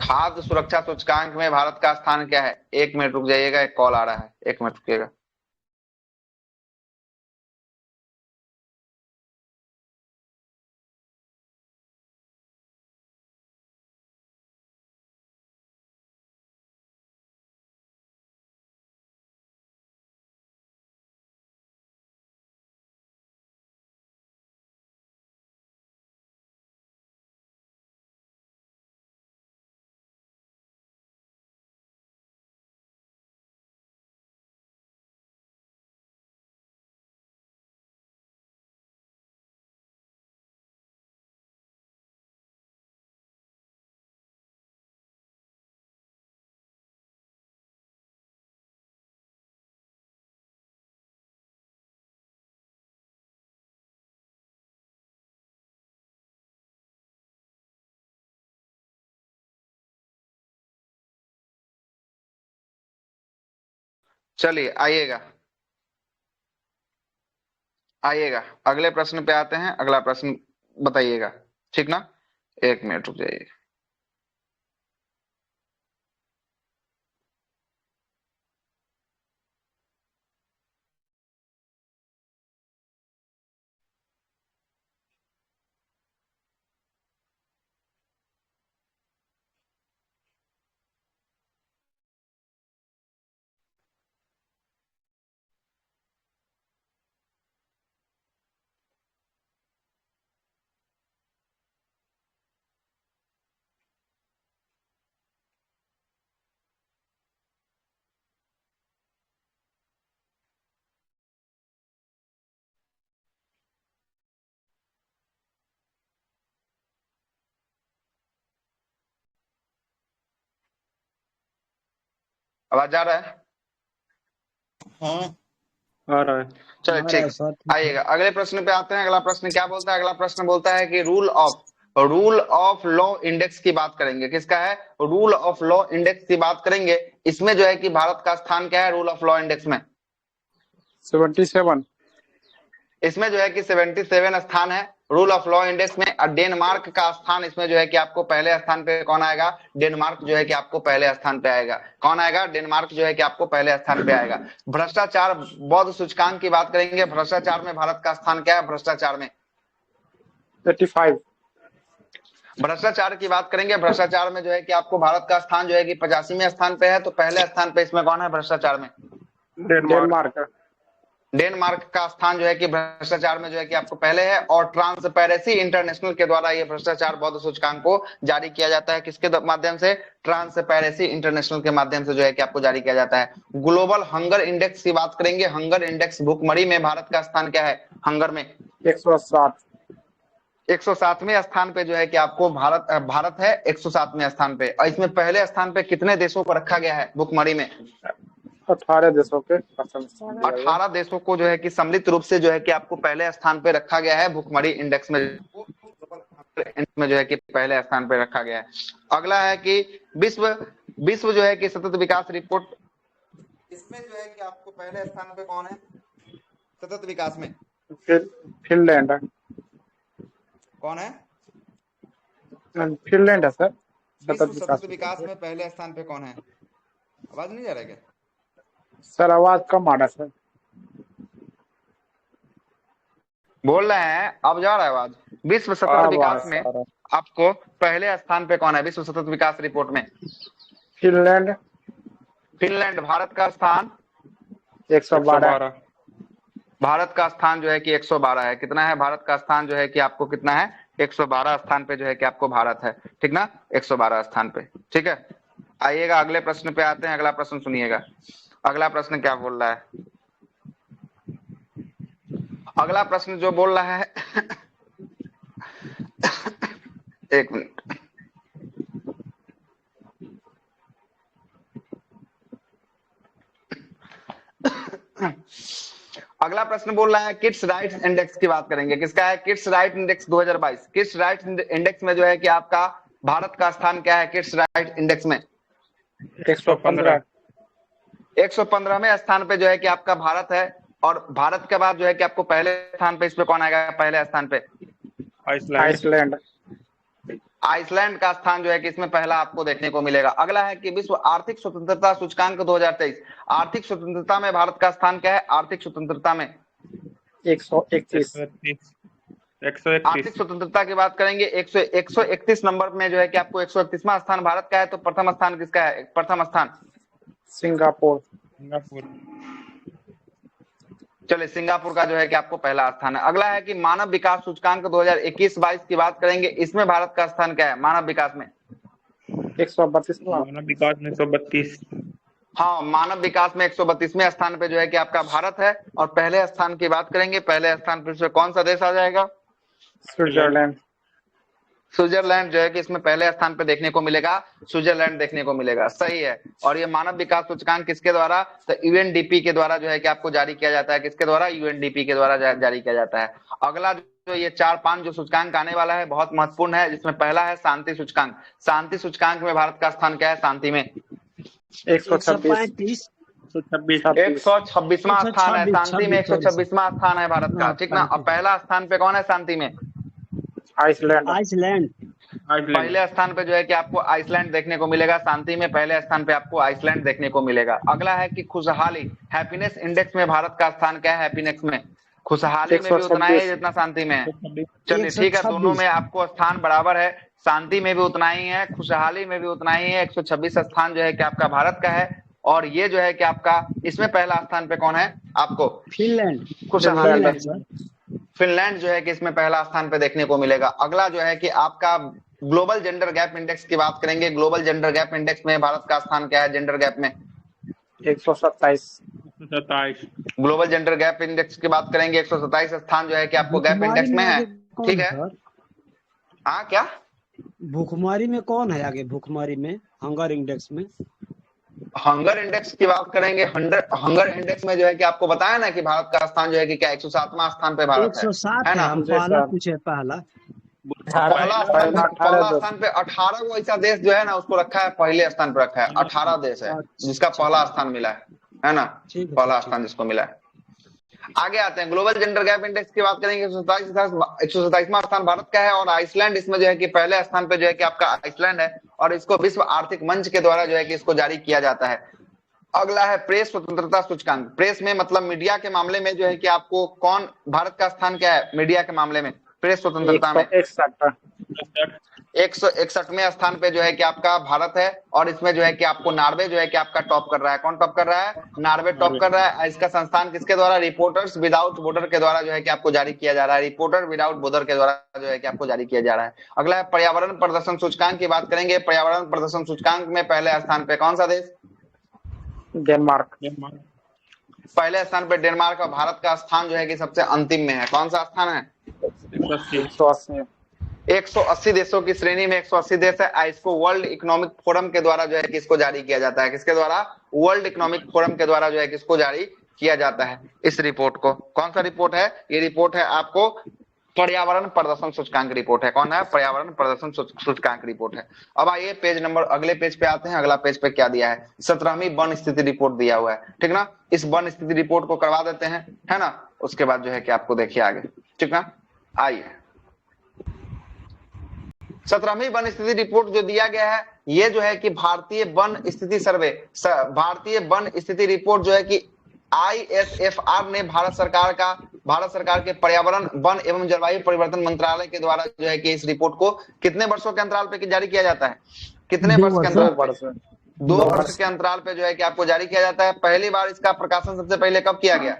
खाद्य सुरक्षा सूचकांक में भारत का स्थान क्या है? 1 मिनट रुक जाइएगा, एक कॉल आ रहा है, 1 मिनट रुकिएगा। चलिए आइएगा, आइएगा अगले प्रश्न पे आते हैं। अगला प्रश्न बताइएगा, ठीक ना, 1 मिनट रुक जाइए। आवाज आ रहा है? हाँ, आ रहा है। चलिए ठीक, आइएगा अगले प्रश्न पे आते हैं। अगला प्रश्न क्या बोलता है? अगला प्रश्न बोलता है कि रूल ऑफ लॉ इंडेक्स की बात करेंगे। किसका है? रूल ऑफ लॉ इंडेक्स की बात करेंगे। इसमें जो है कि भारत का स्थान क्या है रूल ऑफ लॉ इंडेक्स में? 77। इसमें जो है कि 77 स्थान है रूल ऑफ लॉ इंडेक्स में। और डेनमार्क का स्थान इसमें जो है कि आपको पहले स्थान पे कौन आएगा? डेनमार्क जो है कि आपको पहले स्थान पे आएगा। कौन आएगा? डेनमार्क जो है कि आपको पहले स्थान पे आएगा। भ्रष्टाचार बौद्ध सूचकांक की बात करेंगे। भ्रष्टाचार में भारत का स्थान क्या है? भ्रष्टाचार में 35। भ्रष्टाचार की बात करेंगे। भ्रष्टाचार में जो है कि आपको भारत का स्थान जो है कि 85वें स्थान पे है। तो पहले स्थान पे इसमें कौन है भ्रष्टाचार में? डेनमार्क। डेनमार्क का स्थान जो है कि भ्रष्टाचार में जो है कि आपको पहले है। और ट्रांसपेरेंसी इंटरनेशनल के द्वारा ये भ्रष्टाचार बौद्ध सूचकांक को जारी किया जाता है। किसके माध्यम से? ट्रांसपेरेंसी इंटरनेशनल के माध्यम से जो है कि आपको जारी किया जाता है। ग्लोबल हंगर इंडेक्स की बात करेंगे। हंगर इंडेक्स भूखमरी में भारत का स्थान क्या है? हंगर में 160। 107वें स्थान पे जो है कि आपको भारत है 107वें स्थान पे। और इसमें पहले स्थान पे कितने देशों को रखा गया है भुखमरी में? 18 देशों के 18 देशों को जो है कि सम्मिलित रूप से जो है कि आपको पहले स्थान पे रखा गया है भुखमरी इंडेक्स में जो है कि पहले स्थान पे रखा गया है। अगला है कि विश्व जो है कि सतत विकास रिपोर्ट, इसमें जो है कि आपको पहले स्थान पे कौन है सतत विकास में? फिनलैंड है। कौन है? फिनलैंड है सर। विश्व सतत विकास में पहले स्थान पे कौन है? आवाज नहीं जा रहा है क्या सर? आवाज कम आ रहा है सर। बोल रहे हैं, अब जा रहा है आवाज। विश्व सतत विकास में आपको पहले स्थान पे कौन है विश्व सतत विकास रिपोर्ट में? फिनलैंड। फिनलैंड। भारत का स्थान 112। भारत का स्थान जो है कि 112 है। कितना है भारत का स्थान जो है कि आपको कितना है? 112 स्थान पे जो है कि आपको भारत है, ठीक ना, 112 स्थान पे। ठीक है, आइएगा अगले प्रश्न पे आते हैं। अगला प्रश्न सुनिएगा। अगला प्रश्न क्या बोल रहा है? अगला प्रश्न जो बोल रहा है एक मिनट, अगला प्रश्न बोल रहा है किड्स राइट्स इंडेक्स की बात करेंगे। किसका है? Kids right index 2022। Kids rights index में जो है कि आपका भारत का स्थान क्या है किड्स राइट इंडेक्स में? 115। 115वें स्थान पे जो है कि आपका भारत है। और भारत के बाद जो है कि आपको पहले स्थान पे, इस पे कौन आएगा पहले स्थान पे? आइसलैंड। आइसलैंड का स्थान जो है कि इसमें पहला आपको देखने को मिलेगा। अगला है कि विश्व आर्थिक स्वतंत्रता सूचकांक 2023। आर्थिक स्वतंत्रता में भारत का स्थान क्या है? आर्थिक स्वतंत्रता में 131। आर्थिक स्वतंत्रता की बात करेंगे 131 नंबर में जो है कि आपको 131वां स्थान भारत का है। तो प्रथम स्थान किसका है? प्रथम स्थान सिंगापुर। चलिए, सिंगापुर का जो है कि आपको पहला स्थान है। अगला है कि मानव विकास सूचकांक 2021-22 की बात करेंगे। इसमें भारत का स्थान क्या है मानव विकास में? 132। मानव विकास में 132। हाँ, मानव विकास में 132वें स्थान पे जो है कि आपका भारत है। और पहले स्थान की बात करेंगे, पहले स्थान पर कौन सा देश आ जाएगा? स्विट्जरलैंड। स्विट्जरलैंड जो है कि इसमें पहले स्थान पे देखने को मिलेगा, स्विट्जरलैंड देखने को मिलेगा। सही है। और ये मानव विकास सूचकांक किसके द्वारा? तो यूएनडीपी के द्वारा जो है कि आपको जारी किया जाता है। किसके द्वारा? यूएनडीपी के द्वारा जारी किया जाता है। अगला जो ये 4-5 जो सूचकांक आने वाला है बहुत महत्वपूर्ण है, जिसमें पहला है शांति सूचकांक। शांति सूचकांक में भारत का स्थान क्या है? शांति में 136। 126वां स्थान है। शांति में 126वां स्थान है भारत का, ठीक ना। अब पहला स्थान पे कौन है शांति में? आइसलैंड। पहले स्थान पे जो है कि आपको आइसलैंड देखने को मिलेगा। शांति में पहले स्थान पे आपको आइसलैंड देखने को मिलेगा। अगला है कि खुशहाली, हैप्पीनेस इंडेक्स में भारत का स्थान क्या है? हैप्पीनेस में, खुशहाली में भी उतना ही है जितना शांति में है। चलिए ठीक है, दोनों में आपको स्थान बराबर है। शांति में भी उतना ही है, खुशहाली में भी उतना ही है। 126 स्थान जो है कि आपका भारत का है। और ये जो है कि आपका इसमें पहला स्थान पे कौन है आपको? फिनलैंड। खुशहाली फिनलैंड जो है कि इसमें पहला स्थान पे देखने को मिलेगा। अगला जो है कि आपका ग्लोबल जेंडर गैप इंडेक्स की बात करेंगे। ग्लोबल जेंडर गैप इंडेक्स में भारत का स्थान क्या है जेंडर गैप में? 127। ग्लोबल जेंडर गैप इंडेक्स की बात करेंगे, 127 स्थान जो है कि आपको गैप इंडेक्स में है। ठीक है, हाँ क्या भूखमरी में कौन है आगे? भूखमरी में हंगर इंडेक्स में, हंगर इंडेक्स की बात करेंगे। हंगर इंडेक्स में जो है कि आपको बताया ना कि भारत का स्थान जो है कि क्या 107वां स्थान पे भारत 107 है ना। हम पहला पूछे, पहला स्थान पे 18 वो ऐसा देश जो है ना उसको रखा है पहले स्थान पे रखा है। 18 देश है जिसका पहला स्थान मिला है ना, पहला स्थान जिसको मिला है। आगे आते हैं, ग्लोबल जेंडर गैप इंडेक्स की बात करेंगे। 127वां स्थान भारत का है। और आइसलैंड इसमें जो है कि पहले स्थान पे जो है कि आपका आइसलैंड है। और इसको विश्व आर्थिक मंच के द्वारा जो है कि इसको जारी किया जाता है। अगला है प्रेस स्वतंत्रता सूचकांक। प्रेस में मतलब मीडिया के मामले में जो है कि आपको कौन भारत का स्थान क्या है मीडिया के मामले में? प्रेस स्वतंत्रता में 161वें स्थान पे जो है कि आपका भारत है। और इसमें जो है कि आपको नॉर्वे जो है कि आपका टॉप कर रहा है। कौन टॉप कर रहा है? नॉर्वे टॉप कर रहा है। इसका संस्थान किसके द्वारा? रिपोर्टर्स विदाउट बॉर्डर के द्वारा जो है कि आपको जारी किया जा रहा है। रिपोर्टर विदाउट बॉर्डर के द्वारा जो है कि आपको जारी किया जा रहा है। अगला है पर्यावरण प्रदर्शन सूचकांक की बात करेंगे। पर्यावरण प्रदर्शन सूचकांक में पहले स्थान पे कौन सा देश? डेनमार्क। पहले स्थान पे डेनमार्क। और भारत का स्थान जो है कि सबसे अंतिम में है। कौन सा स्थान है? 180। 180 देशों की श्रेणी में 180 देश है। इसको वर्ल्ड इकोनॉमिक फोरम के द्वारा जो है किसको जारी किया जाता है, किसके द्वारा, वर्ल्ड इकोनॉमिक फोरम के द्वारा जो है किसको जारी किया जाता है इस रिपोर्ट को। कौन सा रिपोर्ट है, ये रिपोर्ट है आपको पर्यावरण प्रदर्शन सूचकांक रिपोर्ट है। कौन है, पर्यावरण प्रदर्शन सूचकांक रिपोर्ट है। अब आइए पेज नंबर, अगले पेज पे आते हैं। अगला पेज पे क्या दिया है, 17वीं वन स्थिति रिपोर्ट दिया हुआ है, ठीक ना। इस वन स्थिति रिपोर्ट को करवा देते हैं, है ना। उसके बाद जो है कि आपको देखिए आगे, ठीक ना। आइए 17वीं वन स्थिति रिपोर्ट जो दिया गया है, ये जो है कि भारतीय वन स्थिति सर्वे, भारतीय वन स्थिति रिपोर्ट जो है कि ISFR ने भारत सरकार के पर्यावरण, वन एवं जलवायु परिवर्तन मंत्रालय के द्वारा जो है कि इस रिपोर्ट को कितने वर्षों के अंतराल पे जारी किया जाता है, कितने वर्ष के अंतराल पे, 2 वर्ष के अंतराल पे जो है कि आपको जारी किया जाता है। पहली बार इसका प्रकाशन सबसे पहले कब किया गया,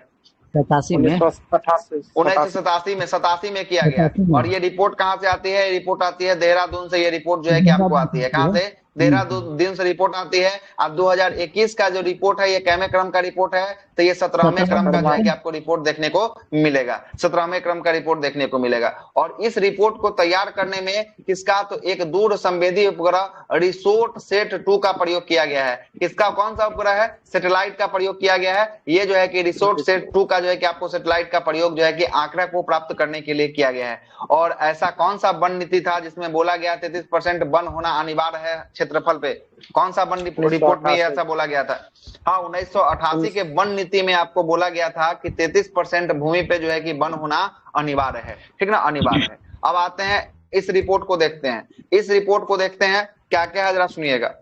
1987 में किया गया। और ये रिपोर्ट कहाँ से आती है, रिपोर्ट आती है देहरादून से। ये रिपोर्ट जो है कि आपको आती है कहाँ से, देहरादून से रिपोर्ट आती है। अब 2021 का जो रिपोर्ट है ये कैमे क्रम का रिपोर्ट है, तो ये 17वें क्रम का जो है कि आपको रिपोर्ट देखने को मिलेगा, 17वें क्रम का रिपोर्ट देखने को मिलेगा। और इस रिपोर्ट को तैयार करने में किसका, तो एक दूर संवेदी उपग्रह रिसोर्ट सेट 2 का प्रयोग किया गया है। किसका, कौन सा उपग्रह है, सैटेलाइट का प्रयोग किया गया है। ये जो है कि रिसोर्ट सेट 2 का जो है कि आपको सैटेलाइट का प्रयोग जो है कि आंकड़ा को प्राप्त करने के लिए किया गया है। और ऐसा कौन सा वन नीति था जिसमें बोला गया 33% वन होना अनिवार्य है क्षेत्रफल पे, कौन सा वन रिपोर्ट में ऐसा बोला गया था। हाँ, 1988 के वन नीति में आपको बोला गया था कि 33% भूमि पे जो है कि वन होना अनिवार्य है, ठीक ना, अनिवार्य है। अब आते हैं इस रिपोर्ट को देखते हैं, इस रिपोर्ट को देखते हैं क्या क्या है, जरा सुनिएगा।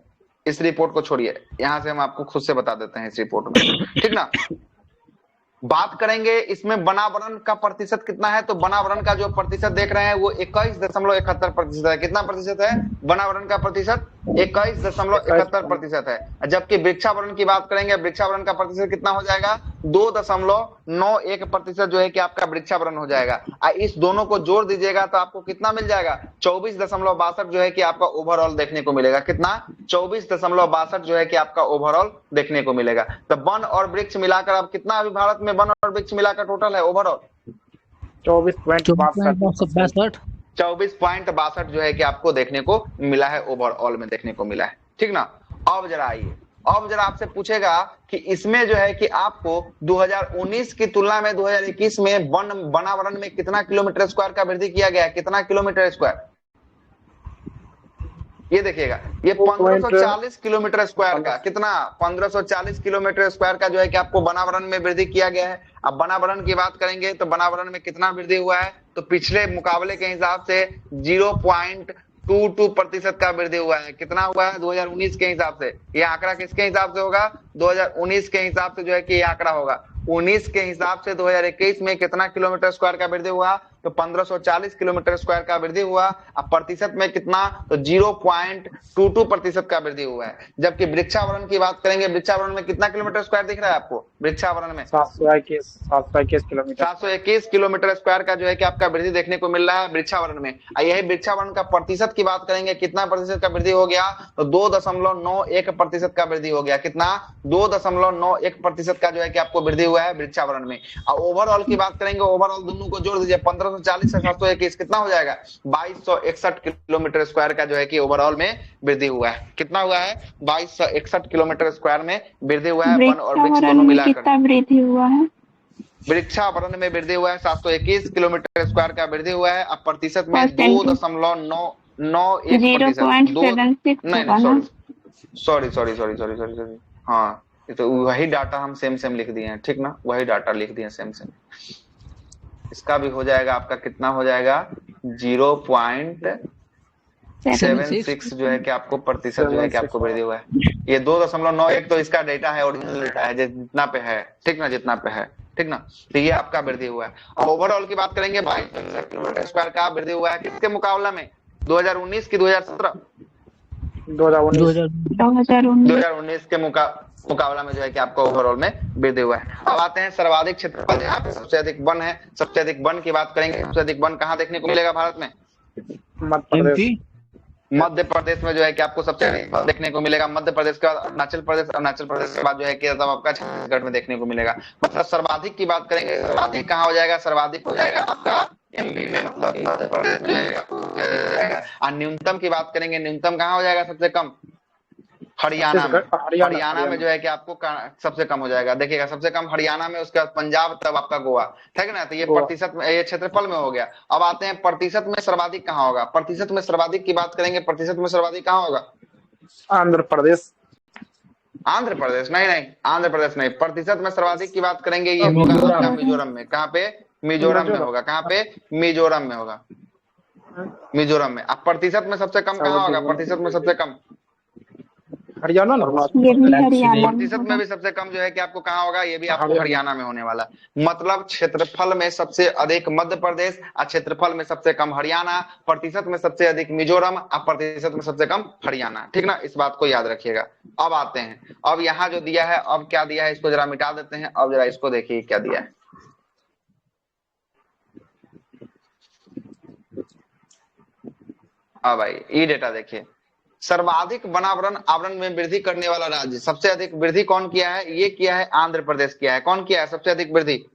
इस रिपोर्ट को छोड़िए, यहां से हम आपको खुद से बता देते हैं इस रिपोर्ट में, ठीक ना। बात करेंगे इसमें वनावरण का प्रतिशत कितना है, तो वनावरण का जो प्रतिशत देख रहे हैं वो 21.71% है। कितना प्रतिशत है वनावरण का प्रतिशत, 21.71% है। जबकि वृक्षावरण की बात करेंगे, वृक्षावरण का प्रतिशत कितना हो जाएगा, 2.91% जो है कि आपका वृक्षावरण हो जाएगा। इस दोनों को जोड़ दीजिएगा तो आपको कितना मिल जाएगा, 24.62 जो है कि आपका ओवरऑल देखने को मिलेगा। कितना, 24.62 जो है कि आपका ओवरऑल देखने को मिलेगा। तो वन और वृक्ष मिलाकर अब कितना अभी भारत में वन और वृक्ष मिलाकर टोटल है ओवरऑल, 24.62 जो है कि आपको देखने को मिला है, ओवरऑल में देखने को मिला है, ठीक ना। अब जरा आइए, अब जरा आपसे पूछेगा कि इसमें जो है कि आपको 2019 की तुलना में 2021 में वनावरण में कितना किलोमीटर स्क्वायर का वृद्धि किया गया है, कितना किलोमीटर स्क्वायर, ये देखिएगा, ये 1540 किलोमीटर स्क्वायर का, कितना 1540 किलोमीटर स्क्वायर का जो है कि आपको वनावरण में वृद्धि किया गया है। अब वनावरण की बात करेंगे तो वनावरण में कितना वृद्धि हुआ है, तो पिछले मुकाबले के हिसाब से 0.22% का वृद्धि हुआ है। कितना हुआ है 2019 के हिसाब से, ये आंकड़ा किसके हिसाब से होगा, 2019 के हिसाब से जो है कि ये आंकड़ा होगा। 19 के हिसाब से 2021 में कितना किलोमीटर स्क्वायर का वृद्धि हुआ, तो 1540 किलोमीटर स्क्वायर का वृद्धि हुआ। अब प्रतिशत में कितना, तो 0.22% का वृद्धि हुआ है। जबकि वृक्षावरण की बात करेंगे, वृक्षावरण में कितना किलोमीटर स्क्वायर दिख रहा है आपको, वृक्षावरण में 721 किलोमीटर स्क्वायर का जो है कि आपका वृद्धि देखने को मिल रहा है वृक्षावरण में। यही वृक्षावरण का प्रतिशत की बात करेंगे, कितना प्रतिशत का वृद्धि हो गया, तो 2.91% का वृद्धि हो गया। कितना, 2.91% का जो है कि आपको वृद्धि हुआ है वृक्षावरण में। और ओवरऑल की बात करेंगे, ओवरऑल दोनों को जोड़ दीजिए, 1540 से 721 कितना हो जाएगा, 2261 किलोमीटर स्क्वायर का जो है कि ओवरऑल में वृद्धि हुआ है। कितना हुआ है, 2261 किलोमीटर स्क्वायर में वृद्धि हुआ है। वन और वृक्ष दोनों मिलाकर कितना वृद्धि हुआ है, वृक्षावरण में वृद्धि हुआ है 721 किलोमीटर स्क्वायर का वृद्धि हुआ है। अब प्रतिशत में 2.991%, सॉरी, हाँ ये तो वही डाटा हम सेम लिख दिए हैं, ठीक ना, वही डाटा लिख दिए सेम। इसका भी हो जाएगा आपका, कितना हो जाएगा 0.76 जो है कि आपको प्रतिशत जो है कि आपको वृद्धि हुआ है। ये 2.91 तो इसका डेटा है, ओरिजिनल डेटा है जितना पे है, ठीक ना, जितना पे है, ठीक ना। तो ये आपका वृद्धि हुआ है। अब ओवरऑल की बात करेंगे, 22 किलोमीटर स्क्वायर का वृद्धि हुआ है। किसके मुकाबला में, 2019 की 2017, 2019 के मुकाबला में जो है कि आपको ओवरऑल में वृद्धि हुआ है। अब आते हैं सर्वाधिक क्षेत्रफल, यहाँ पे सबसे अधिक वन है। सबसे अधिक वन की बात करेंगे, सबसे अधिक वन कहाँ देखने को मिलेगा भारत में, मध्य प्रदेश में जो है कि आपको सबसे अधिक देखने को मिलेगा। मध्य प्रदेश के बाद अरुणाचल प्रदेश, अरुणाचल प्रदेश के बाद जो है कि आपका छत्तीसगढ़ में देखने को मिलेगा। मतलब सर्वाधिक की बात करेंगे, सर्वाधिक कहाँ हो जाएगा, सर्वाधिक हो जाएगा आपका एमपी में मतलब मध्य प्रदेश में जाएगा आपको क्या दिया जाएगा। और न्यूनतम की बात करेंगे, न्यूनतम कहाँ हो जाएगा सबसे कम? हरियाणा में। हरियाणा में जो है कि आपको सबसे कम हो जाएगा, देखिएगा सबसे कम हरियाणा में, उसके बाद पंजाब, तब आपका गोवा, ठीक है ना। तो ये प्रतिशत में, ये क्षेत्रफल में हो गया। अब आते हैं प्रतिशत में सर्वाधिक कहाँ होगा। प्रतिशत में सर्वाधिक की बात करेंगे, प्रतिशत में सर्वाधिक कहाँ होगा? आंध्र प्रदेश। आंध्र प्रदेश नहीं, नहीं आंध्र प्रदेश नहीं। प्रतिशत में सर्वाधिक की बात करेंगे, ये होगा आपका मिजोरम में। कहाँ पे? मिजोरम में होगा। कहाँ पे? मिजोरम में होगा, मिजोरम में। अब प्रतिशत में सबसे कम कहाँ होगा? प्रतिशत में सबसे कम हरियाणा ना। प्रतिशत में भी सबसे कम जो है कि आपको कहाँ होगा? ये भी आपको हरियाणा में होने वाला। मतलब क्षेत्रफल में सबसे अधिक मध्य प्रदेश, और क्षेत्रफल में सबसे कम हरियाणा, प्रतिशत में सबसे अधिक मिजोरम, और प्रतिशत में सबसे कम हरियाणा, ठीक ना। इस बात को याद रखिएगा। अब आते हैं, अब यहाँ जो दिया है, अब क्या दिया है इसको जरा मिटा देते हैं। अब जरा इसको देखिए क्या दिया है। हाँ भाई, ये डेटा देखिए। सर्वाधिक वनावरण आवरण में वृद्धि करने वाला राज्य, सबसे अधिक वृद्धि कौन किया है? ये किया है आंध्र प्रदेश किया है। कौन किया है सबसे अधिक वृद्धि?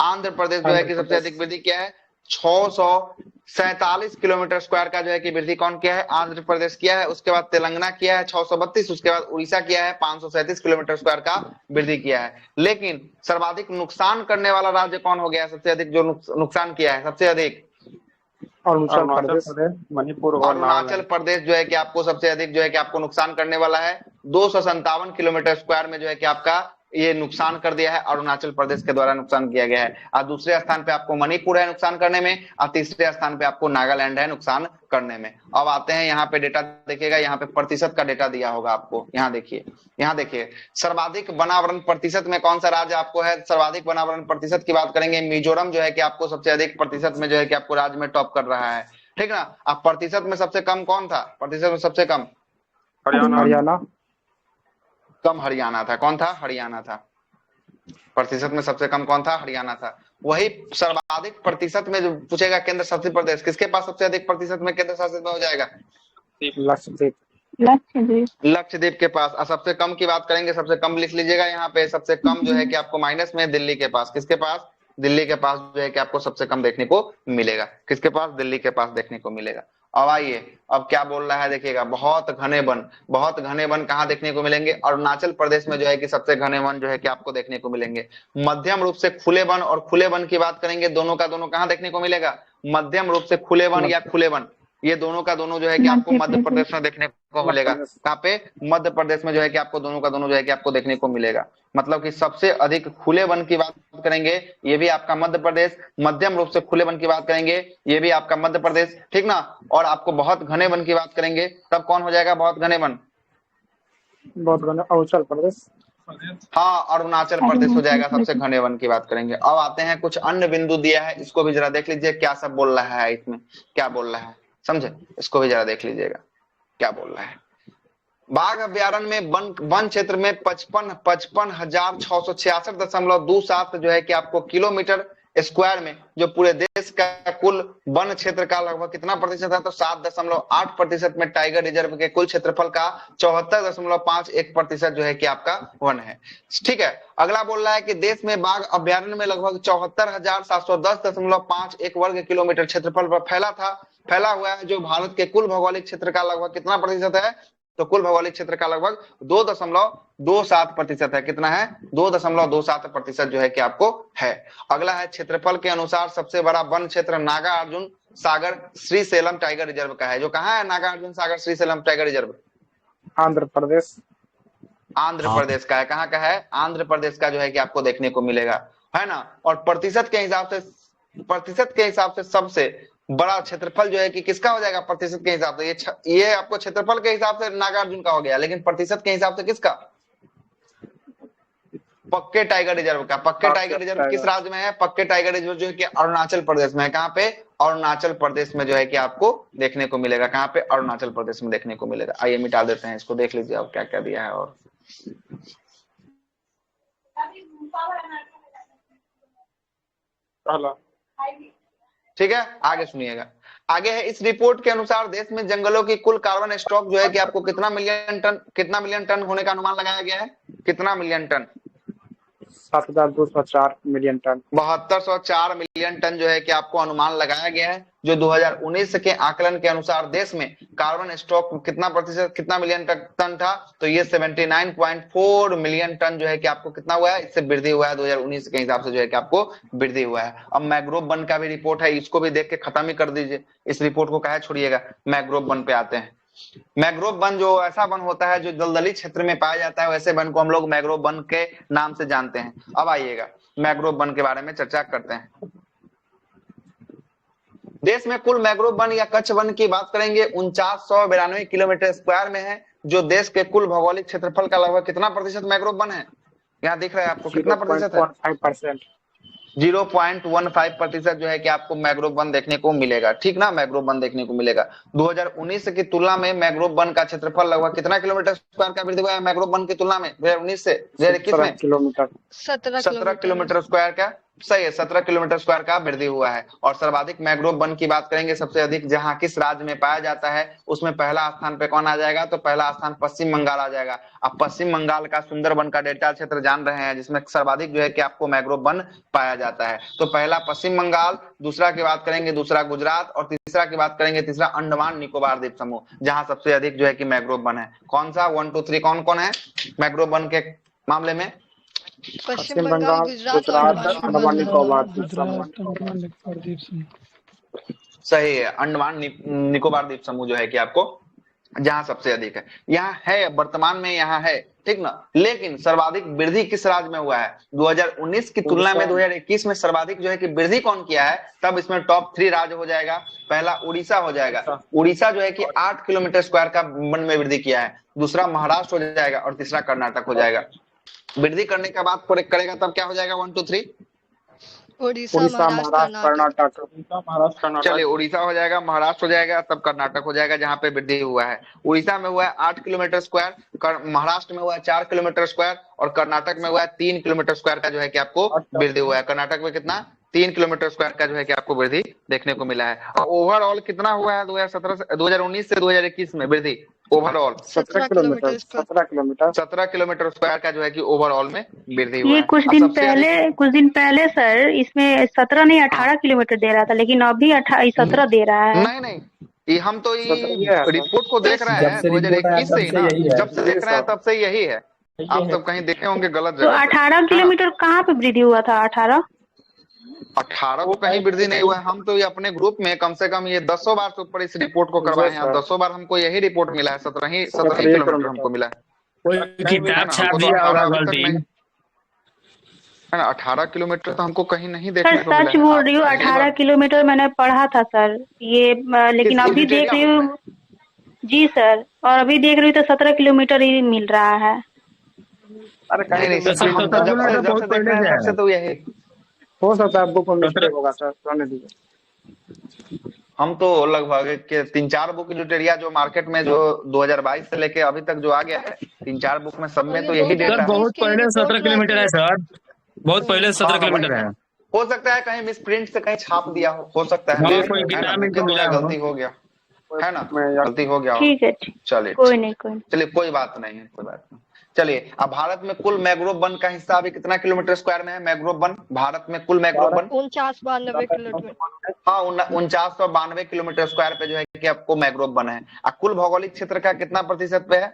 आंध्र प्रदेश जो है कि सबसे अधिक वृद्धि किया है। 647 किलोमीटर स्क्वायर का जो है कि वृद्धि कौन किया है? आंध्र प्रदेश किया है। उसके बाद तेलंगाना किया है 632, उसके बाद उड़ीसा किया है 537 किलोमीटर स्क्वायर का वृद्धि किया है। लेकिन सर्वाधिक नुकसान करने वाला राज्य कौन हो गया? सबसे अधिक जो नुकसान किया है सबसे अधिक? अरुणाचल प्रदेश, मणिपुर और अरुणाचल प्रदेश जो है कि आपको सबसे अधिक जो है कि आपको नुकसान करने वाला है। 257 किलोमीटर स्क्वायर में जो है कि आपका ये नुकसान कर दिया है, अरुणाचल प्रदेश के द्वारा नुकसान किया गया है। और दूसरे स्थान पे आपको मणिपुर है नुकसान करने में, और तीसरे स्थान पे आपको नागालैंड है नुकसान करने में। अब आते हैं यहाँ पे डेटा देखिएगा, यहाँ पे प्रतिशत का डेटा दिया होगा आपको। यहाँ देखिए, यहाँ देखिए सर्वाधिक वनावरण प्रतिशत में कौन सा राज्य आपको है? सर्वाधिक वनावरण प्रतिशत की बात करेंगे, मिजोरम जो है कि आपको सबसे अधिक प्रतिशत में जो है कि आपको राज्य में टॉप कर रहा है, ठीक ना। अब प्रतिशत में सबसे कम कौन था? प्रतिशत में सबसे कम हरियाणा। कम हरियाणा था। कौन था? हरियाणा था। प्रतिशत में सबसे कम कौन था? हरियाणा था। वही सर्वाधिक प्रतिशत में जो पूछेगा केंद्र शासित प्रदेश, किसके पास सबसे अधिक प्रतिशत में केंद्र शासित में हो जाएगा? लक्षद्वीप। लक्षद्वीप के पास। और सबसे कम की बात करेंगे, सबसे कम लिख लीजिएगा यहाँ पे। सबसे कम जो है कि आपको माइनस में दिल्ली के पास। किसके पास? दिल्ली के पास जो है कि आपको सबसे कम देखने को मिलेगा। किसके पास? दिल्ली के पास देखने को मिलेगा। अब आइए, अब क्या बोल रहा है देखिएगा। बहुत घने वन, बहुत घने वन कहाँ देखने को मिलेंगे? अरुणाचल प्रदेश में जो है कि सबसे घने वन जो है कि आपको देखने को मिलेंगे। मध्यम रूप से खुले वन और खुले वन की बात करेंगे, दोनों का दोनों कहाँ देखने को मिलेगा? मध्यम रूप से खुले वन या खुले वन, ये दोनों का दोनों जो है कि आपको मध्य प्रदेश में देखने को मिलेगा। कहाँ पे? मध्य प्रदेश में जो है कि आपको दोनों का दोनों जो है कि आपको देखने को मिलेगा। मतलब कि सबसे अधिक खुले वन की बात करेंगे, ये भी आपका मध्य प्रदेश। मध्यम रूप से खुले वन की बात करेंगे, ये भी आपका मध्य प्रदेश, ठीक ना। और आपको बहुत घने वन की बात करेंगे, तब कौन हो जाएगा? बहुत घने वन, बहुत घने अरुणाचल प्रदेश। हाँ, अरुणाचल प्रदेश हो जाएगा सबसे घने वन की बात करेंगे। अब आते हैं कुछ अन्य बिंदु दिया है, इसको भी जरा देख लीजिए क्या सब बोल रहा है इसमें, क्या बोल रहा है समझे। इसको भी जरा देख लीजिएगा क्या बोल रहा है। बाघ अभ्यारण्य में वन क्षेत्र में 55,666.27 जो है कि आपको किलोमीटर स्क्वायर में, जो पूरे देश का कुल वन क्षेत्र का लगभग कितना प्रतिशत है? तो 7.8% में टाइगर रिजर्व के कुल क्षेत्रफल का 74.51% जो है कि आपका वन है, ठीक है। अगला बोल रहा है कि देश में बाघ अभ्यारण्य में लगभग 74,710.51 वर्ग किलोमीटर क्षेत्रफल पर फैला हुआ है, जो भारत के कुल भौगोलिक क्षेत्र का लगभग कितना प्रतिशत है? तो कुल भौगोलिक क्षेत्र का लगभग 2.27% है। कितना है? 2.27% जो है कि आपको है। अगला है क्षेत्रफल के अनुसार सबसे बड़ा वन क्षेत्र नागार्जुन सागर श्रीशैलम टाइगर रिजर्व का है। जो कहाँ है नागार्जुन सागर श्रीशैलम टाइगर रिजर्व? आंध्र प्रदेश। आंध्र प्रदेश का है। कहाँ का है? आंध्र प्रदेश का जो है कि आपको देखने को मिलेगा, है ना। और प्रतिशत के हिसाब से सबसे बड़ा क्षेत्रफल जो है कि किसका हो जाएगा? प्रतिशत के हिसाब से ये आपको क्षेत्रफल के हिसाब से नागार्जुन का हो गया, लेकिन प्रतिशत के हिसाब से किसका? पक्के टाइगर रिजर्व का। पक्के टाइगर रिजर्व किस राज्य में है? पक्के टाइगर रिजर्व जो है कि अरुणाचल प्रदेश में है। कहाँ पे? अरुणाचल प्रदेश में जो है कि आपको देखने को मिलेगा। कहाँ पे? अरुणाचल प्रदेश में देखने को मिलेगा। आइए मिटा देते हैं इसको, देख लीजिए अब क्या क्या दिया है। और ठीक है, आगे सुनिएगा। आगे है, इस रिपोर्ट के अनुसार देश में जंगलों की कुल कार्बन स्टॉक जो है कि आपको कितना मिलियन टन होने का अनुमान लगाया गया है? कितना million ton? 7204 million ton. 7204 million ton जो है कि आपको अनुमान लगाया गया है, जो 2019 के आकलन के अनुसार देश में कार्बन स्टॉक कितना प्रतिशत, कितना मिलियन टन था, तो ये 79.4 मिलियन टन जो है कि आपको कितना हुआ है, इससे वृद्धि हुआ है 2019 के हिसाब से जो है कि आपको वृद्धि हुआ है। अब मैंग्रोव वन का भी रिपोर्ट है, इसको भी देख के खत्म ही कर दीजिए, इस रिपोर्ट को काहे छोड़िएगा। मैंग्रोव वन पे आते हैं। मैंग्रोव वन जो ऐसा वन होता है जो दलदली क्षेत्र में पाया जाता है, वैसे वन को हम लोग मैंग्रोव वन के नाम से जानते हैं। अब आइएगा मैंग्रोव वन के बारे में चर्चा करते हैं। देश में कुल मैंग्रोव वन या कच्छ वन की बात करेंगे 4992 किलोमीटर स्क्वायर में है, जो देश के कुल भौगोलिक क्षेत्रफल का लगभग कितना प्रतिशत मैंग्रोव वन है, यहाँ दिख रहा है आपको कितना प्रतिशत है? 0.15% जो है कि आपको मैंग्रोव वन देखने को मिलेगा, ठीक ना, मैंग्रोव वन देखने को मिलेगा। 2019 की तुलना में मैंग्रोव वन का क्षेत्रफल लगभग कितना किलोमीटर स्क्वायर का वृद्धि हुआ है मैंग्रोव वन की तुलना में 2019 से 2021 में? 17 किलोमीटर स्क्वायर का, सही है, 17 किलोमीटर स्क्वायर का वृद्धि हुआ है। और सर्वाधिक मैंग्रोव वन की बात करेंगे, सबसे अधिक जहां किस राज्य में पाया जाता है, उसमें पहला स्थान पे कौन आ जाएगा, तो पहला स्थान पश्चिम बंगाल आ जाएगा। अब पश्चिम बंगाल का सुंदरबन का डेल्टा क्षेत्र जान रहे हैं, जिसमें सर्वाधिक जो है कि आपको मैंग्रोव वन पाया जाता है। तो पहला पश्चिम बंगाल, दूसरा की बात करेंगे दूसरा गुजरात, और तीसरा की बात करेंगे तीसरा अंडमान निकोबार द्वीप समूह, जहां सबसे अधिक जो है कि मैंग्रोव वन है। कौन सा 1 2 3 कौन कौन है मैंग्रोव वन के मामले में? पश्चिम बंगाल, गुजरात, अंडमान निकोबार। सही है, अंडमान निकोबार द्वीप समूह जो है कि आपको जहां सबसे अधिक है, यहाँ है, वर्तमान में यहाँ है, ठीक ना। लेकिन सर्वाधिक वृद्धि किस राज्य में हुआ है? 2019 की तुलना में 2021 में सर्वाधिक जो है कि वृद्धि कौन किया है, तब इसमें टॉप 3 राज्य हो जाएगा। पहला उड़ीसा हो जाएगा, उड़ीसा जो है कि 8 किलोमीटर स्क्वायर का वन में वृद्धि किया है। दूसरा महाराष्ट्र हो जाएगा, और तीसरा कर्नाटक हो जाएगा। वृद्धि करने का बात करेगा तब क्या हो जाएगा 1 2 3? उड़ीसा, महाराष्ट्र, कर्नाटक। चलिए, उड़ीसा हो जाएगा, महाराष्ट्र हो जाएगा, तब कर्नाटक हो जाएगा, जहां पे वृद्धि हुआ है। उड़ीसा में हुआ है 8 किलोमीटर स्क्वायर, महाराष्ट्र में हुआ है 4 किलोमीटर स्क्वायर, और कर्नाटक में हुआ है 3 किलोमीटर स्क्वायर का जो है कि आपको वृद्धि हुआ है। कर्नाटक में कितना? 3 किलोमीटर स्क्वायर का जो है कि आपको वृद्धि देखने को मिला है। और ओवरऑल कितना हुआ है 2019 से 2021 में वृद्धि? ओवरऑल 17 किलोमीटर स्क्वायर का जो है कि ओवरऑल में वृद्धि हुआ ये है। कुछ दिन पहले सर इसमें 17 नहीं 18 किलोमीटर दे रहा था, लेकिन अभी 17 दे रहा है। नहीं, ये हम तो ये रिपोर्ट को देख रहे हैं 2021 से ही ना, जब से देख रहे हैं तब से यही है। आप तो कहीं देखे होंगे गलत तो जगह। 18 किलोमीटर कहाँ पे वृद्धि हुआ था? 18 को कहीं वृद्धि नहीं हुआ है। हम तो ये अपने ग्रुप में कम से कम ये 10 बार से ऊपर इस रिपोर्ट को करवाए हैं। 10 बार हमको यही रिपोर्ट मिला है, 17 किलोमीटर हमको मिला है। कोई किताब छाप दिया होगा गलती, है ना। 18 किलोमीटर तो हमको कहीं नहीं देखने सर को मिला सच बोल रही हूँ, 18 किलोमीटर मैंने पढ़ा था सर ये, लेकिन अभी देख रही हूँ जी सर, और अभी देख रही हूँ तो 17 किलोमीटर ही मिल रहा है। अरे कहीं नहीं, तो यही हो सकता है, बुक में मिस्टेक होगा सर, रहने दीजिए। हम तो लगभग के 3-4 बुक लिटरेरिया जो मार्केट में जो 2022 से लेके अभी तक जो आ गया है, 3-4 बुक में सब में तो यही डेटा है। बहुत पहले 17 किलोमीटर है सर, बहुत पहले 17 किलोमीटर है। हो सकता है कहीं मिस प्रिंट से कहीं छाप दिया हो सकता है, कोई किताब में गलती हो गया है ना, गलती हो गया। ठीक है, चलिए कोई नहीं, चलिए कोई बात नहीं है, कोई बात नहीं। चलिए, अब भारत में कुल मैंग्रोव वन का हिस्सा अभी कितना किलोमीटर स्क्वायर में है? मैंग्रोव वन भारत में कुल मैंग्रोव वन 4992 किलोमीटर। हाँ, 4992 किलोमीटर स्क्वायर पे जो है कि आपको मैंग्रोव वन है। कुल भौगोलिक क्षेत्र का कितना प्रतिशत पे है?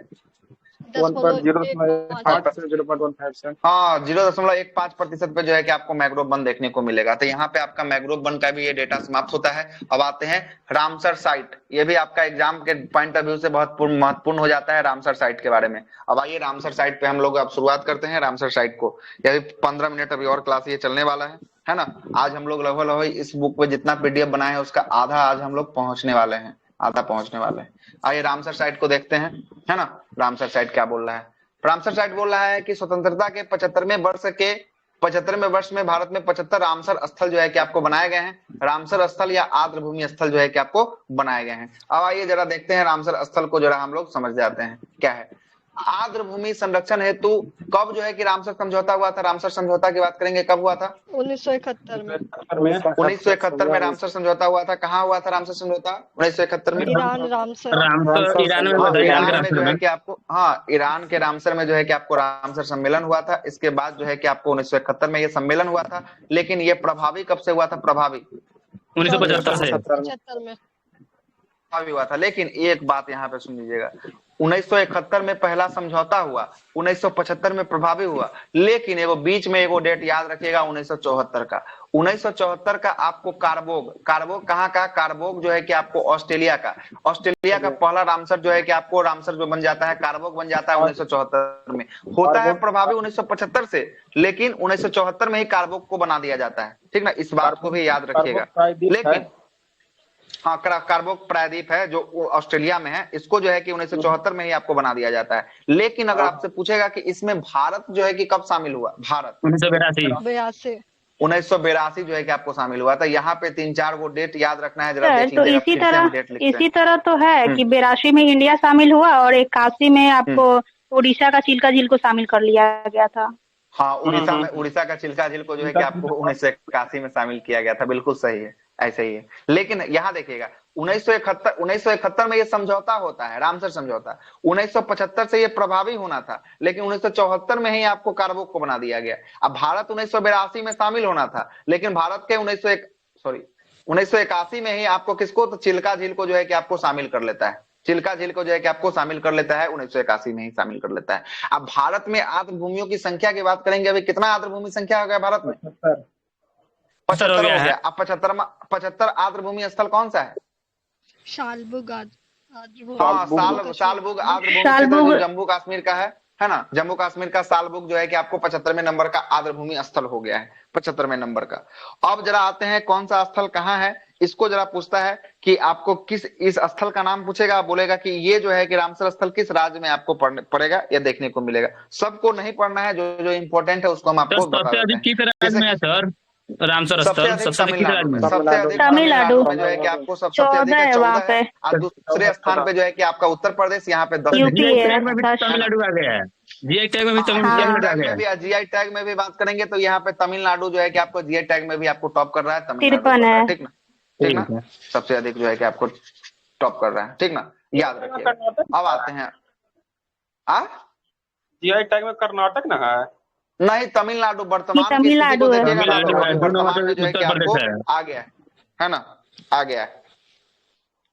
0.15%। हाँ, 0.15% पे जो है कि आपको मैंग्रोव वन देखने को मिलेगा। तो यहाँ पे आपका मैंग्रोव वन का भी ये डेटा समाप्त होता है। अब आते हैं रामसर साइट। ये भी आपका एग्जाम के पॉइंट ऑफ व्यू से बहुत महत्वपूर्ण हो जाता है रामसर साइट के बारे में। अब आइए रामसर साइट पे हम लोग अब शुरुआत करते हैं। रामसर साइट को यदि 15 मिनट अभी और क्लास ये चलने वाला है ना। आज हम लोग लगभग इस बुक पे जितना PDF बनाए हैं उसका आधा आज हम लोग पहुंचने वाले हैं, आधा पहुंचने वाले हैं। आइए रामसर साइट को देखते हैं, है ना। रामसर साइट क्या बोल रहा है? रामसर साइट बोल रहा है कि स्वतंत्रता के 75वें वर्ष में भारत में 75 रामसर स्थल जो है कि आपको बनाए गए हैं। रामसर स्थल या आर्द्र भूमि स्थल जो है कि आपको बनाए गए हैं। अब आइए जरा देखते हैं रामसर स्थल को, जरा हम लोग समझ जाते हैं क्या है। आर्द्र भूमि संरक्षण हेतु कब जो है कि रामसर समझौता हुआ था? रामसर समझौता की बात करेंगे, कब हुआ था? 1971 में 1971 में रामसर समझौता हुआ था। कहाँ हुआ था रामसर समझौता? 1971 में ईरान रामसर रामसर ईरान में हुआ था, ईरान ईरान के में जो है रामसर कि आपको, हाँ, ईरान के रामसर में जो है कि आपको रामसर सम्मेलन हुआ था। इसके बाद जो है कि आपको 1971 में ये सम्मेलन हुआ था। लेकिन ये प्रभावी कब से हुआ था? प्रभावी 1975 से। 75 में प्रभावी हुआ था। लेकिन एक बात यहाँ पे सुन लीजिएगा, 1971 में पहला समझौता हुआ, 1975 में प्रभावी हुआ। लेकिन एगो बीच में एगो डेट याद रखिएगा, 1974 का। 1974 का आपको कारबोग, कारबोग कहाँ का? कारबोग जो है कि आपको ऑस्ट्रेलिया का, ऑस्ट्रेलिया का पहला रामसर जो है कि आपको रामसर जो बन जाता है, कारबोग बन जाता है 1974 में। होता है प्रभावी 1975 से, लेकिन 1974 में ही कारबोग को बना दिया जाता है। ठीक ना, इस बात को भी याद रखिएगा। लेकिन हाँ, कारबोग प्रायद्वीप है जो ऑस्ट्रेलिया में है, इसको जो है कि 1974 में ही आपको बना दिया जाता है। लेकिन अगर आपसे पूछेगा कि इसमें भारत जो है कि कब शामिल हुआ? भारत 82 1982 जो है कि आपको शामिल हुआ था। यहाँ पे 3-4 गो डेट याद रखना है, जरा सर देख तो लीजिएगा, इसी फिर से हम तरह डेट लिखते हैं। इसी तरह तो है कि 82 में इंडिया शामिल हुआ और 81 में आपको उड़ीसा का चिल्का झील को शामिल कर लिया गया था। हाँ, उड़ीसा का चिल्का झील को जो है कि आपको 1981 में शामिल किया गया था। बिल्कुल सही है, ऐसे ही है। लेकिन यहाँ देखिएगा, 1971 में ये समझौता होता है, रामसर समझौता। 1975 से ये प्रभावी होना था, लेकिन 1974 में ही आपको कारबोग को बना दिया गया। अब भारत 1982 में शामिल होना था, लेकिन भारत के 1981 में ही आपको किसको? तो चिल्का झील को जो है कि आपको शामिल कर लेता है। चिल्का झील को जो है कि आपको शामिल कर लेता है, 1981 में ही शामिल कर लेता है। अब भारत में आर्द्र भूमियों की संख्या की बात करेंगे, अभी कितना आर्द्र भूमि संख्या हो गया भारत में? 75 हो गया। अब 75 आर्द्र भूमि स्थल कौन सा है? शालबुग हाँ, सालबुग आर्द्र भूमि क्षेत्र जो जम्मू कश्मीर का है ना। जम्मू कश्मीर का सालबुग जो है कि आपको 75वें नंबर का आर्द्र भूमि स्थल हो गया है, 75वें नंबर का। अब जरा आते हैं, कौन सा स्थल कहाँ है, इसको जरा पूछता है कि आपको किस इस स्थल का नाम पूछेगा, बोलेगा कि ये जो है कि रामसर स्थल किस राज्य में आपको पड़ेगा, ये देखने को मिलेगा। सबको नहीं पढ़ना है, जो जो इंपॉर्टेंट है उसको हम आपको बता देते हैं। सर रामसर स्थल सबसे अधिक तमिलनाडु में जो है कि आपको सबसे अधिक है 14 है। और दूसरे स्थान पे जो है कि आपका उत्तर प्रदेश, यहाँ पे 10 तमिलनाडु आ गया है। जीआई टैग में भी तमिलनाडु आ गया है। जीआई टैग में भी बात करेंगे तो यहाँ पे तमिलनाडु जो है कि आपको जीआई टैग में भी आपको टॉप कर रहा है, तमिलनाडु है। ठीक ना, ठीक ना, सबसे अधिक जो है कि आपको टॉप कर रहा है। ठीक ना, याद रखिए। अब आते हैं, जीआई टैग में कर्नाटक ना है? नहीं, तमिलनाडु वर्तमान तमिलनाडु है। वर्तमान में जो है कि आपको आ गया है ना, आ गया है।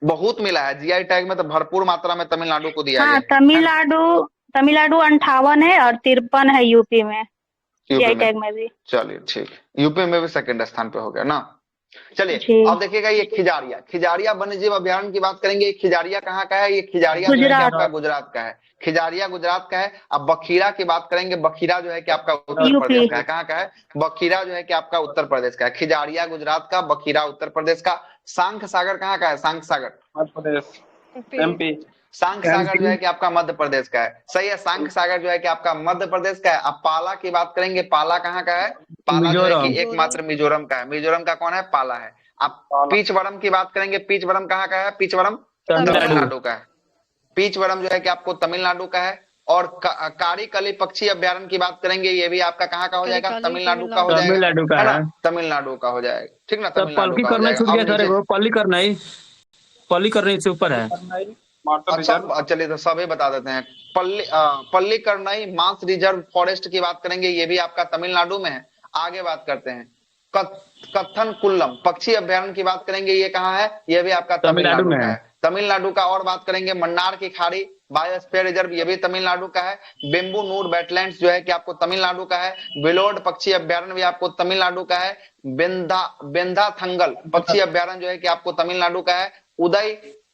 बहुत मिला है जीआई टैग में, तो भरपूर मात्रा में तमिलनाडु को दिया गया। तमिलनाडु 58 है और 53 है यूपी में, जीआई टैग में भी। चलिए ठीक, यूपी में भी सेकंड स्थान पे हो गया ना। चलिए अब देखिएगा, ये खिजारिया वन्यजीव अभयारण्य की बात करेंगे। खिजारिया कहाँ का है? ये खिजारिया आपका गुजरात का है। खिजारिया गुजरात का है। अब बखीरा की बात करेंगे, बखीरा जो है कि आपका उत्तर प्रदेश का है। कहाँ का है? बखीरा जो है कि आपका उत्तर प्रदेश का है। खिजारिया गुजरात का, बखीरा उत्तर प्रदेश का। सांख सागर कहाँ का है? सांख सागर मध्य प्रदेश, एमपी। सांख सागर जो है कि आपका मध्य प्रदेश का है। सही है, सांख सागर जो है कि आपका मध्य प्रदेश का है। अब पाला की बात करेंगे, पाला कहाँ का है? पाला जो है कि एकमात्र मिजोरम का है। मिजोरम का कौन है? पाला है। अब पीचवरम की बात करेंगे, पीचवरम कहाँ का है? पीचवरम तमिलनाडु का है। पीचवरम जो है कि आपको तमिलनाडु का है। और कारीकली पक्षी अभ्यारण्य की बात करेंगे, ये भी आपका कहाँ का हो जाएगा? तमिलनाडु का हो जाएगा, तमिलनाडु का हो जाएगा। ठीक ना, पल्ली करना छूट गया सर, पल्ली करने से ऊपर है। अच्छा चलिए, तो सभी बता देते हैं। पल्ली करनई मांस रिजर्व फॉरेस्ट की बात करेंगे, ये भी आपका तमिलनाडु में है। आगे बात करते हैं, कत्थन कुल्लम पक्षी अभ्यारण्य की बात करेंगे, ये कहाँ है? ये भी आपका तमिलनाडु में है। तमिलनाडु का। और बात करेंगे मन्नार की खाड़ी बायोस्फीयर रिजर्व, ये भी तमिलनाडु का है। बेम्बू नूर वेटलैंड्स जो है कि आपको तमिलनाडु का है। बिलोड पक्षी अभ्यारण्य भी आपको तमिलनाडु का है। बेंधा थंगल पक्षी अभ्यारण्य जो है कि आपको तमिलनाडु का है।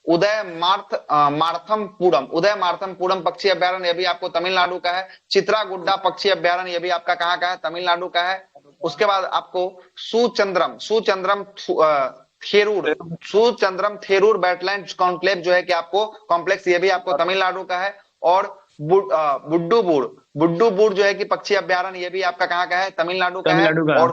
उदय मार्थमपुरम पक्षी अभ्यारण्य, ये भी आपको तमिलनाडु का है। चित्रागुड्डा पक्षी अभ्यारण्य, ये भी आपका कहाँ का है? तमिलनाडु का है। उसके बाद आपको सुचंद्रम थेरूर वेटलैंड कॉन्क्लेव जो है कि आपको कॉम्प्लेक्स, ये भी आपको तमिलनाडु का है। और बुड्डू बूढ़ जो है कि पक्षी अभ्यारण्य, ये भी आपका कहाँ का है? तमिलनाडु का है। और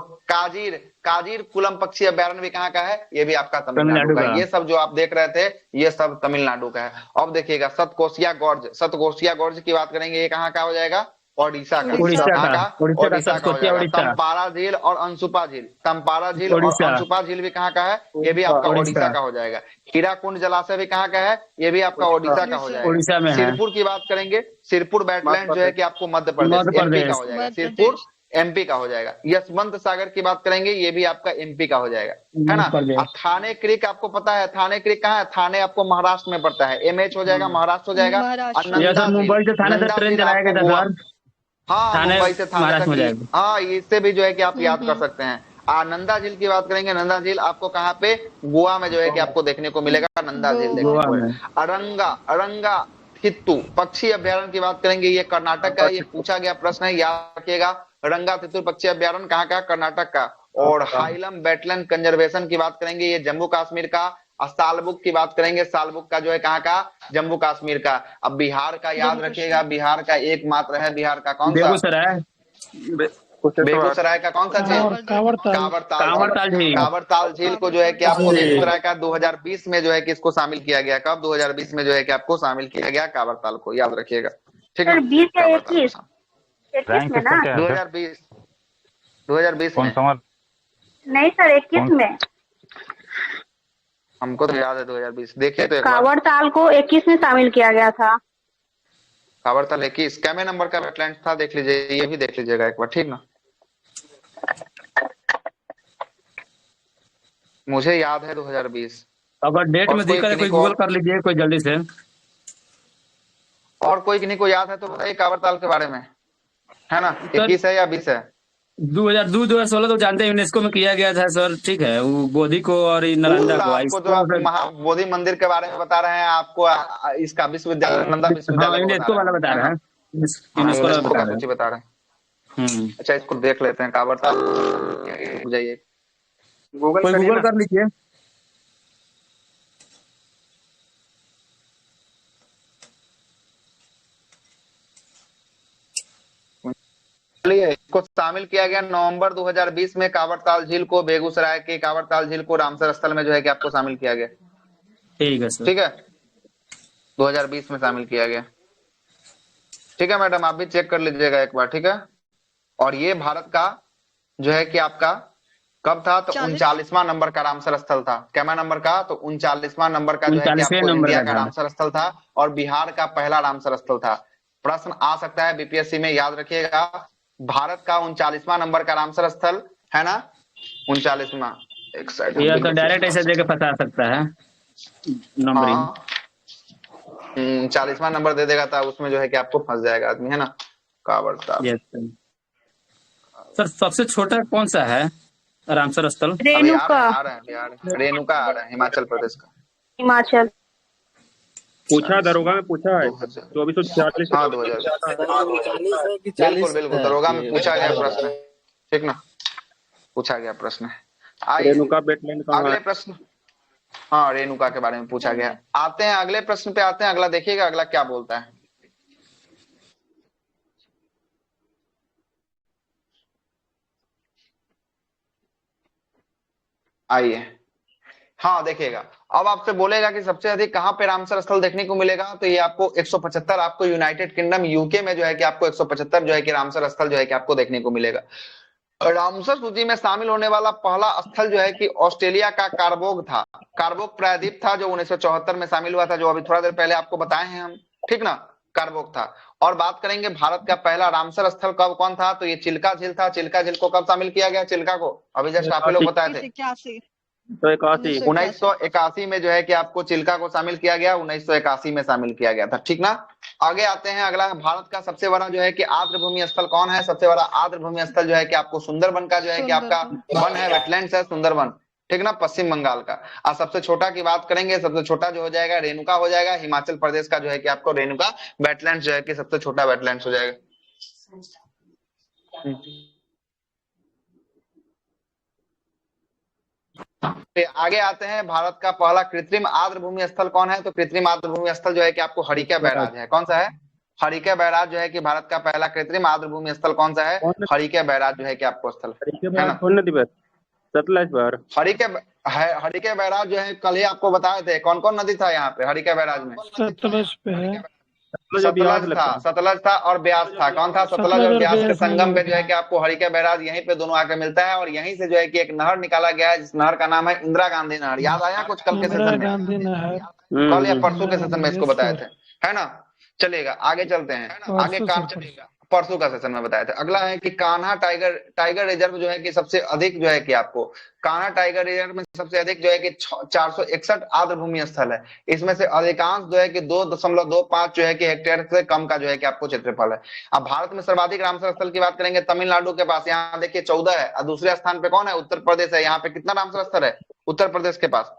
काजीर कुलम पक्षी अभ्यारण्य भी कहाँ का है? ये भी आपका तमिलनाडु तमिलनाडु का है। का। ये सब जो आप देख रहे थे ये सब तमिलनाडु का है। अब देखिएगा सतकोसिया गॉर्ज, सतकोसिया गॉर्ज की बात करेंगे, ये कहाँ का हो जाएगा? ओडिशा का। उड़ीसा कहाँ का, का? उड़ीसा का ओडिशा का हो सतकोसिया, जाएगा। उड़ीसा। तंपारा झील और अंशुपा झील, तंपारा झील और उड़ीसा। अंशुपा झील भी कहाँ का है? ये भी आपका उड़ीसा। ओडिशा का हो जाएगा। हीराकुंड जलाशय भी कहाँ का है? ये भी आपका ओडिशा का हो जाएगा। उड़ीसा में है। सिरपुर की बात करेंगे, सिरपुर वेटलैंड जो है कि आपको मध्य प्रदेश मध्य एमपी का प्रदेश। हो जाएगा। मध्य सिरपुर प्रदेश। एमपी का हो जाएगा। यशवंत सागर की बात करेंगे, ये भी आपका एमपी का हो जाएगा, है ना। मध्य प्रदेश। और थाने क्रिक आपको पता है, थाने क्रिक कहाँ है? थाने आपको महाराष्ट्र में पड़ता है। एमएच हो जाएगा, महाराष्ट्र हो जाएगा। और महाराष्ट्र। ये नंदा सर झील, मुंबई से थाने नंदा तक ट्रेन झील चलाया आपको गया था गोवा। सर। हाँ, थाने मुंबई से थाने महाराष्ट्र तक में की, जाएगा। हाँ, इससे भी जो है कि आप याद कर सकते हैं। नंदा झील की बात करेंगे, नंदा झील आपको कहाँ पे? गोवा में जो है कि आपको देखने को मिलेगा, नंदा झील देखने गोवा को में। मिलेगा। अरंगा, अरंगा थित्तू पक्षी अभ्यारण्य की बात करेंगे, ये कर्नाटक का है। ये पूछा गया प्रश्न है, याद रखिएगा। रंगा थित्तू पक्षी अभ्यारण्य कहाँ का? कर्नाटक का। और हाइलम वेटलैंड कंजर्वेशन की बात करेंगे, ये जम्मू कश्मीर का। और सालबुक की बात करेंगे, सालबुक का जो है कहाँ का? जम्मू कश्मीर का। अब बिहार का याद जम्मू रखिएगा, बिहार का एकमात्र है, बिहार का कौन सा? बेगूसराय। बेगूसराय का कौन सा झील? कांवड़ताल। कांवड़ताल झील। कांवड़ताल झील को जो है कि आपको बेगूसराय का 2020 में जो है कि इसको शामिल किया गया। कब? 2020 में जो है कि आपको शामिल किया गया कांवड़ताल को, याद रखिएगा, ठीक है। सर 20 या कांवड़ताल को 21? शामिल। 21 में ना? 2020 में। नहीं सर 21 में। हमको तो याद है 2020, देखिए तो एक बार। कांवड़ताल को 21 में शामिल किया गया था। कांवड़ताल 21 कैमे नंबर का वेटलैंड था, देख लीजिए, ये भी देख लीजिएगा एक बार, ठीक ना। मुझे याद है 2020। अगर डेट और में कोई दिक्कत है कोई किन्हीं को गूगल कर लीजिए कोई जल्दी से। और कोई किन्हीं को याद है तो बताइए कांवड़ताल के बारे में, है ना। 21 है या 20 है? 2016 तो जानते हैं यूनेस्को में किया गया था सर, ठीक है। वो बोधि को और नालंदा को आपको जो आप बोधि मंदिर के बारे में बता रहे हैं, आपको इसका विश्वविद्यालय, नालंदा हाँ विश्वविद्यालय यूनेस्को वाला बता रहे हैं। यूनेस्को वाला यूनेस्को बता का रहे सूची बता रहे हैं। हैं। अच्छा, इसको देख लेते हैं कांवड़ताल, जाइए कोई गूगल कर लीजिए। इसको शामिल किया गया नवंबर 2020 में। कांवड़ताल झील को, बेगूसराय के कांवड़ताल झील को रामसर स्थल में जो है कि आपको शामिल किया गया, ठीक है सर। ठीक है। 2020 में शामिल किया गया, ठीक है मैडम, आप भी चेक कर लीजिएगा एक बार, ठीक है। और ये भारत का जो है कि आपका कब था? तो 39वां नंबर का रामसर स्थल था। कैमा नंबर का? तो 39वां नंबर का जो है कि आपको इंडिया का रामसर स्थल था और बिहार का पहला रामसर स्थल था। प्रश्न आ सकता है बीपीएससी में, याद रखिएगा। भारत का 39वां नंबर का रामसर स्थल है ना, 39वां। एक साइड ये तो डायरेक्ट ऐसे देके फंसा सकता है नंबरिंग। 40वां नंबर दे देगा तो उसमें जो है कि आपको फंस जाएगा आदमी, है ना। कांवड़ताल। Yes sir. सबसे छोटा कौन सा है रामसर स्थल? रेणुका। आ रहे हैं बिहार, रेणुका आ रहा है, हिमाचल प्रदेश का। हिमाचल। पूछा दरोगा में पूछा है 2446। हाँ 2000 बिल्कुल बिल्कुल, दरोगा में पूछा गया प्रश्न है, ठीक ना, पूछा गया प्रश्न है। आइए रेणुका वेटलैंड कहाँ अगले है? प्रश्न। हाँ, रेणुका के बारे में पूछा गया। आते हैं अगले प्रश्न पे, आते हैं अगला, देखिएगा अगला क्या बोलता है। आइए, हाँ देखिएगा, अब आपसे बोलेगा कि सबसे अधिक कहां पे रामसर स्थल देखने को मिलेगा, तो ये आपको 175 आपको यूनाइटेड किंगडम यूके में जो है कि आपको 175 जो है कि रामसर स्थल जो है कि आपको देखने को मिलेगा। रामसर सूची में शामिल होने वाला पहला स्थल जो है कि ऑस्ट्रेलिया का कारबोग था। कारबोग प्रायद्वीप था जो 1974 में शामिल हुआ था, जो अभी थोड़ा देर पहले आपको बताए हैं हम, ठीक ना, कारबोग था। और बात करेंगे भारत का पहला रामसर स्थल कब कौन था, तो ये चिल्का झील था। चिल्का झील को कब शामिल किया गया? चिल्का को अभी जस्ट आप लोग बताए थे 1981 में जो है कि आपको चिल्का को शामिल किया गया, 1981 में शामिल किया गया था, ठीक ना। आगे आते हैं, अगला भारत का सबसे बड़ा जो है कि आर्द्र भूमि स्थल कौन है? सबसे बड़ा आर्द्र भूमि स्थल जो है कि आपको सुंदरबन का जो है कि आपका वन है, वेटलैंड्स है सुंदरबन, ठीक ना, पश्चिम बंगाल का। और सबसे छोटा की बात करेंगे, सबसे छोटा जो हो जाएगा रेणुका हो जाएगा, हिमाचल प्रदेश का जो है कि आपको रेणुका वेटलैंड जो है कि सबसे छोटा वेटलैंड हो जाएगा। आगे आते हैं, भारत का पहला कृत्रिम आर्द्र भूमि स्थल कौन है? तो कृत्रिम आर्द्र भूमि स्थल जो है कि आपको हरिका बैराज है। कौन सा है? हरिका बैराज जो है कि भारत का पहला कृत्रिम आर्द्र भूमि स्थल कौन सा है? हरिका बैराज जो है कि आपको स्थल है ना। सतलज पर हरिके बैराज जो है कल ही आपको बताए थे, कौन कौन नदी था यहाँ पे हरिके बैराज में? सतलज पे है। सतलज था और ब्यास था। कौन था? सतलज और ब्यास के संगम पे जो है कि आपको हरिके बैराज यहीं पे दोनों आके मिलता है, और यहीं से जो है कि एक नहर निकाला गया है जिस नहर का नाम है इंदिरा गांधी नहर। याद आया कुछ कल के सेशन में? कल या परसों के सेशन में इसको बताए थे, है ना? चलेगा, आगे चलते हैं। आगे काम चलेगा, परसों का सेशन में बताया था। अगला है कि कान्हा टाइगर रिजर्व जो है कि सबसे अधिक जो है कि आपको कान्हा टाइगर रिजर्व में सबसे अधिक जो है कि 461 आर्द्र भूमि स्थल है। इसमें से अधिकांश जो है कि 2.25 जो है कि हेक्टेयर से कम का जो है कि आपको क्षेत्रफल है। अब भारत में सर्वाधिक रामसर स्थल की बात करेंगे, तमिलनाडु के पास यहाँ देखिए 14 है, और दूसरे स्थान पे कौन है? उत्तर प्रदेश है। यहाँ पे कितना रामसर स्थल है उत्तर प्रदेश के पास?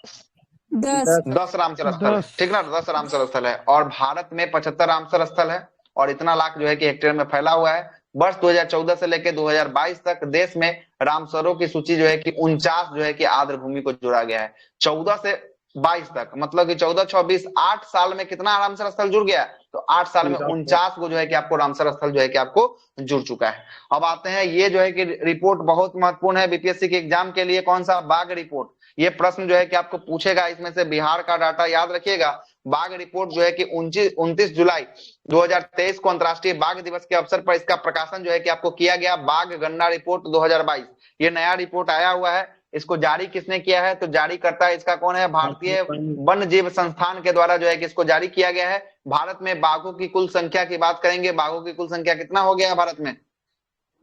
10 रामसर स्थल, ठीक ना? 10 रामसर स्थल है, और भारत में 75 रामसर स्थल है, और इतना लाख जो है कि हेक्टेयर में फैला हुआ है। वर्ष 2014 से लेकर 2022 तक देश में रामसरों की सूची जो है कि 49 जो है कि आर्द्र भूमि को जोड़ा गया है। 14 से 22 तक, मतलब कि 14-24 8 साल में कितना रामसर स्थल जुड़ गया? तो 8 साल में 49 को जो है कि आपको रामसर स्थल जो है कि आपको जुड़ चुका है। अब आते हैं, ये जो है कि रिपोर्ट बहुत महत्वपूर्ण है बीपीएससी के एग्जाम के लिए। कौन सा? बाघ रिपोर्ट। ये प्रश्न जो है कि आपको पूछेगा, इसमें से बिहार का डाटा याद रखिएगा। बाघ रिपोर्ट जो है कि 29 जुलाई 2023 को अंतर्राष्ट्रीय बाघ दिवस के अवसर पर इसका प्रकाशन जो है कि आपको किया गया। बाघ गणना रिपोर्ट 2022, ये नया रिपोर्ट आया हुआ है। इसको जारी किसने किया है? तो जारी करता है इसका कौन है? भारतीय वन्य जीव संस्थान के द्वारा जो है कि इसको जारी किया गया है। भारत में बाघों की कुल संख्या की बात करेंगे, बाघों की कुल संख्या कितना हो गया भारत में?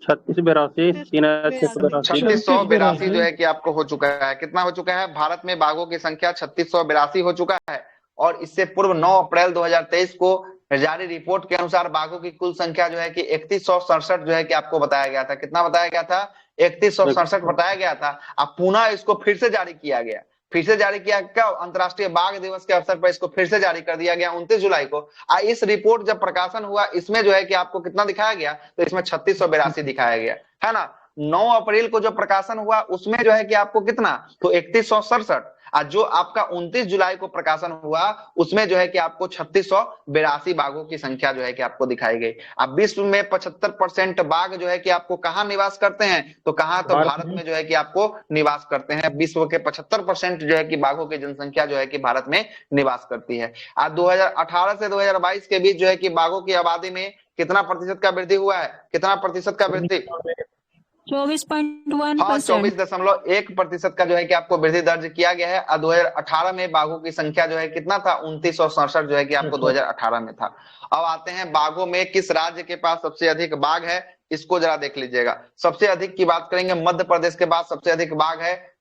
3682 जो है कि आपको हो चुका है। कितना हो चुका है? भारत में बाघों की संख्या 3682 हो चुका है। और इससे पूर्व 9 अप्रैल 2023 को जारी रिपोर्ट के अनुसार बाघों की कुल संख्या जो है कि 3167 जो है कि आपको बताया गया था। कितना बताया गया था? 3167 बताया गया था। अब पुनः इसको फिर से जारी किया गया। फिर से जारी किया कब? अंतर्राष्ट्रीय बाघ दिवस के अवसर पर इसको फिर से जारी कर दिया गया 29 जुलाई को। इस रिपोर्ट जब प्रकाशन हुआ, इसमें जो है कि आपको कितना दिखाया गया? तो इसमें 3682 दिखाया गया, है ना? 9 अप्रैल को जो प्रकाशन हुआ उसमें जो है कि आपको कितना? तो 3167। और जो आपका 29 जुलाई को प्रकाशन हुआ उसमें जो है कि आपको 3682 बाघों की संख्या जो है कि आपको दिखाई गई। अब विश्व में 75% बाघ जो है कि आपको कहाँ निवास करते हैं? तो कहाँ? तो भारत में जो है कि आपको निवास करते हैं। विश्व के 75% जो है कि बाघों की जनसंख्या जो है कि भारत में निवास करती है। आज 2018 से 2022 के बीच जो है कि बाघों की आबादी में कितना प्रतिशत का वृद्धि हुआ है? कितना प्रतिशत का वृद्धि? 24.1% का जो है कि आपको वृद्धि दर्ज किया गया है। 2018 में बाघों की संख्या जो है कितना था? 2967 जो है कि आपको 2018 में था। अब आते हैं बाघों में किस राज्य के पास सबसे अधिक बाघ है, इसको जरा देख लीजिएगा। सबसे अधिक की बात करेंगे, मध्य प्रदेश के पास सबसे अधिक बाघ है।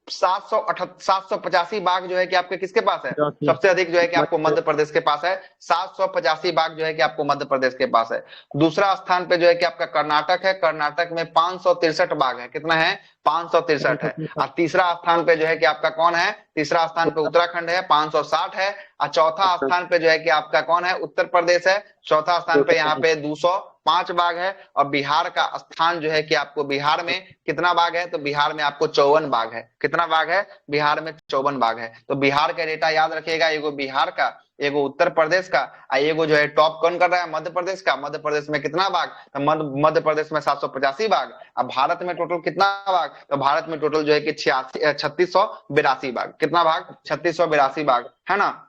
785 बाघ जो है कि आपके किसके पास है? सबसे अधिक जो है कि आपको मध्य प्रदेश के पास है। 785 बाघ जो है कि आपको मध्य प्रदेश के पास है। दूसरा स्थान पे जो है कि आपका कर्नाटक है। कर्नाटक में 563 बाघ है। कितना है? 563 है। और तीसरा स्थान पे जो है कि आपका कौन है? तीसरा स्थान पे उत्तराखंड है, 560 है। और चौथा स्थान पे जो है कि आपका कौन है? उत्तर प्रदेश है। चौथा स्थान पे यहाँ पे 205 बाघ है। और बिहार का स्थान जो है कि आपको बिहार में कितना बाघ है? तो बिहार में आपको 54 बाघ है। कितना बाघ है? बिहार में 54 बाघ है। तो बिहार का डेटा याद रखिएगा, एगो बिहार का, एगो उत्तर प्रदेश का, एगो जो है टॉप कौन कर रहा है? मध्य प्रदेश का। मध्य प्रदेश में कितना बाघ? तो मध्य प्रदेश में 785 बाघ। अब भारत में टोटल कितना बाघ? तो भारत में टोटल जो है कि 3682 बाघ। कितना बाघ? 3682 बाघ, है ना?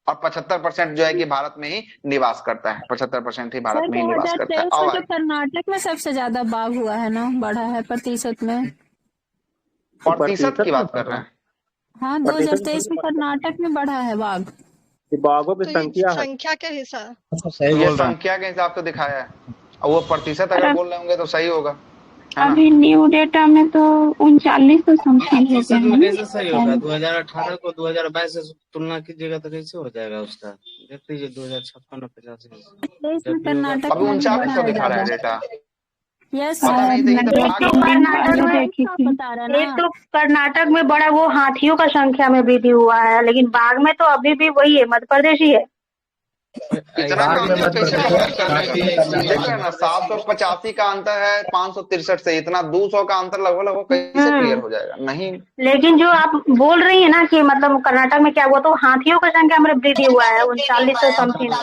और 75% जो है कि भारत में ही निवास करता है। 75% ही भारत में ही निवास करता है। और जो कर्नाटक में सबसे ज्यादा बाघ हुआ है ना, बढ़ा है प्रतिशत में। प्रतिशत की बात कर रहे हैं? हाँ, 2023 में कर्नाटक में बढ़ा है बाघ। बाघों की संख्या के हिसाब, ये संख्या के हिसाब से दिखाया है, और वो प्रतिशत अगर बोल रहे होंगे तो सही होगा। अभी न्यू डेटा में तो 39 तो समथिंग हो गया है। कैसे सही होगा? 2018 को 2022 से तुलना कीजिएगा तो कैसे हो जाएगा उसका? देख लीजिए 2056 और 85 कर्नाटक अभी 49 दिखा रहा है डेटा। यस, एक तो कर्नाटक में बड़ा वो हाथियों का संख्या में वृद्धि हुआ है, लेकिन बाघ में तो अभी भी वही है, मध्य प्रदेश ही है। इतना का अंतर कैसे देख रहे हैं ना? 785 का अंतर है 563 से। इतना 200 का अंतर लगभग कैसे क्लियर हो जाएगा? नहीं, लेकिन जो आप बोल रही है ना कि मतलब कर्नाटक में क्या हुआ, तो हाथियों की संख्या में वृद्धि हुआ है 39 समथिंग।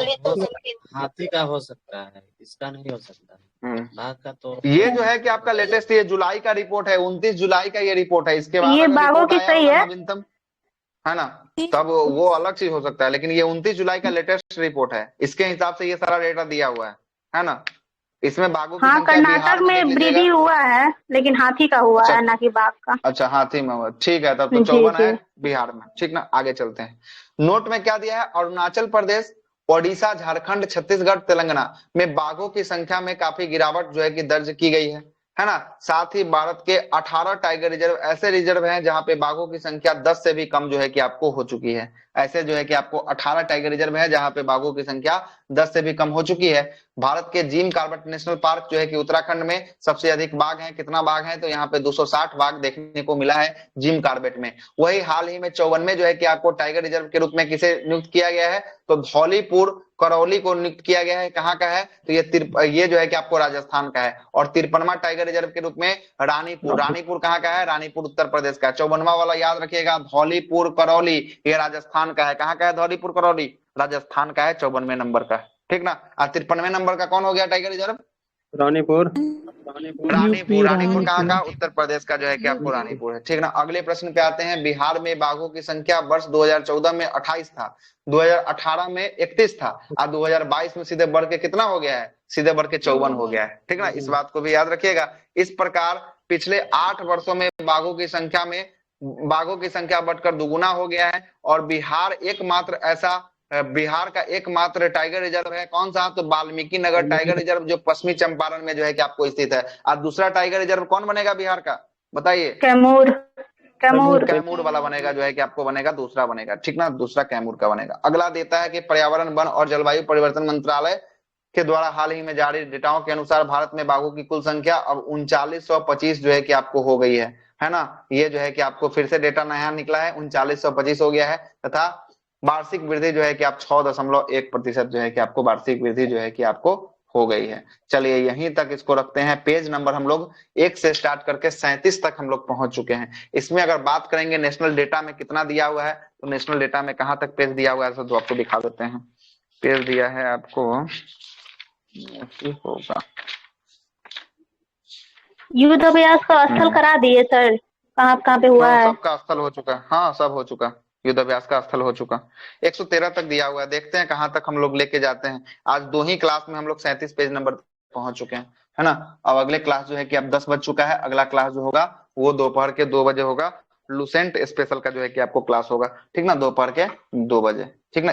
हाथी का हो सकता है, इसका नहीं हो सकता है। बाघ का तो ये जो है कि आपका लेटेस्ट ये जुलाई का रिपोर्ट है, 29 जुलाई का ये रिपोर्ट है। इसके बाद ये अगर बाघों रिपोर्ट की आया सही होगा है। नवीनतम, है ना, तब वो अलग चीज हो सकता है, लेकिन ये 29 जुलाई का लेटेस्ट रिपोर्ट है, इसके हिसाब से ये सारा डेटा दिया हुआ है ना। इसमें बाघों की हाँ, संख्या बिहार कर्नाटक में देख में लीजिएगा। वृद्धि हुआ है, लेकिन हाथी का हुआ है, ना कि बाघ का। अच्छा, हाथी में हुआ, ठीक है, तब तो जी 54 जी। है बिहार में, ठीक ना। आगे चलते हैं, नोट में क्या दिया है, अरुणाचल प्रदेश, ओडिशा, झारखंड, छत्तीसगढ़, तेलंगाना में बाघों की संख्या में काफी गिरावट जो है कि दर्ज की गई है ना। साथ ही भारत के 18 टाइगर रिजर्व ऐसे रिजर्व हैं जहां पे बाघों की संख्या 10 से भी कम जो है कि आपको हो चुकी है। ऐसे जो है कि आपको 18 टाइगर रिजर्व है जहां पे बाघों की संख्या 10 से भी कम हो चुकी है। भारत के जिम कॉर्बेट नेशनल पार्क जो है कि उत्तराखंड में सबसे अधिक बाघ हैं। कितना बाघ है, तो यहाँ पे 260 बाघ देखने को मिला है जिम कॉर्बेट में। वही हाल ही में 54 में जो है कि आपको टाइगर रिजर्व के रूप में किसे नियुक्त किया गया है, तो धौलीपुर करौली को नियुक्त किया गया है। कहाँ का है, तो ये जो है कि आपको राजस्थान का है। और 53वां टाइगर रिजर्व के रूप में रानीपुर, रानीपुर कहाँ का है, रानीपुर उत्तर प्रदेश का है। 54वां वाला याद रखिएगा, धौलीपुर करौली, ये राजस्थान का है। कहाँ का है धौलीपुर करौली, राजस्थान का है, 54वें नंबर का, ठीक ना। और 53वें नंबर का कौन हो गया टाइगर रिजर्व, रानीपुर। रानीपुर कहाँ का, उत्तर प्रदेश का जो है कि आपको रानीपुर है, ठीक ना। अगले प्रश्न पे आते हैं, बिहार में बाघों की संख्या वर्ष 2014 में 28 था, 2018 में 31 था, और 2022 में सीधे बढ़ के कितना हो गया है, सीधे बढ़ के 54 हो गया है, ठीक ना। इस बात को भी याद रखिएगा। इस प्रकार पिछले 8 वर्षों में बाघों की संख्या बढ़कर दुगुना हो गया है। और बिहार का एकमात्र टाइगर रिजर्व है कौन सा, तो वाल्मीकि नगर टाइगर रिजर्व, जो पश्चिमी चंपारण में जो है कि आपको स्थित है। और दूसरा टाइगर रिजर्व कौन बनेगा बिहार का, बताइए। कैमूर वाला बनेगा, जो है कि आपको बनेगा, दूसरा बनेगा, ठीक ना, दूसरा कैमूर का बनेगा। अगला देता है कि पर्यावरण, वन और जलवायु परिवर्तन मंत्रालय के द्वारा हाल ही में जारी डेटाओं के अनुसार भारत में बाघों की कुल संख्या अब 3925 जो है कि आपको हो गई है ना। ये जो है कि आपको फिर से डेटा नया निकला है, 3925 हो गया है। तथा वार्षिक वृद्धि जो है कि आप 6.1% जो है कि आपको वार्षिक वृद्धि जो है कि आपको हो गई है। चलिए यहीं तक इसको रखते हैं। पेज नंबर हम लोग 1 से स्टार्ट करके 37 तक हम लोग पहुंच चुके हैं। इसमें अगर बात करेंगे नेशनल डेटा में कितना दिया हुआ है, तो नेशनल डेटा में कहां तक पेज दिया हुआ है, तो आपको दिखा देते हैं। पेज दिया है आपको, होगा युद्ध अभ्यास का स्थल करा दिए सर, कहाँ पे हुआ है? सबका स्थल हो चुका है, हाँ सब हो चुका, युद्ध अभ्यास का स्थल हो चुका। 113 तक दिया हुआ है, देखते हैं कहां तक हम लोग लेके जाते हैं। आज 2 ही क्लास में हम लोग 37 पेज नंबर पहुंच चुके हैं, है ना। अब अगले क्लास जो है कि अब 10 बज चुका है, अगला क्लास जो होगा वो दोपहर के 2 बजे होगा। लुसेंट स्पेशल का जो है कि आपको क्लास होगा, ठीक ना, दोपहर के 2 बजे, ठीक ना।